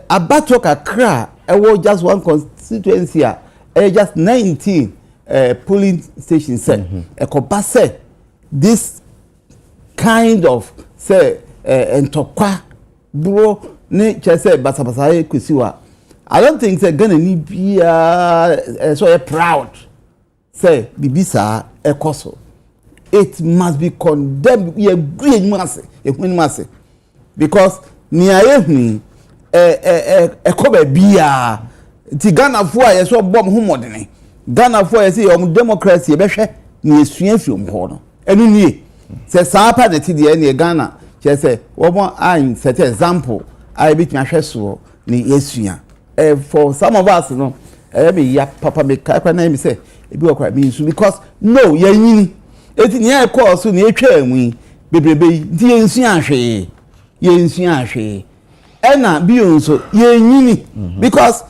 abato kakra ewo just one constituency a just 19 polling stations say ekoba say this kind of say entokwa bro ne chese basabasa ye kwesiwa I don't think say Ghana ni bia so proud say bibisa ekoso it must be condemned we agree masse because ni ayehu ekoba bia ti Ghana fo a yeso bom homodene Ghana fo ye say om democracy behwe ni esua fiom ho no enu nie say saa pa de ti de ni Ghana che say wo mo an set example I bit me ahweso ni esua for some of us no me ya papa me ka na me say ebi okwa me nsu because no ye yin eti ni e call so ni etwa anwi bebrebe di ensu ahwe ena bi onso ye yin because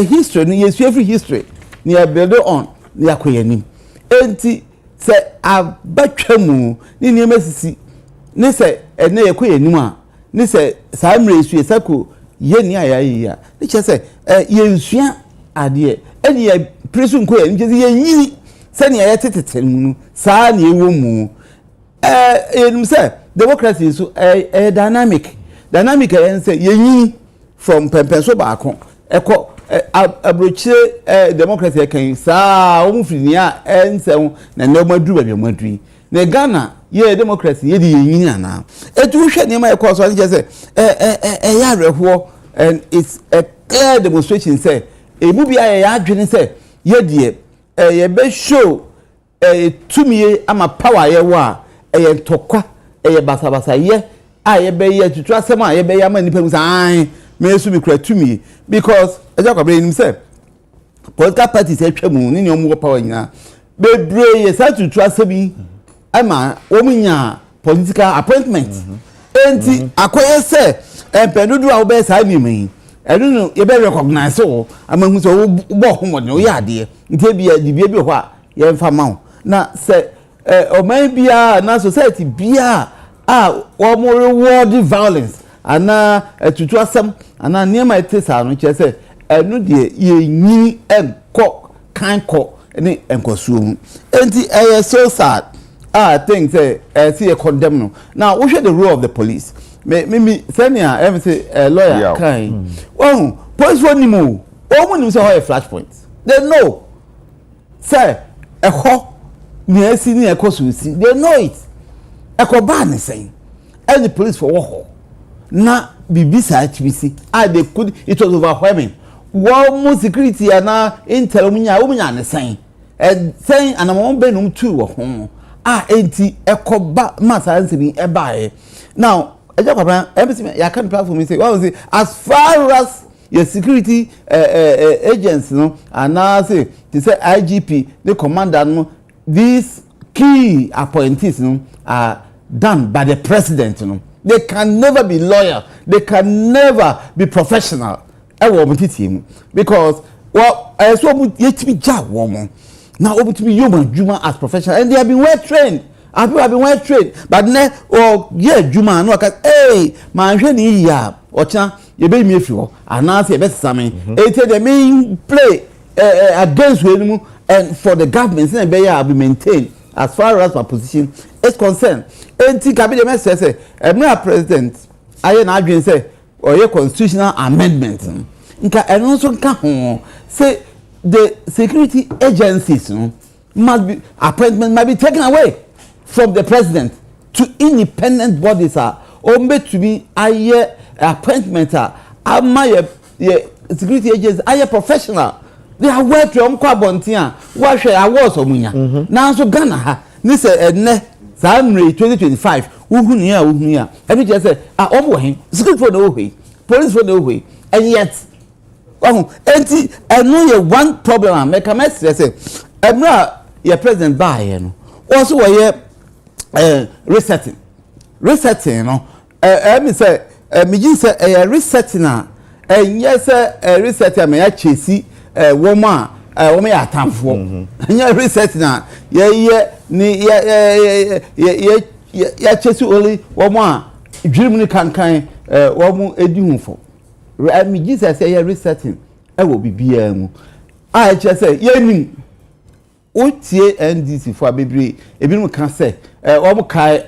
history ni yesu every history ni e build on ni akoyanim enti se abatwamu ni ni mesisi ni se ene yekoyanim a ni se sa mre esu esako ye ni ayayi ya ni che se ye nsua ade eni ye presu nko ye nje ye yin se ni ye tetete nu sa ni ewo mu enum se democracy so dynamic en se ye yin from pempenso baako eko abrochire democracy kan sa o mu fini a ense na na maduru ba maduru na Ghana ye democracy ye di yin ana etu hwe ne ma eko so nje se ya reho and it's a clear demonstration say ebu bia ya adwene say ye die ye be show tumie ama power ye wa ye ntokwa ye basabasa ye ye be ye tutu asem a ye be ya ma nipa mu say me su bi kura tumie because Agya Kwabena nim say political parties atwamu ni omu power nyina bebre ye sa tutu asebi ama omunya political appointment enti akoye say empenudu a obe sa ni mi enu ye be recognize o amahu so bo homodne o ya ade ntie bia dibia bi ho a ye mfa ma na se o man bia na society bia o mo reward violence ana tutu asem ana niema etesa no che se enu de ye nyin enko kanko ni enkosuo enti so sad I think say see a condemn no now what should the role of the police me senior say lawyer kind oh police one nimu o mu say how a flashpoint they know say e ho ni asi ni ekosusi they know it ekoba ni say and the police for wo na bibisa atbisi they could it was overwhelming one security na intel munya ne say and saying and am be no two wo ho enti ekoba masanse ni ebae now Agya Kwabena everything ya can platform me say what was it as far as your security agents no and now say they say IGP the commander no these key appointees no are done by the president no they can never be loyal they can never be professional because well so yetimi ja wo now obutimi human juma as professional and they have been well trained and people have been well trained but juma no ka man hwe ni ya ocha ye be mi efi ho ana se be same the main play against we and for the government say be ya be maintained as far as our position is concerned enti ka be the message say president aye na adwen say or constitutional amendment nka eno so nka ho say the security agencies must be appointment might be taken away from the president to independent bodies or made to be a appointment ama ye security agents are professional. They are well trained. Kwabontia, what share awards omunya. Now so Ghana ha. This ne January 2025. Uhunia. Every just say omo security for no way, police for no way, and yet. Oh, and know you one problem I make a message say your president buy also resetting no me say me say resetting and yes resetting me chase woman woman atamfo and resetting ni ya chase only woman dream ni kankan woman edihunfo me Jesus say resetting e wo bibia mu I just say yenim otie NDC for bebre ebinum kan say obo kai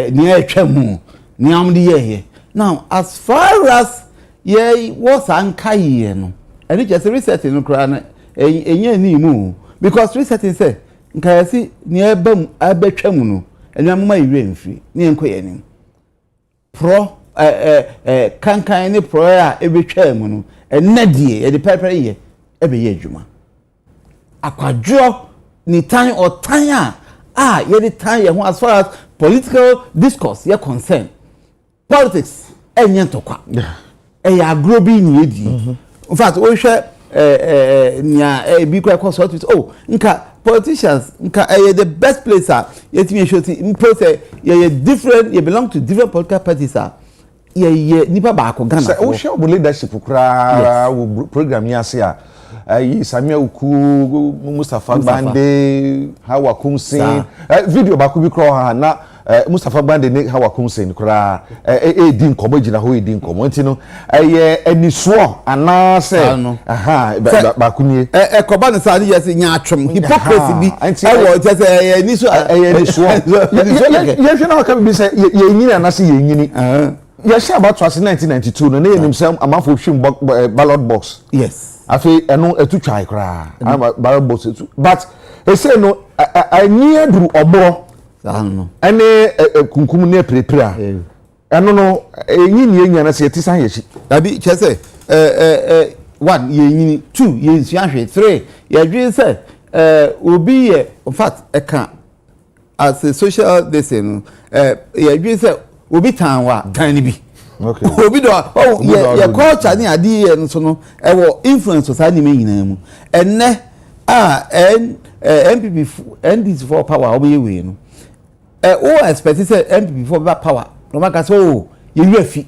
ni atwamu ni amde ye now as far as ye was ankai no and just resetting no kra na enya ni mu because resetting say nkai si ni ebam abetwamu no enamma ire mfiri ni enkoye ni pro kankan ni prayer ebetwa mu no enadie e de pepper ye ebe ye adwuma akwadwo ni tan or tan ye de tan ye ho as far as political discourse ye concern politics enye ntokwa ya agro bi ni edi in fact o hwe nia bi kwa consult nka politicians nka the best place yet me show in process ye different you belong to different political parties ye nipa ba ko Ghana o share o leadership kura program ya se yi Samia Uku Mustafa Bande Hawa Kumsin video ba ku bi kro ha na Mustafa Bande ne Hawa Kumsin kura din komo gina ho din komo ntino eniso ana se ba ku nie koba ne sa ye se nya atwom hypocrisy bi wo je se eniso ye hwe na ka bi se ye nyini ana se ye nyini ye share about 1992 no na ye nimsam amafo hwim ballot box yes afi eno etutwai kra ballot box but e say no anyi aduru oboro no ene kunkum ne prepare eno no enyi ni enya na se etisan ye chi dabi che say 1 ye nyini 2 ye nsuahwe 3 ye dwe say obi ye in fact e kan as a social this no ye dwe say obi tan wa tan ni bi okay obi do ye culture ni adi ye nso no e wo influence society me nyina mu enne MPP NDC for power obi we no o expect say MPP for power no maka so ye refi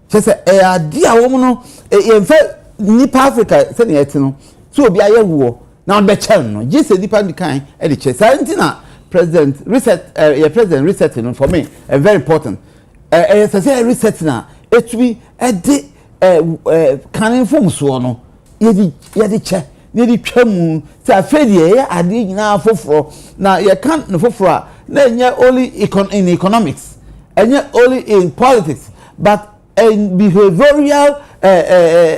say adi a wo no ye mfa nipa Africa say na yeti no so obi aye wo na be chen no je say nipa kan e de che santina president reset president reset no for me very important say reset na etui e de kan form so no ye de che ne di twamu say afedie ye ade nyina foforo na ye kan no foforo na nya only in economics enya only in politics but in behavioral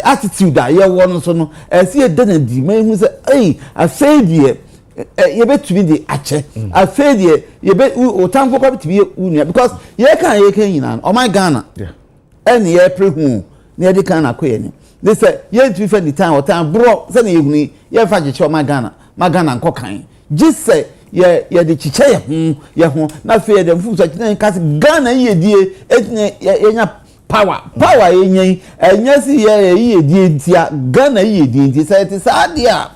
attitude that ye won so no see e den di man hu say afedie ye betumi de ache afedie ye be otamfo kwa betumi unia because ye kan nyina o my Ghana ene ye prehu na ye de kan na koye ni they say ye ntwi fa the time or time bro say na ye huni ye fa giche o my Ghana nko kan just say ye de chiche ye ho na fe ye de mfu so kina kan Ghana ye die etine ye nya power ye nya si ye die ntia Ghana ye die ntia say it sadia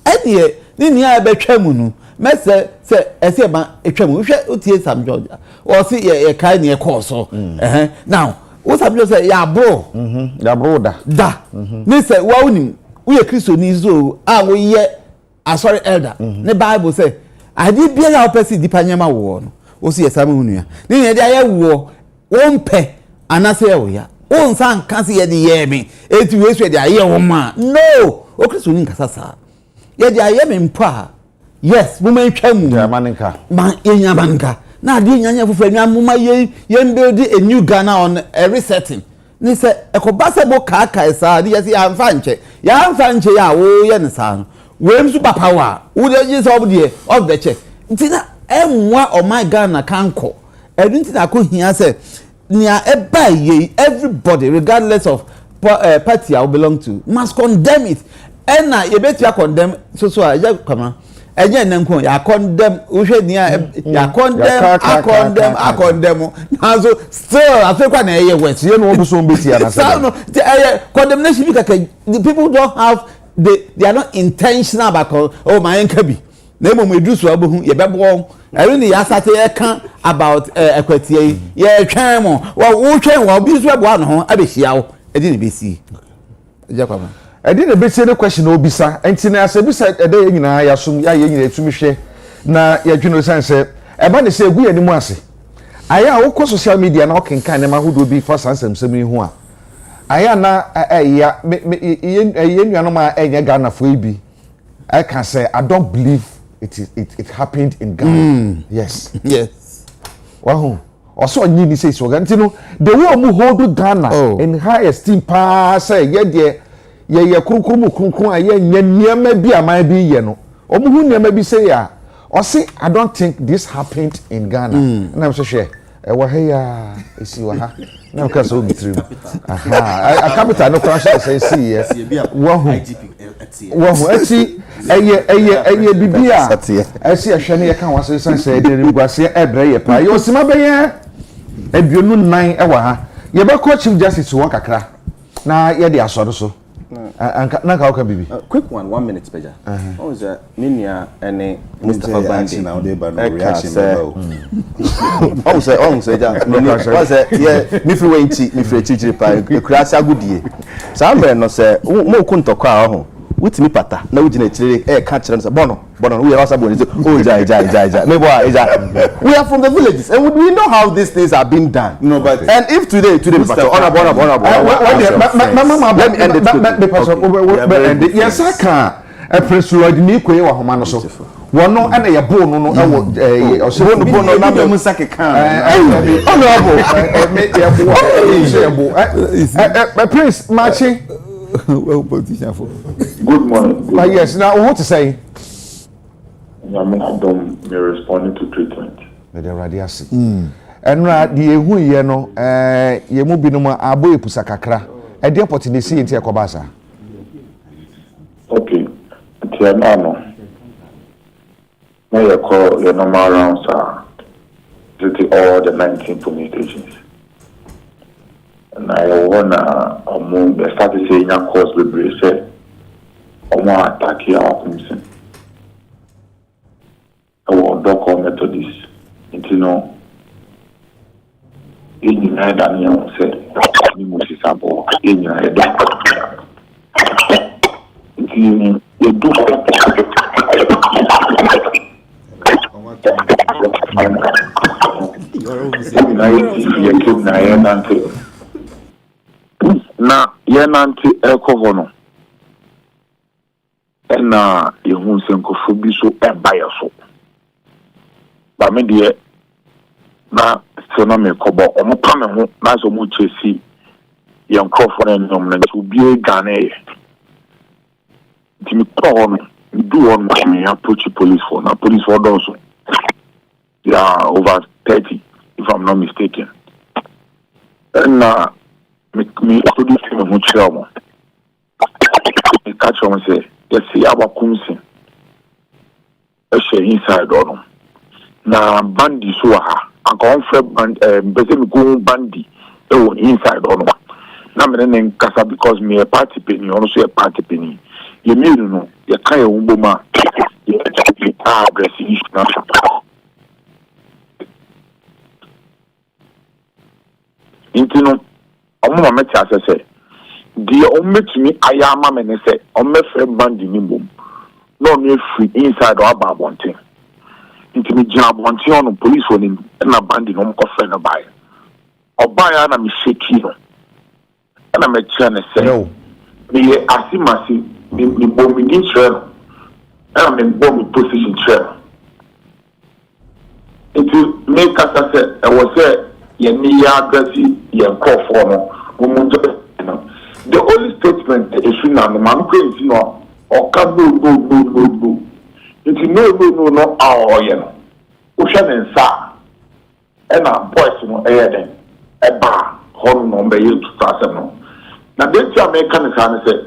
ene ni a betwamu no mese se ese ba etwamu hwe otie Sam George o si ye kai ne course now what Sam George say ya bro da me say wa unim wo ye Kristo ni zo wo ye sorry elder ne Bible say adi bia ya opesi dipanyama wo no o si ye Sam hunua ni ne dia ye wo mpe anase ye wo ya o nsan kan se ye de ye me etu we so de ye wo ma no o Kristo ni nkasa sa ye de aye me mpa yes mo man twamu ya maninka ma enya banka na ade nyanya fufu anya mo ma ye build a new Ghana on a resetting ni se ekobasebo kaka esa ade yes ya mfa nche ya wo ye ne sa no we msu papa wa wo de ji so obde of the check ntina emwa o my Ghana kanko edu ntina ko hia se nia eba ye everybody regardless of party I belong to must condemn it. And now you bet you condemn so I just come on. Again, I condemn. I condemn. Now, so still, I think when I hear words, you know, condemnation because the people don't have they are not intentional about oh my enkabi. Name me do so abu ye bebo. I really asate about equity. Yeah, try mo. Well, try well be so abo no ho abehia wo. E dey be see. Agya Kwabena. I did a bit say the question obisa enti na asebisa ede nyina ya sum ya ye nyina etumi hwe na ya dwuno san se eba ne se egu ya nimu ase aya wo ko social media na okenkan ne ma hodo bi fa sansem yi ho a aya na ya ye nuano ma enye Ghana fo ibi I can say I don't believe it happened in Ghana. Yes wahu also nyi ni say so ganti no the way omu hold Ghana in high esteem pa say ye de ye kurukuru aye nyema bi aman bi ye no omuhu nyema bi say ya o say I don't think this happened in Ghana na me so hwe e wa he ya esi wa ha na ka so bitrim aha a capital no crash say see yes wa hu eti eye bibia esi ehwe ne ye kan wa say say de ngwase ebre ye pa ye osima be ye aduonu nan e wa ha ye be ko chief justice won kakra na ye de asoro so Nanka okay bibi. Quick one, 1 minute peja. What was that? Minya and Mustafa Bandi. Now they ban reaction. Oh say ja. What's that? Yeah, me free wenchi, me free chichiri pa. Kurasa gudie. Sambe no say mo kuntokwa ho. Witimi pata na ugina chire ka chire no bono we are sabon say oh ja me boy we are from the villages and we know how these things are being done but and if today Mr. Honorable let me end it yes I can a president ni ko ye wa homa no so wono ana ye bo no oso no bo no na me musake kan honorable me ye bo prince machi well politician for Good morning. Yes, now what to say? I'm responding to treatment. The radiasi. And the ehu ye no ye mu binu ma abo epusa kakra. E dey opportunity nti ekobasa. Okay. Tiano. Now you call your normal rounds are all the 19 police stations. And I wanna start to say in a course with Brace. Attack your commission. Our doctor Methodist. You know, in United Daniel said, you must sample in your head. You do na yenante ekohono na yehun senko bi so ebaye so ba me de na sona me kobo omo pa me ho na so mo chesi yan crofo na nyom na so bi e gane ti mi ko no do on me approach police for na police for don so over 30 if I'm not mistaken and me produce me ho chemo me catch on say yes see our kunsin e share inside on na bandi so ha akon frɛ band bese me go bandi e won inside on na me ne nkasa because me a party penny ono so a party penny ye me no ye kan ye wumbo ma ye take aggressive na intino omo meti asese die ometumi ayama me ne se omefre bandi ni bom no me free inside or aba bonten intimi jina bonten on police woni na bandi no mko frɛ no bae obaya na me sheki no na me kire ne se no me asimasi me bom ni trɛ na me bom position trɛ it make us say I was say ye ni ya aggressive ye call for no the only statement is na no man ko no o ka no it no ah ye no o hwe ne nsa e na boys no e ye den e ba hon no be you to pass no na denti America ne sa ne say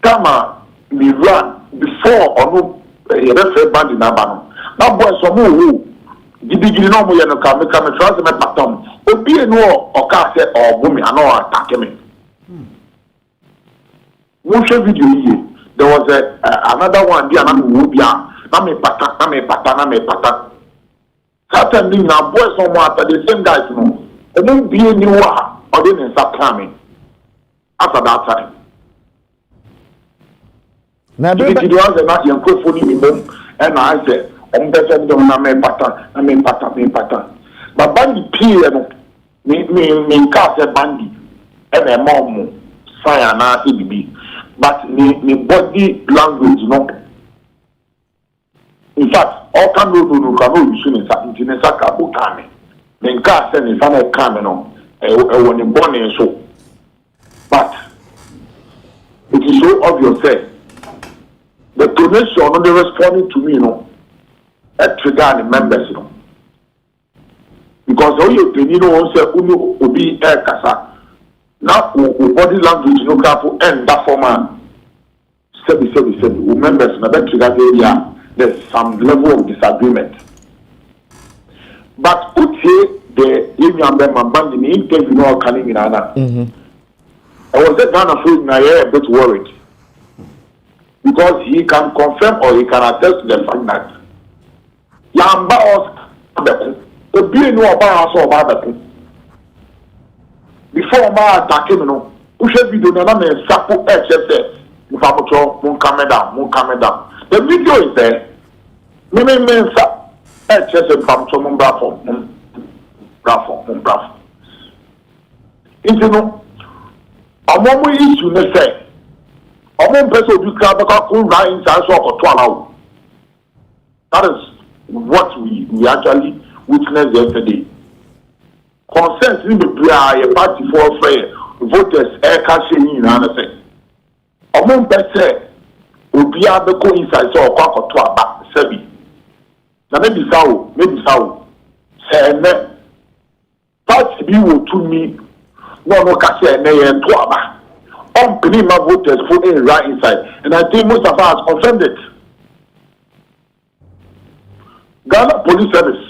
kama me run before ono refer band na ba no na boy so mo wo gidi no mo ye no ka me trust me patom obi enu o ka say obumi ana o attack me one video here there was another one there na wo bia na me pata certainly na boys so mo after the same guys no enu bi enu wa o dey in supplement after that time na be the ones na yan ko foni mi bom and I say on better than na me pata but bandi pie no me ka say bandi e na mom fire na bibi but me body language no in fact all can no use in sa ka bu ka me ka say ni fa na ka me no e woni born so but it is so obvious say the donation no dey responding to me trigger the members because all you know say unu obi kasa na body language no ka for end that format say members na that trigger area there's some level of disagreement but utie the union member band in interview no coming in ana I was that Ghana food na a bit worried because he can confirm or he can attest to the fact that yamba us the be no about us or about before my attack him no who should be doing another sapo HSS if I'm mon down the video is there me sa HSS from mon brafo you know omo issue ne say omo person obi ka baka ko right inside so ko to allow that is what we actually witnessed yesterday. Consent in the prayer, a party for fair voters, air cashing in answer. Among better will be able to coincide so quack or two about Sebi. Now maybe so. Say, party be will to me, no cash and nay to about. My voters put in right inside, and I think most of us confirmed it. Ghana Police Service.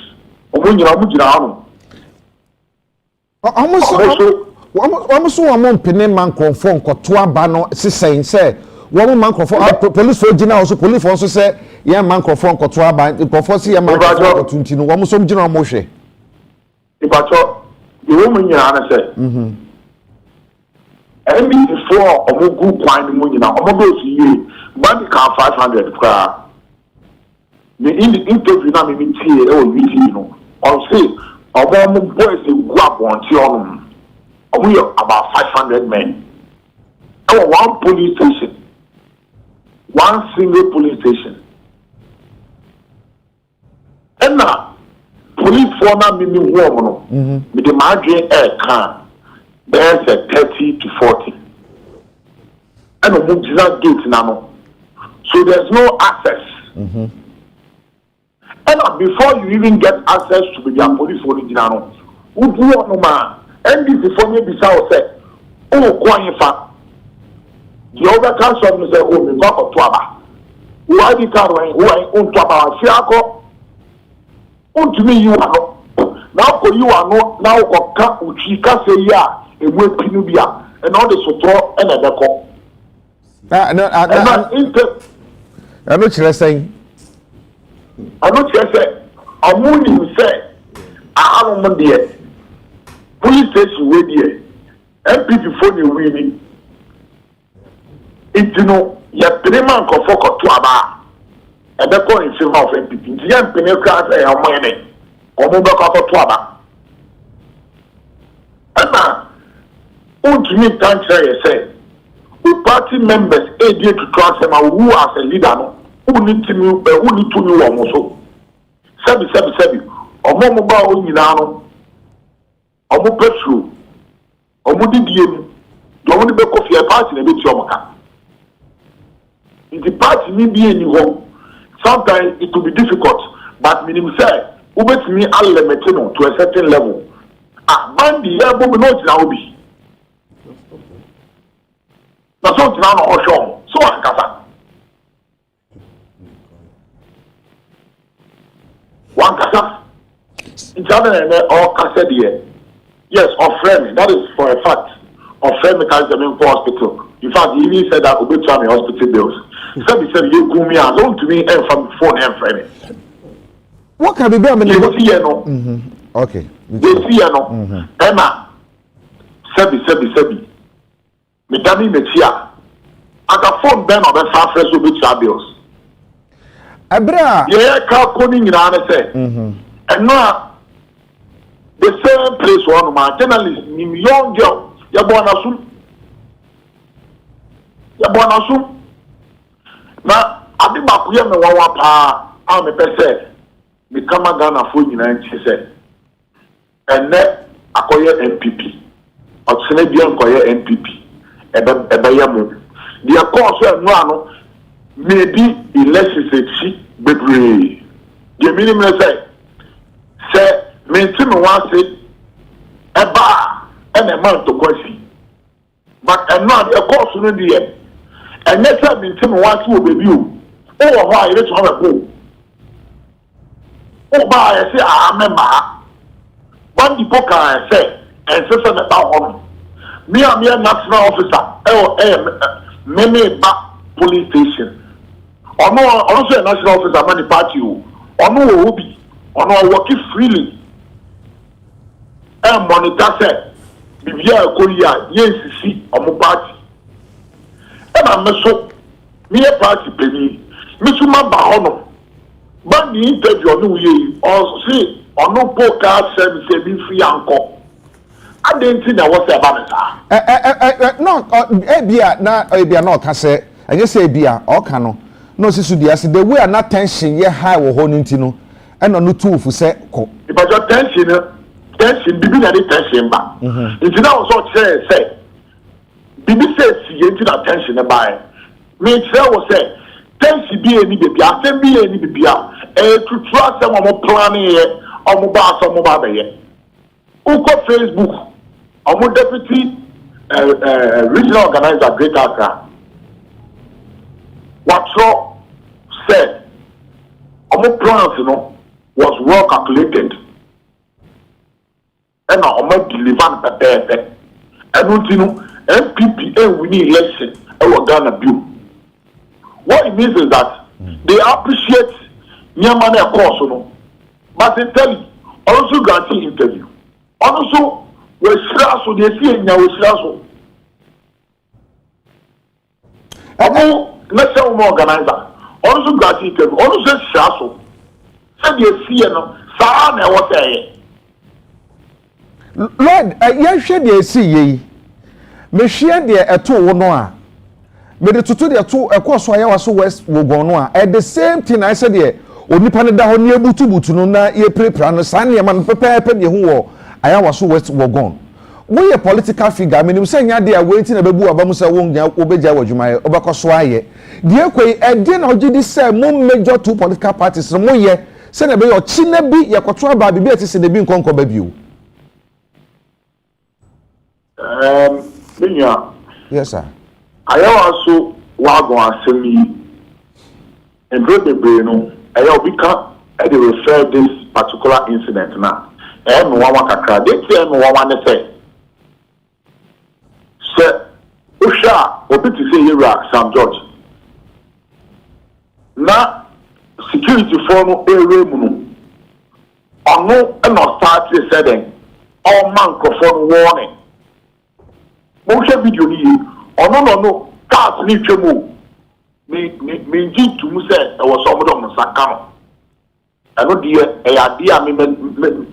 Almost one penny man conform to abano saying say one man conform police for Gina also police also say yeah man conform to aban conform see man conform to no almost some general motion. If I thought the woman you say every before a good point money now almost you bank 500 the interview na me tie o wi you know on say omo boys dey go up on ti on we about 500 men one police station one single police station and now police for na me wo no me dey madwe can there's a 30 to 40 and o mo jiza gate na no so there's no access and before you even get access to the police original, who do no man? And this before me be say, oh, Quanifa. The other council say, oh, me go to Aba. Why the car who I own to Aba? Fiaco. Oh, to me, you are no. Now, for you are no. Now, Uchika say, yeah, a way Pinubia, and all the Soto and a deco. I'm not saying. I don't say, I'm only say, I don't know police station where there, MPP phone you winning. It's no, you're 3 months of focus to Aba, and they're calling in favor of MPP. The MPP can't say, I'm winning, or move back to Aba. And now, who to me can't say, who party members, AD to transfer, who as a leader, who need to know almost sebi omo mo ba o nyina no omo petrol omo didie mu do omo be kofi e party na be ti omo ka the party ni bi eni ho sometimes it will be difficult but minimum say ubetimi limit no to a certain level bandi ya bo no jina obi na so tina no ohwo so ankasa one kasa internet or kasa there yes of friend that is for a fact of friend can come in hospital in fact he even said that obey to me hospital bills said you go me alone to me and from phone and friend what can be done you see no okay you see no Emma said me dami me tia aka phone ben of the far fresh obey to bills abra yeah ka ko ni nyina na say and no the same place one my journalist ni young girl ya born asum na ade ba ko ye me wawa pa a me pese me kama Ghana fo nyina nchi se enne akoye MPP otsene bia nkoye MPP ebe ya mu dia course enu ano maybe election sechi bebre the minimum say maintain one say eba and a month to question but not a course no dey and next time maintain one to baby oh why you to have a go oh ba I say I remember one the book I say and say that on me national officer many back police station also a national officer many party ono obi ono work freely and monitor say bibia korea yes see omo party e na me so me party peni me so ma ba hono ba ni interview no ye o see ono podcast say be free anko adenti na wo say ba me sa no ebia na oka say enye say ebia oka no sisu dia say the way na tension ye high wo ho ntino e no tuufu say ko ibajo tension bibi na tension ba nti na wo so say bibi say si enti na tension na ba me say wo say tension bi eni bebi asem bi eni bibia tutu asem mo plan ye omo ba so mo ba be ye uko Facebook omo deputy regional organizer Greater Accra what said omo plans was well calculated and omo deliver the and you MPP winning election and Ghana bill. What it means is that they appreciate Nyamane course, but they tell you also guarantee interview. Also, we so they see in our so. Let's say organizer. Also guarantee interview. Also so. Say they see sa na what say. Lord, you share the see ye. Me share the eto wo no a. Me de tutu the eto ekoso ayawa so west wo gon no a. At the same thing I said there, onipa ne da ho ne butu no na ye prepare no san ne man pepepe de ho wo ayawa so west wo gon. We a political figure, me nim say nya de a wenti na bebu aba mu say wo nya obeja wadwumaye obekoso aye. De kwei e de na ogidi say mo major two political parties mo ye say na be yo china bi ye kwoto aba bi atise de bi nkonko ba bi o. Yes, sir. I also wagon assembly and break the brain. I become I refer this particular incident now. And one kakra. They tell me one say. Sir, Usha, obi to say Iraq, Sam George. Na security for no area munu. Ono and not start saying all man for warning. Mo share video ni no cars ni twemu me ji tumu say e was some of saka no eno de e ade me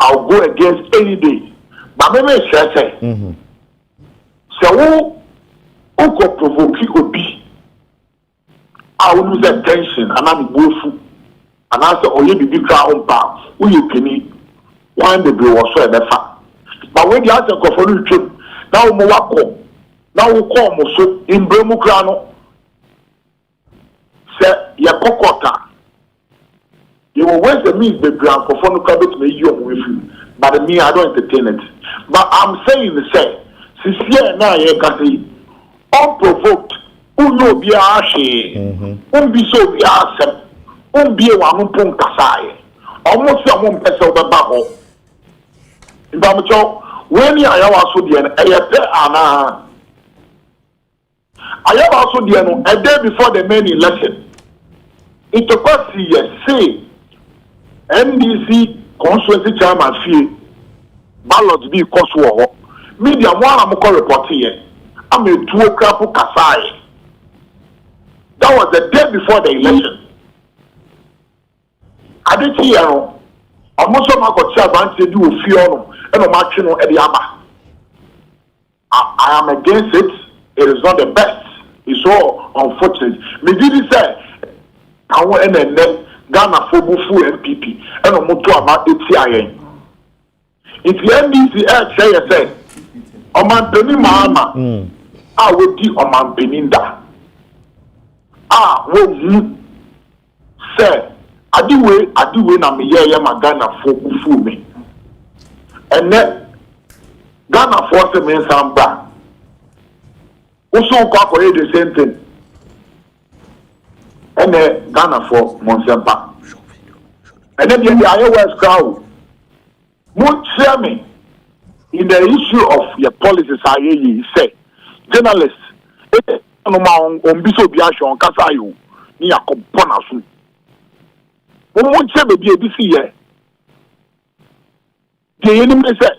I'll go against any day but me say so who could provoke obi I will lose attention and I'm bofu and I say oye bibi kra on pa wo ye peni one the blow was so e befa but when the answer go for no twem now mo wako now we call mo so in bremukra no say ya kokota you will waste the means the brand for no cabet me you with you but me I don't entertain it but I'm saying the say sincere na ye ka say unprovoked. Uno be a she, be so be a be a one punk kasai. Almost a one person the bubble. In Bamacho, when I was so dear, I have also dear a day before the main election. It took us say NDC constituency chairman fee ballots be cost war. Media one I'm reporting here. I'm a 2 o'clock kasai. That was the day before the election. I did see I'm also not got chance to do a few and a matching at the Abba. I am against it. It is not the best. It's so unfortunate. Me did say I want and then Ghana for Bufu MPP and a motor about ATIA. If the NDC air say, "O man Penny Mama, I will do O man Beninda." What you say? I do when I'm here, my Ghana for Bufu me, and then Ghana for some men some back. Also, calculate the same thing. And then Ghana for Monsempa. And then the iOS crowd. More chairman in the issue of your policies, I say, journalists, on Biso Biasho on Kasayu, near Componasu. One chairman be a BC here. The enemy said,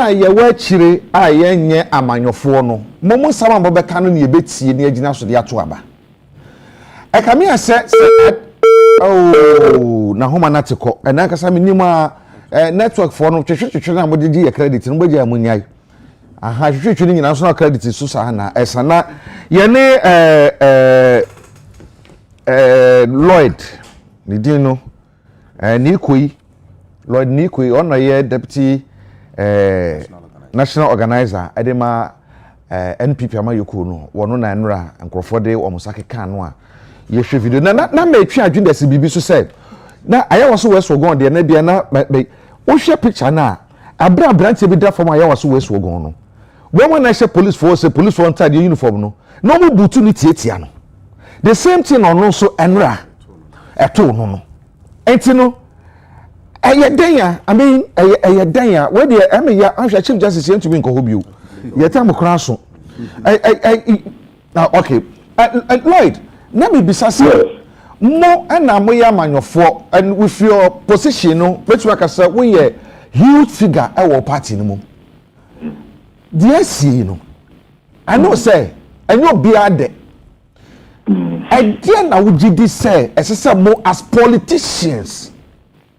ya wachire a yenye amanyofo no momo sama bobeka no ne yebetie ne agina so de ato aba ekame ase oh na homa na teko ena kasa minim a network for no twetwetwe na bodidi ye credit no bogia amunyai aha twetwetwe ni nyina so na credit so sa na esana ye ne Lloyd ni dino ni koyi Lloyd ni koyi ono ye deputy national organizer edema NPP amayoko no wono na nra nkrofo de omusake kan no a ye hwe video na metwi adwende se bibi so say na ayawaso weso gon de na bia na wo hwe picture na abra branch bi da form ayawaso weso gon no when I say police force inside the uniform no mu butu ni tietia no the same thing on so enra eto no enti no Ayadanya, I mean, Ayadanya, where the Emia, I'm Chief Justice to be in Kohobio. Yet I'm a crash. Now, okay. Lloyd, let me be sassy. More and I'm man your four, and with your position, which like I said, we a huge figure our party no more. Dear see, I know, say, I know beyond that. I dare now would you say, as I said, more as politicians.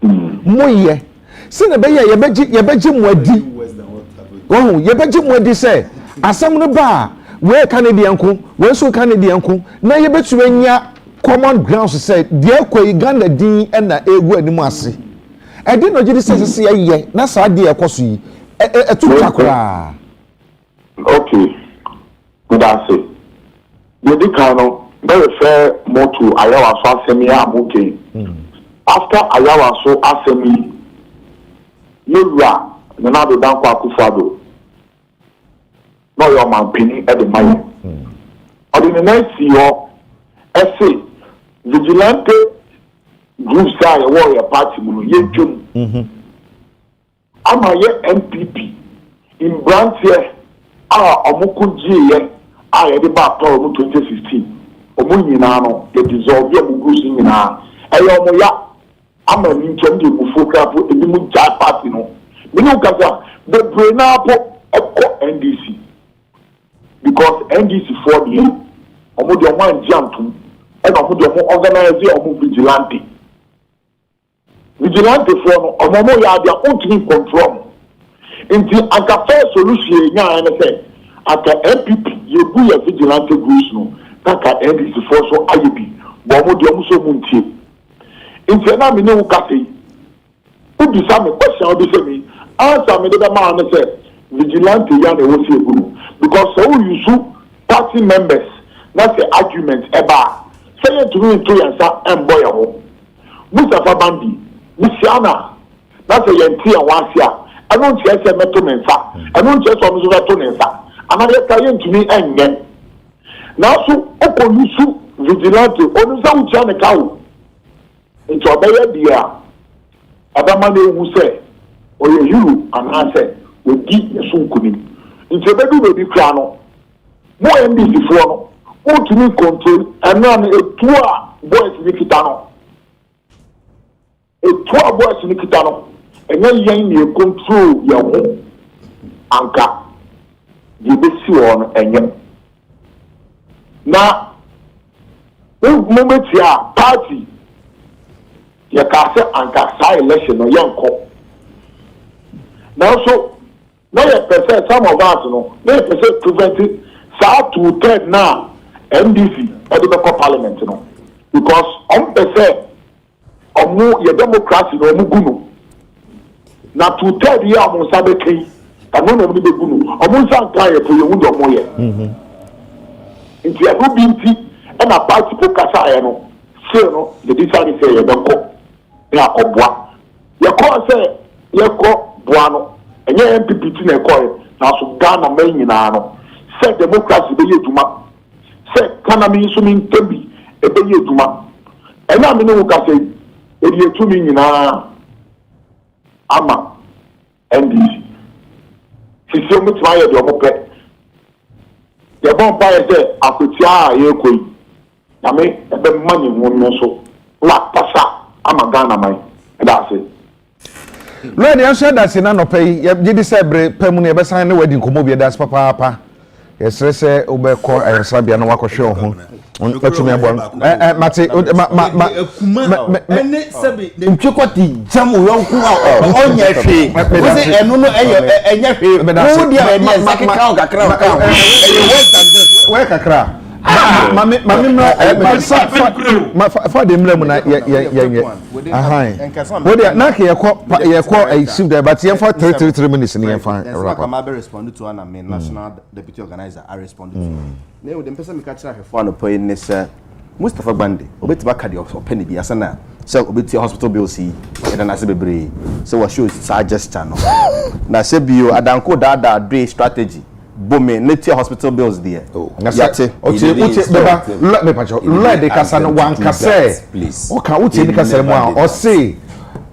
Moye se na be ye beji mwadi oh ye beji mwadi say asam no ba we Canadian ko we so Canadian ko na ye betu anya common ground say de kwa Uganda din na egu animu ase e di no gidi say ye na sa de ekoso yi etu takora okay good answer you dey kind be refer more to ayawa so asemi amuke after Ayawa so asemi Yura Nana do dan kwa Kufado no your man penny at the money or the next year essay vigilante groups are a warrior party munu ye jum ama ye MPP in branch here omuku ye ye de ba power mu 2016 omu nyina no ye dissolve ye mu groups nyina eyo ya I'm an intended to focus on the Mujah party. No, the brain up NDC because NDC for the Omodio one jump to and Omodio organize or vigilante. Vigilante for Omomo ya their own team control. Until I can first solution, and I say, at the MPP, you do your vigilante groups no, that NDC for so IB, Omodio Muso Munti. Inti na me ne wo kase obi sa me question obi se me answer me the man say vigilante ya na wo se eguru because so you use party members na say argument eba say you to yansa emboy ho Mustafa Bandi Musiana na say yenti en wase a eno nche se meto me nsa eno nche so me so meto ne nsa anade ka yentumi enye na so okolusu vigilante onu sa ucha ne kawo nti obeye dia adama na ewu se oye hiru anase odi esunkuni nti bedu bebi kra no mo MBC fo no o tumi control eno na etu a boys ni kita no etu a boys ni kita no enye yen ni control ya ho anka di besi won enye na moment ya party ya ka se anka sa election no yanko now so no ya percent some of us no no percent prevent sa to third now MDC or the parliament no because on percent omu ya democracy no omu gunu na to third ya omu sabe kai kanu no omu be gunu omu san kan ya po ye wudo mo ye nti ya no binti na party po kasa ya no se no the decide say ya benko ya obwa ya ko say ya ko boa no enye MPP ti na ko na so Ghana man nyina no say democracy be yeduma say economy so min tembi e be yeduma ena me no ka say e di etumi nyina ama NDC sisi o mutima ya de omope ya bon pa ya say akotia ya ekoi na me ebe mani won so la pasa ama Ghana man that's it. Lord, the answer that's in no pay. You did say pemu ne be sign no wedding komo bi das papa. Yes say obe call Sabia no wakoshe ho. Otumi abon. Mate ene sebi de ntwekoti jam yonku a onye hwe. We say enu no enye hwe. Wo dia enye sakika kakra kakra. Worse than this. Where kakra? Mami for the emblem na what they na ke ye shift there but ye for 3 minutes ni ye fan I be respond to an national deputy organizer I respond to na we dem pesa me ka kira hefo no point ne say Mustafa Bande obetiba ka de openi bi asana say obeti hospital bills yi e na se bebre say wa show sa gesture no na se bio adanko da do strategy Bome netia hospital bills there. Yate. Uche beba let me pacho. Let the kasa no wan kase. Please. Oka uche ni kasa mo a o say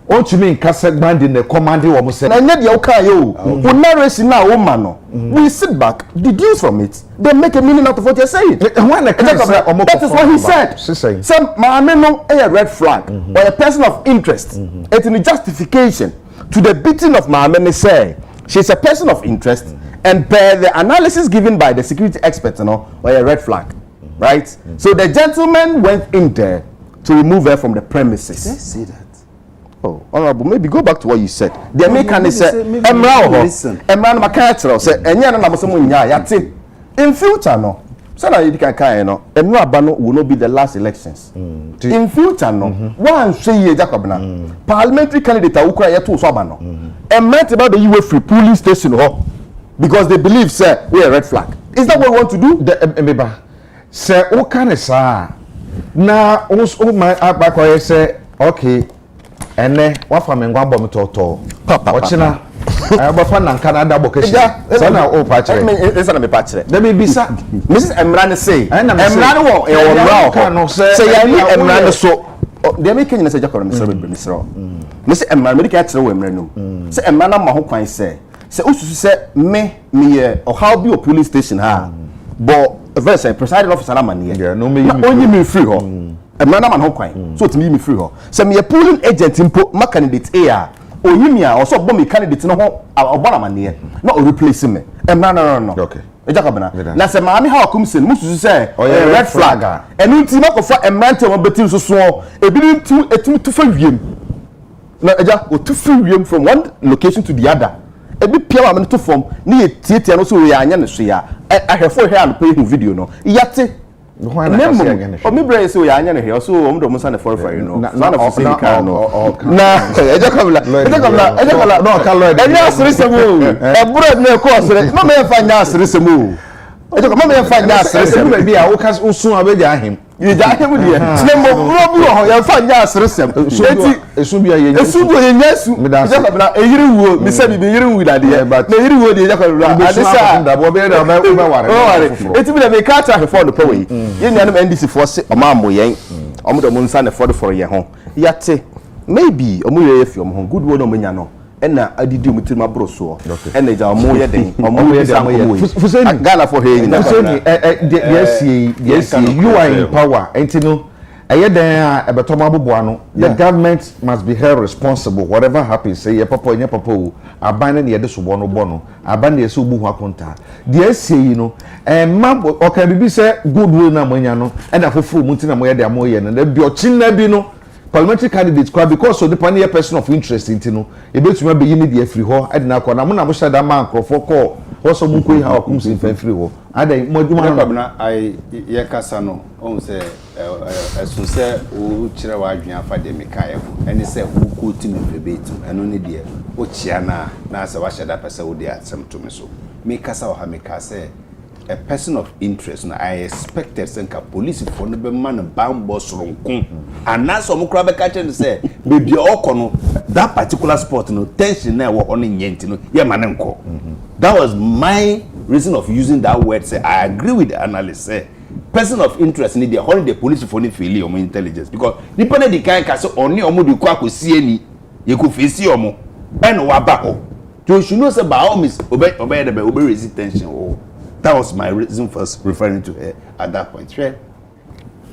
o tumi kasa gbandi ne command wo mo say. Na nya de oka yo. Wo narrate na wo ma no. We sit back, deduce from it, then make a meaning out of what you're saying. When the that is what he said. Some maame no a red flag or a person of interest. It's in justification to the beating of maame say she's a person of interest. And per the analysis given by the security experts, were a red flag, right? So the gentleman went in there to remove her from the premises. Let's say that. Oh, honorable, maybe go back to what you said. The American said, Emra Makachero said, and Yana in future, no. So now you can Emra will not be the last elections. In future, no. One say Kwabena, parliamentary candidate Ukra Yatu Sabano, and met about the UF free polling station. Because they believe, sir, we are a red flag. Is that what we want to do? The sir, o can say na o my abakwa say okay. Ene wa fa me ngwa bom toto. Papa. Ochina. Abafa na Canada bokeshi. So na o pa kire. Esa na me pa kire. Dem bisa. Mrs. Emran say. Emran wo e wo bra. Say ya ni Emran so. They make you say Jacob Mr. Mrs. Emran me ka kire wo Emran no. Say Emran na ma ho kwan say. Say ususu say me or how be a police station ha but very say presiding officer na man here no me only me free ho e man na man ho kwan so to me free ho say me a polling agent impo ma candidate a oyimi a also bo me candidate no ho obona man here na o replace me e man no okay Agya Kwabena na say maami ha akumsen mususu say red flag enu nti na kofa emrante mo betim so so ebi etum tu fa wiem na Agya o tu fa wiem from one location to the other ebi pia ma to form ni etie no so we anya ne so ya ahwefo he an pay video no yate o mi bra so we anya ne he so o mo do mo sa ne for you know na na for car no na Agya Kwabena no ka Lord enya asiri semu e bro na ko asiri ma me fa nya asiri semu Agya Kwabena ma me fa nya asiri semu be a wo ka usun abeja ahim You just have the name of your fan ya sresem. Esu bi aye. Esu bi oye nyasu. Me da kwabena eyiri wo me say bi yiri wu da de. Na yiri wo de ya kwabena. Adisa da bo be da ba ware. Eti bi da me ka tra for the power. Ye nuanum NDC for se omambo yen. Omo do mo nsa na for ye ho. Yate maybe omo ye fi omo ho good word omo nya no. Ena adidi mutima broso ena ja omo ye den omo ye dan omo Ghana for here na yes you are in power entino eye den ebeto maboboa no the government must be held responsible whatever happens say ye papa nya papa o aban na ye de sobo no bo no aban na ye se obu hu akonta the say no ma o kan bibi say good will na manya no ena foforo mutina mo ye de amoye no na bi o chinna bi no parliamentary candidates kwa because so the pan here person of interest into no e betuma be yini de free ho ade na kwa na mo na mo shada man crofo call so mo ko ha akum sin fa free ho ade mo adwuma no na ai ye kasa no on say esun say o kire wa adwen afa de mekae ho ene say wo ko ti me bebetu eno ne de o chia na say wa shada pesa wo de asem to me so me kasa o ha me kasa a person of interest na I expected senka police for no be man bambo sronko and na so mo kra be ka chen say baby okono that particular sport no tension na wo hono nyenti no ye man nko that was my reason of using that word say I agree with the analyst say person of interest need the holding the police for ni feel your intelligence because nipa na di kan ka so oni omo di kwa akosie ni ye ko fesi omo en wa ba ho to you know say by all means obey resist tension oh. That was my reason for referring to her at that point. Right?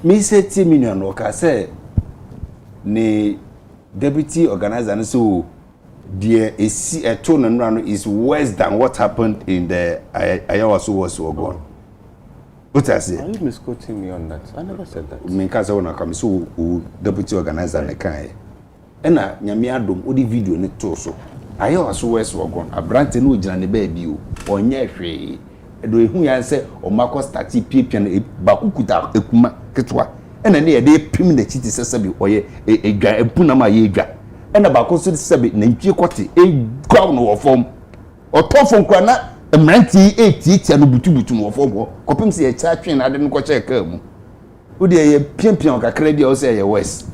Me say 10 million okay say the deputy organizer and so the a tone and run is worse than what happened in the Ayawaso was gone. What I say? Are you misquoting me on that? I never said that. Me cause I wanna come so deputy organizer na kai. Ena nyame adom odi video ne to so. Ayawaso was gone. Abrante no gina ne ba bi o. Onye hwe do ehu ya se o mako start piepia na ba kukuta ekuma ketwa ena ne ye de pim na chiti sesabi oye edwa epuna ma ye edwa ena ba ko so sesabi na ntwie kote egwa no wo fom otofo kwa na mranti etitia no butubutu no wo fom kopim se ye cha twen na de no ko che ka mu wo de ye piepia kakra dia o se ye west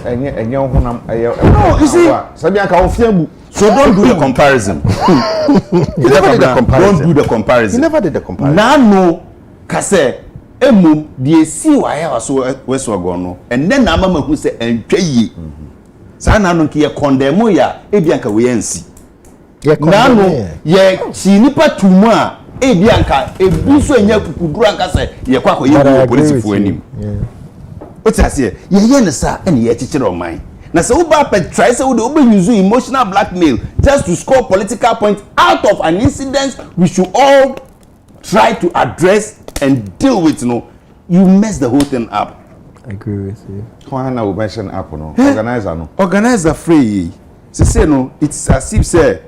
enye honam no you see sabi aka ofiabu. So don't do the comparison. You never did the comparison. Don't do the comparison. You never did the comparison. Now no, kase emu the see why I was so no, and then na mama who say entwe. Sa na no ke condemn ya ebianka we yansi. Na no ye chi nipa tumu a ebianka ebuso enya kukuduru anka say ye kwakọ ye police fu anim. What I say? Ye ne sa ene ye chichire o man. Now, so try say we use emotional blackmail just to score political points out of an incident we should all try to address and deal with. You mess the whole thing up. I agree with you. Why na we mention up no? Organizer no. Organizer free. Say no, it's as if say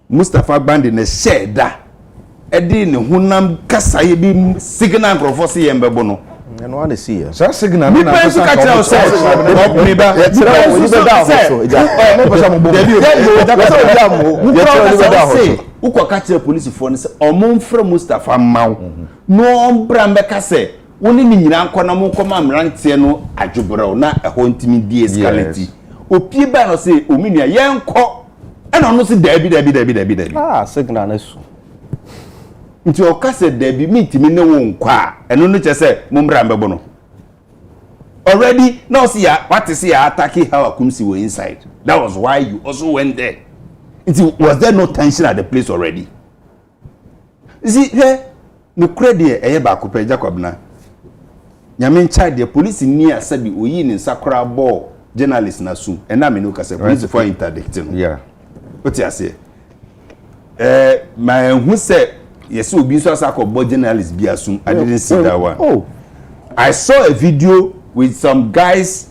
Mustafa Bandi ne share da. Edi ne hunam kasa ye bi signal crofo se yembebo no. And what they see here. So signal na person catch yourself. Uko catch the police for say omon fra Mustafa Maw. No brambe ka say woni ni nyina nko na mo koma mrantie no adwobrew na eho ntimi di escalate. Opie ba no say ominua yenko e na no say dabi. Ah, signal na su. Nti o ka say dabi mitimi ne wo nkwa eno no che say mo mbrambe bo no. Already now see what is here attacking how Akumsi were inside. That was why you also went there. Was there no tension at the place already? You see, here, no credit a back Agya Kwabena. Yamin child, the police near Sabi Uyin in Sakura Ball, journalist Nasum, and I mean, Lucas, police for interdicting. Yeah. What you say? My who said, yes, will be so Sakura journalist be assumed. I didn't see that one. Oh, I saw a video with some guys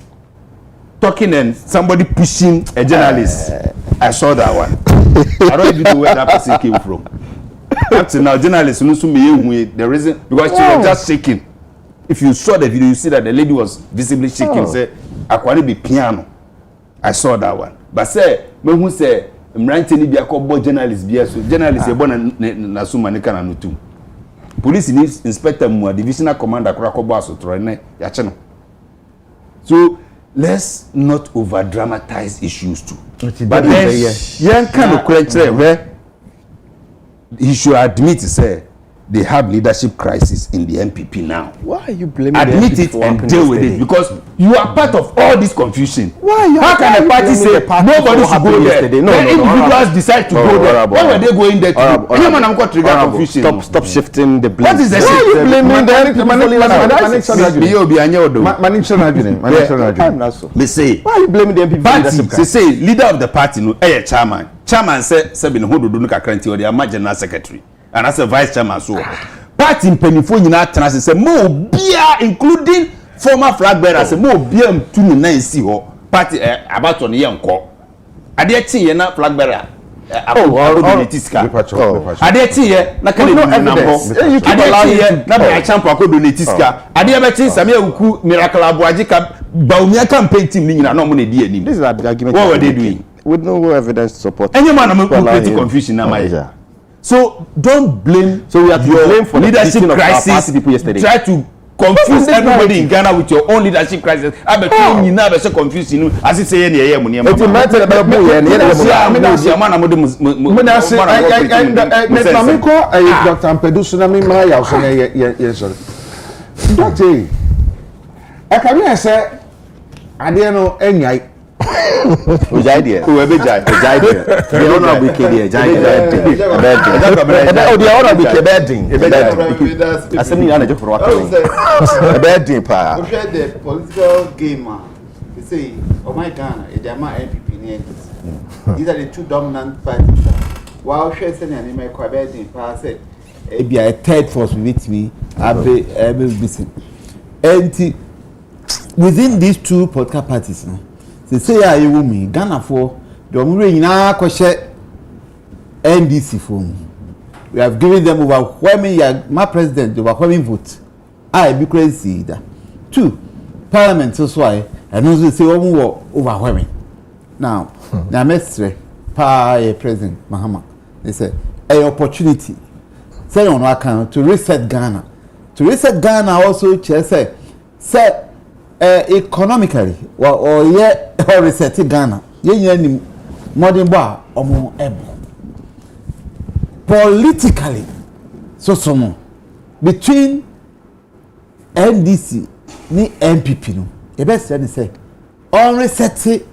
talking and somebody pushing a journalist. I saw that one. I don't even know where that person came from. Up to now, journalists the reason because she was just shaking. If you saw the video, you see that the lady was visibly shaking. Say, I can't be piano. I saw that one. But say, when who say, I'm writing be a couple journalists be so journalists born na suma ne kana no too. police inspector mu divisional commander kura ko boss tro ne ya che no. So let's not over dramatize issues too. But then yan kan of where he should admit say they have leadership crisis in the MPP now. Why are you blaming admit the it and deal with it because you are part of all this confusion. How can a party say nobody should go there? No, then individuals decide to go there. Why were they going there to? Stop confusion. The blame. What is the shit? Why are you blaming them? They say why are you blaming the MPP? Party, they say leader of the party no chairman. Chairman say been hold do no kakranti or the general secretary. And as a vice chairman so party mpanifo nyina tena say mo bia including former flag bearer say mo bia mtunu na nsi ho party abato ne yenko ade tie na flag bearer donatiska ade tie na kale no evidence ade tie na be champion ko donatiska ade be tie same awuku miracle aboagika baumia campaign team ni nyina no mo na di anim. This is the argument. What were they doing with no evidence to support? Any man am create confusion na my. So don't blame. So we have to blame for leadership the crisis. People yesterday. Try to confuse everybody in Ghana with your own leadership crisis. I bet you now be so confused. You know, as you say, any money. It's a matter of Dr. Ampedusu na mi ma ya so na ye sorry. Doctor, I can say ade no enyai Ojai whoever Jai the honorable KD Jai the honorable KD asemi na je for waka e be pa we share the political game they say oh my Ghana e dey ma MPP ni these are the two dominant parties while share say na me kwa be din pa say e be a third force with me abe busy and within these two political parties no say ya you me Ghana for the omure nyina kwhye NDC for we have given them overwhelming my president overwhelming vote I be crazy that two parliament so why and also say overwhelming now na mestre pa president Mahama they say an opportunity say on account to reset Ghana also say economically or reset Ghana ye modern bar omo ebo politically so between NDC ni MPP no e be say on reset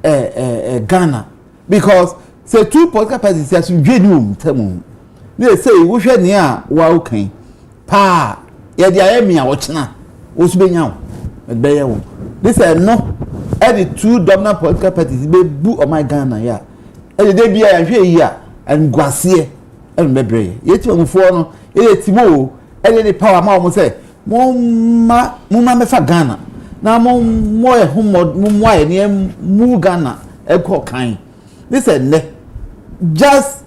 Ghana because say two political parties as you dwenu temu they say wo hwe ne a wa okan pa ye dia ye mia wo chena wo su benya wo this no the two dominant political parties be bu o my Ghana ya e dey bia ya hwe yi a and gwase e mebre ye ti mo fo no e ti mo e dey power ma o say mo ma me fa Ghana na mo e ho mo aye ne mu Ghana e ko kan this ne just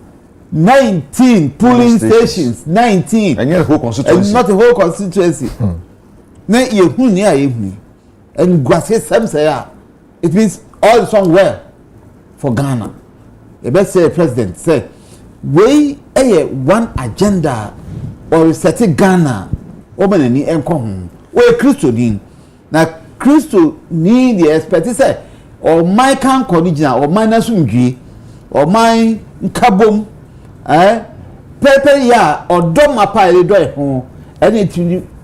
19 polling stations 19 and the whole constituency and not the whole constituency na ye hu ni a ye hu and gwase sam say it means all is on well for Ghana the best say president say we one agenda or set Ghana o manani enko hu we Christo din na Christo ni the expect say or my can original or my nasumdwe or my nkabom pepe ya or dom mapa e do e ho and it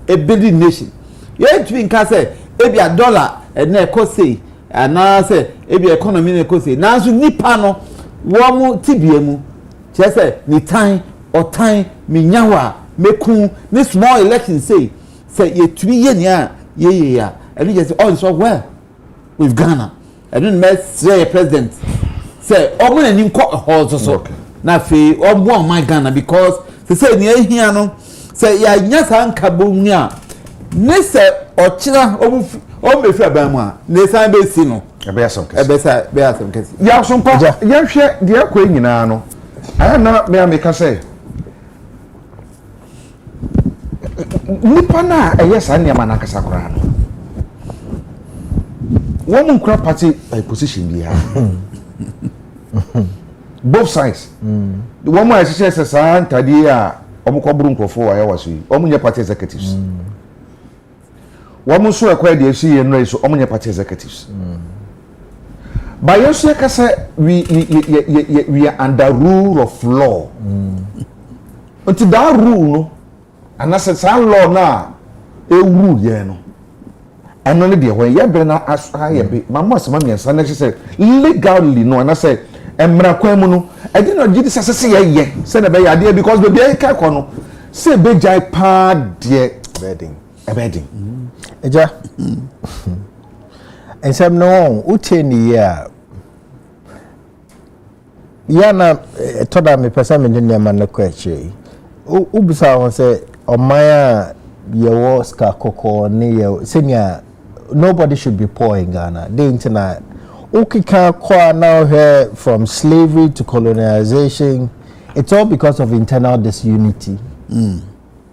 a building nation you to nka say e be $1 and na ko say ana say e be economy na ko say na so nipa no wo mu tibie mu che say ni tan or tan minyawa meku ni small election say ye tumi ye ni a ye ya and you say all is well with Ghana and then say president say omo na ni nko ho so na fe omo my Ghana because say ni ehia no say ya nya san kabom ni a ne say ochira o me fi aban mu a ne san be si no e be asem kesi ya so mpa ya hwe de akwa nyina no aya na me ameka say nipa na eye sa ne ma na kasa kora no one nkura party position bi ha both sides the one more say say sa ntade a omo ko buru nkrofo wa ya waso yi omo nye party executives womo so ekwa de esi ye no so omo nye party executives by yes you can say we are under rule of law until that rule no and as a law na e rule ye no and only there when you be na as I be mama se mama yansa na say legally no and I say emra kwan mu no I did not give this say ye say na be ya there because baby I ka ko no say be jai pa there bedding eja and some no uteni ya yana toda me pesa me ne ma na kwache ubisa won say omaya yewo ska koko ne ye senior nobody should be poor in Ghana the internet ukika kwa now here from slavery to colonization it's all because of internal disunity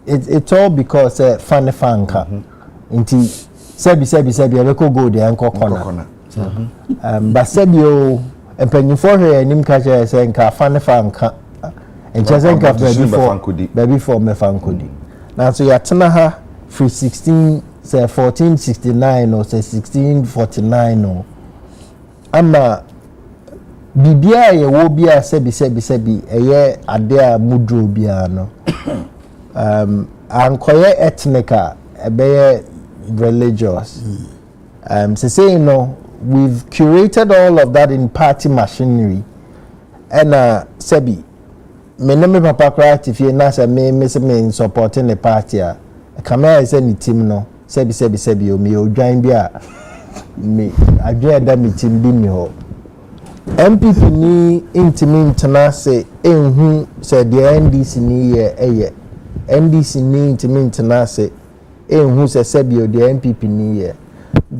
it's all because fan fanka inti sebi eleko go de anko corner but sebi o empanyifo here nim ka che say nka fan fanka enchese nka baby for me fankodi now so ya tena ha free 16 say 1469 or say 1649 or ama bibia ye wo bia sebi eye ade a mudro bia no ankoye ethnica ebeye religious say you know we've curated all of that in party machinery and sebi me papa cry if you na say me supporting the party a camera is any team no sebi o me odwan bia me adwe da me team bi me ho MPP ni intimi internase enhu say the NDC ni ye NDC ni intimi internase enhu say sebi o the MPP ni ye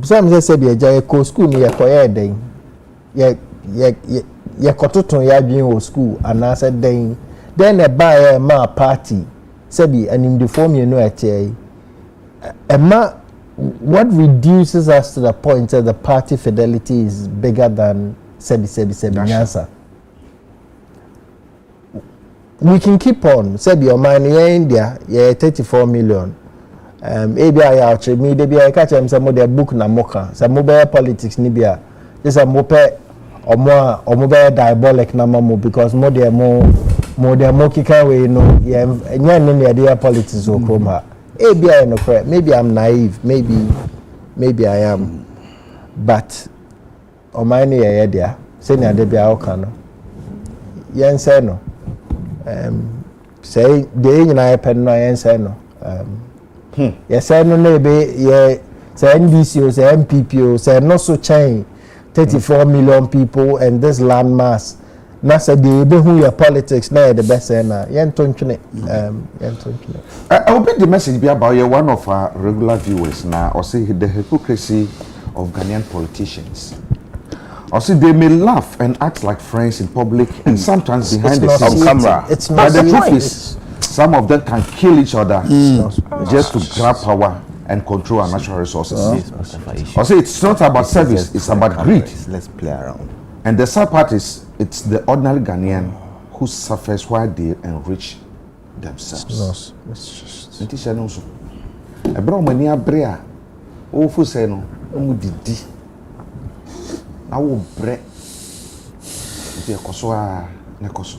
some say sebi eja ko school ni ye ko ye den ye kototon ya dwen o school anase den then a buy ma party sebi anim the form you know ete Emma, what reduces us to the point that the party fidelity is bigger than sebi nyasa. We can keep on. Sebi your money in India, 34 million. Maybe I actually me maybe I catch them some of their book na moka. Some mobile politics nibia. Just a mope or more diabolic na mamu because more kika we know yeah idea politics or chroma. Maybe I'm naive, maybe I am, but omani ya there say na dey bia okano yen say no say dey nyina pen no yen say no yes say no na be ye say NDC o say MPP o say no so chain 34 million people and this land mass na say dey be who your politics na the best na yen tontwene I will bring the message be about one of our regular viewers now or say the hypocrisy of Ghanaian politicians. Or see, they may laugh and act like friends in public and sometimes behind the scenes on camera. It's but the truth is, some of them can kill each other just to grab power and control our natural resources. Or see, it's not about service, it's about greed. Let's play around. And the sad part is, it's the ordinary Ghanaian who suffers while they enrich themselves. It's just... A brown mania brea, oh, for say no, didi. I will break the Koswa Nekoso.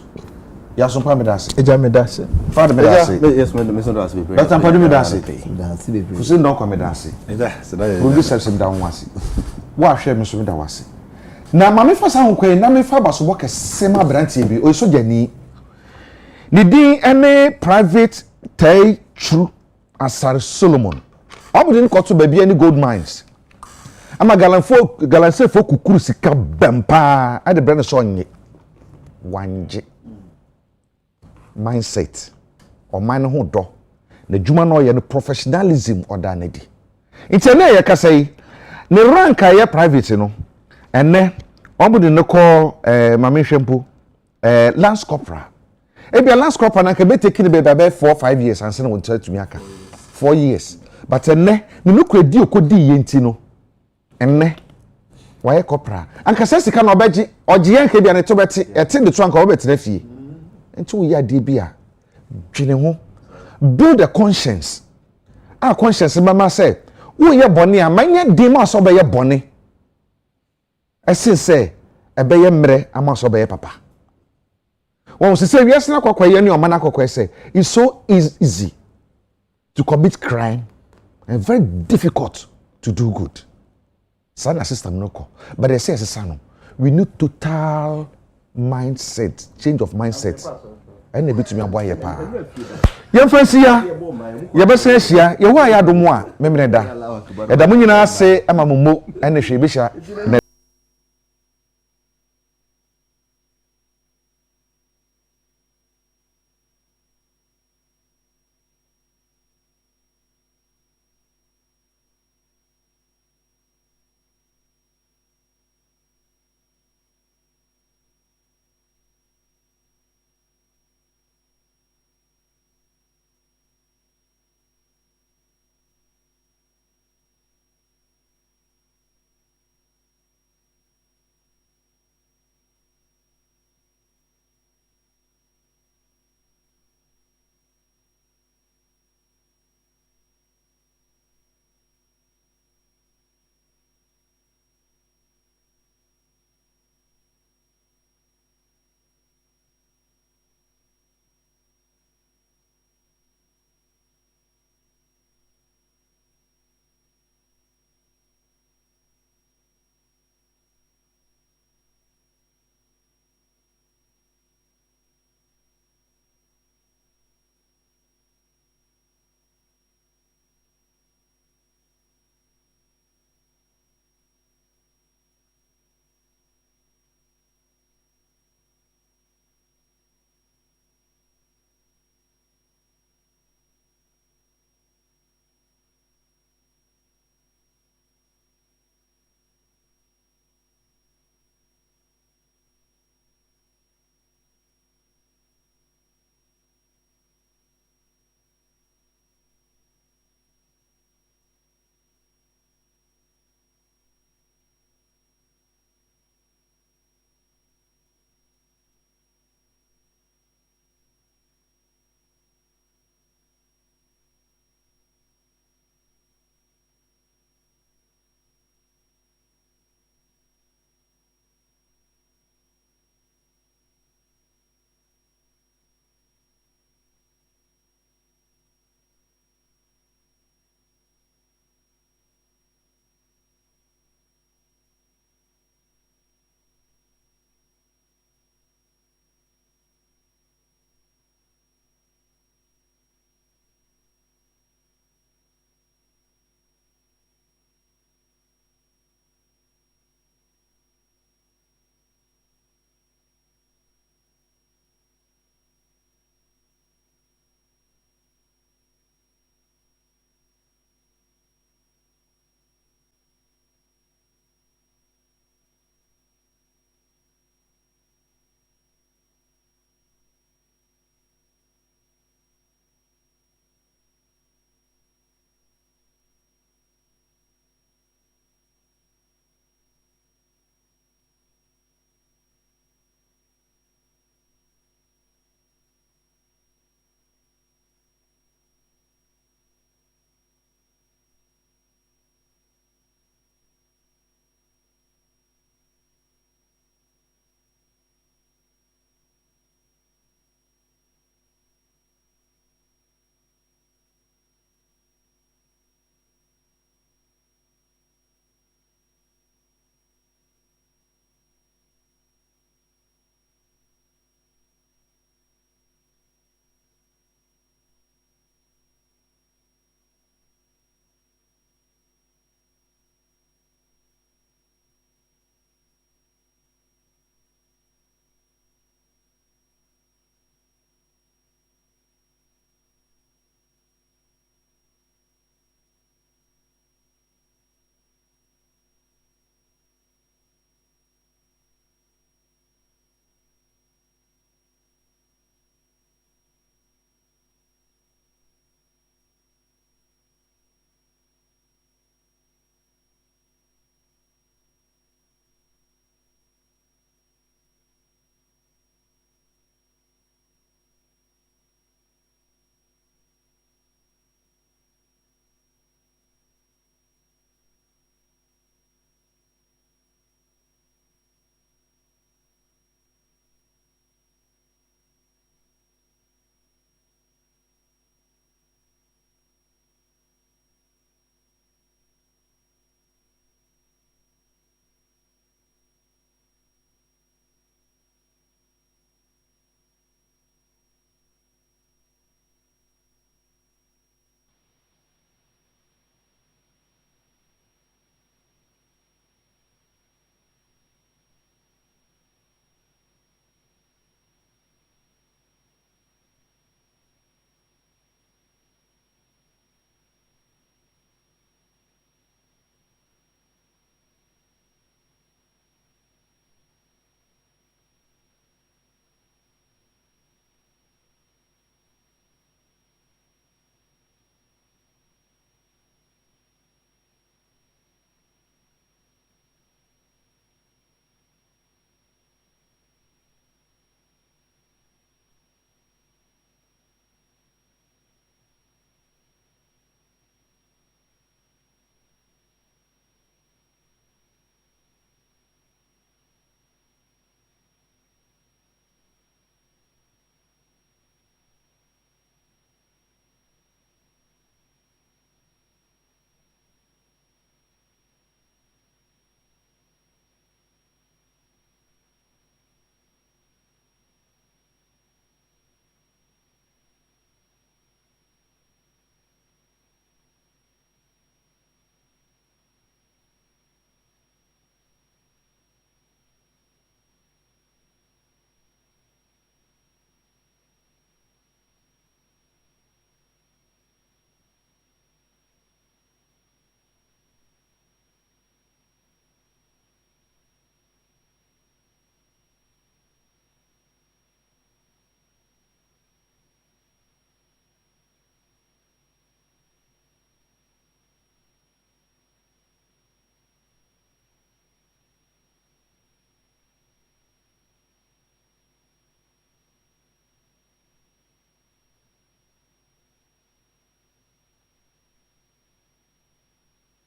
Yasun Pamidasi. Ejamidasi. Father Medasi. Yes, Mr. Dasby. But I'm Padimidasi. For say no comedasi. We'll be selling down once. What share Mr. Midawasi? Now, Mammy for some quay, Nami Fabas work a semi brand TV or so Jenny. Nidi any private tay true as Sir Solomon. I wouldn't got to baby any gold mines. I'm a galanse for kukuru sika bempa at the brand sonye wanje mindset or mine ho do na juma no ye no professionalism or danedi intene ye ka say ne rank aye private no ene obude ne call mame hwempo lance corporal e bia lance corporal na ka be take ni be 4-5 years and say no want to me aka 4 years but ene ne no kwedi okodi ye nti no enne waye kopra anka sesika na obeji ogiye nke bia ne to beti ete de to anka obeti na fie enti wo ya de bia dwene ho build a conscience a conscience mama say wo ye bone a manya dem aso be ye bone ese say ebe ye mre ama so be ye papa won se say wiase na kwakwaye ne o mana kwakwaye say it's so easy to commit crime and very difficult to do good. Sana system no ko. But they say no. We need total mindset, change of mindset. And a bit to me aboy pa. Yem fancy ya. Ye be say hia, ye wa ya domo a memreda. E da mo nyina se ama momo ene hwe bi hia.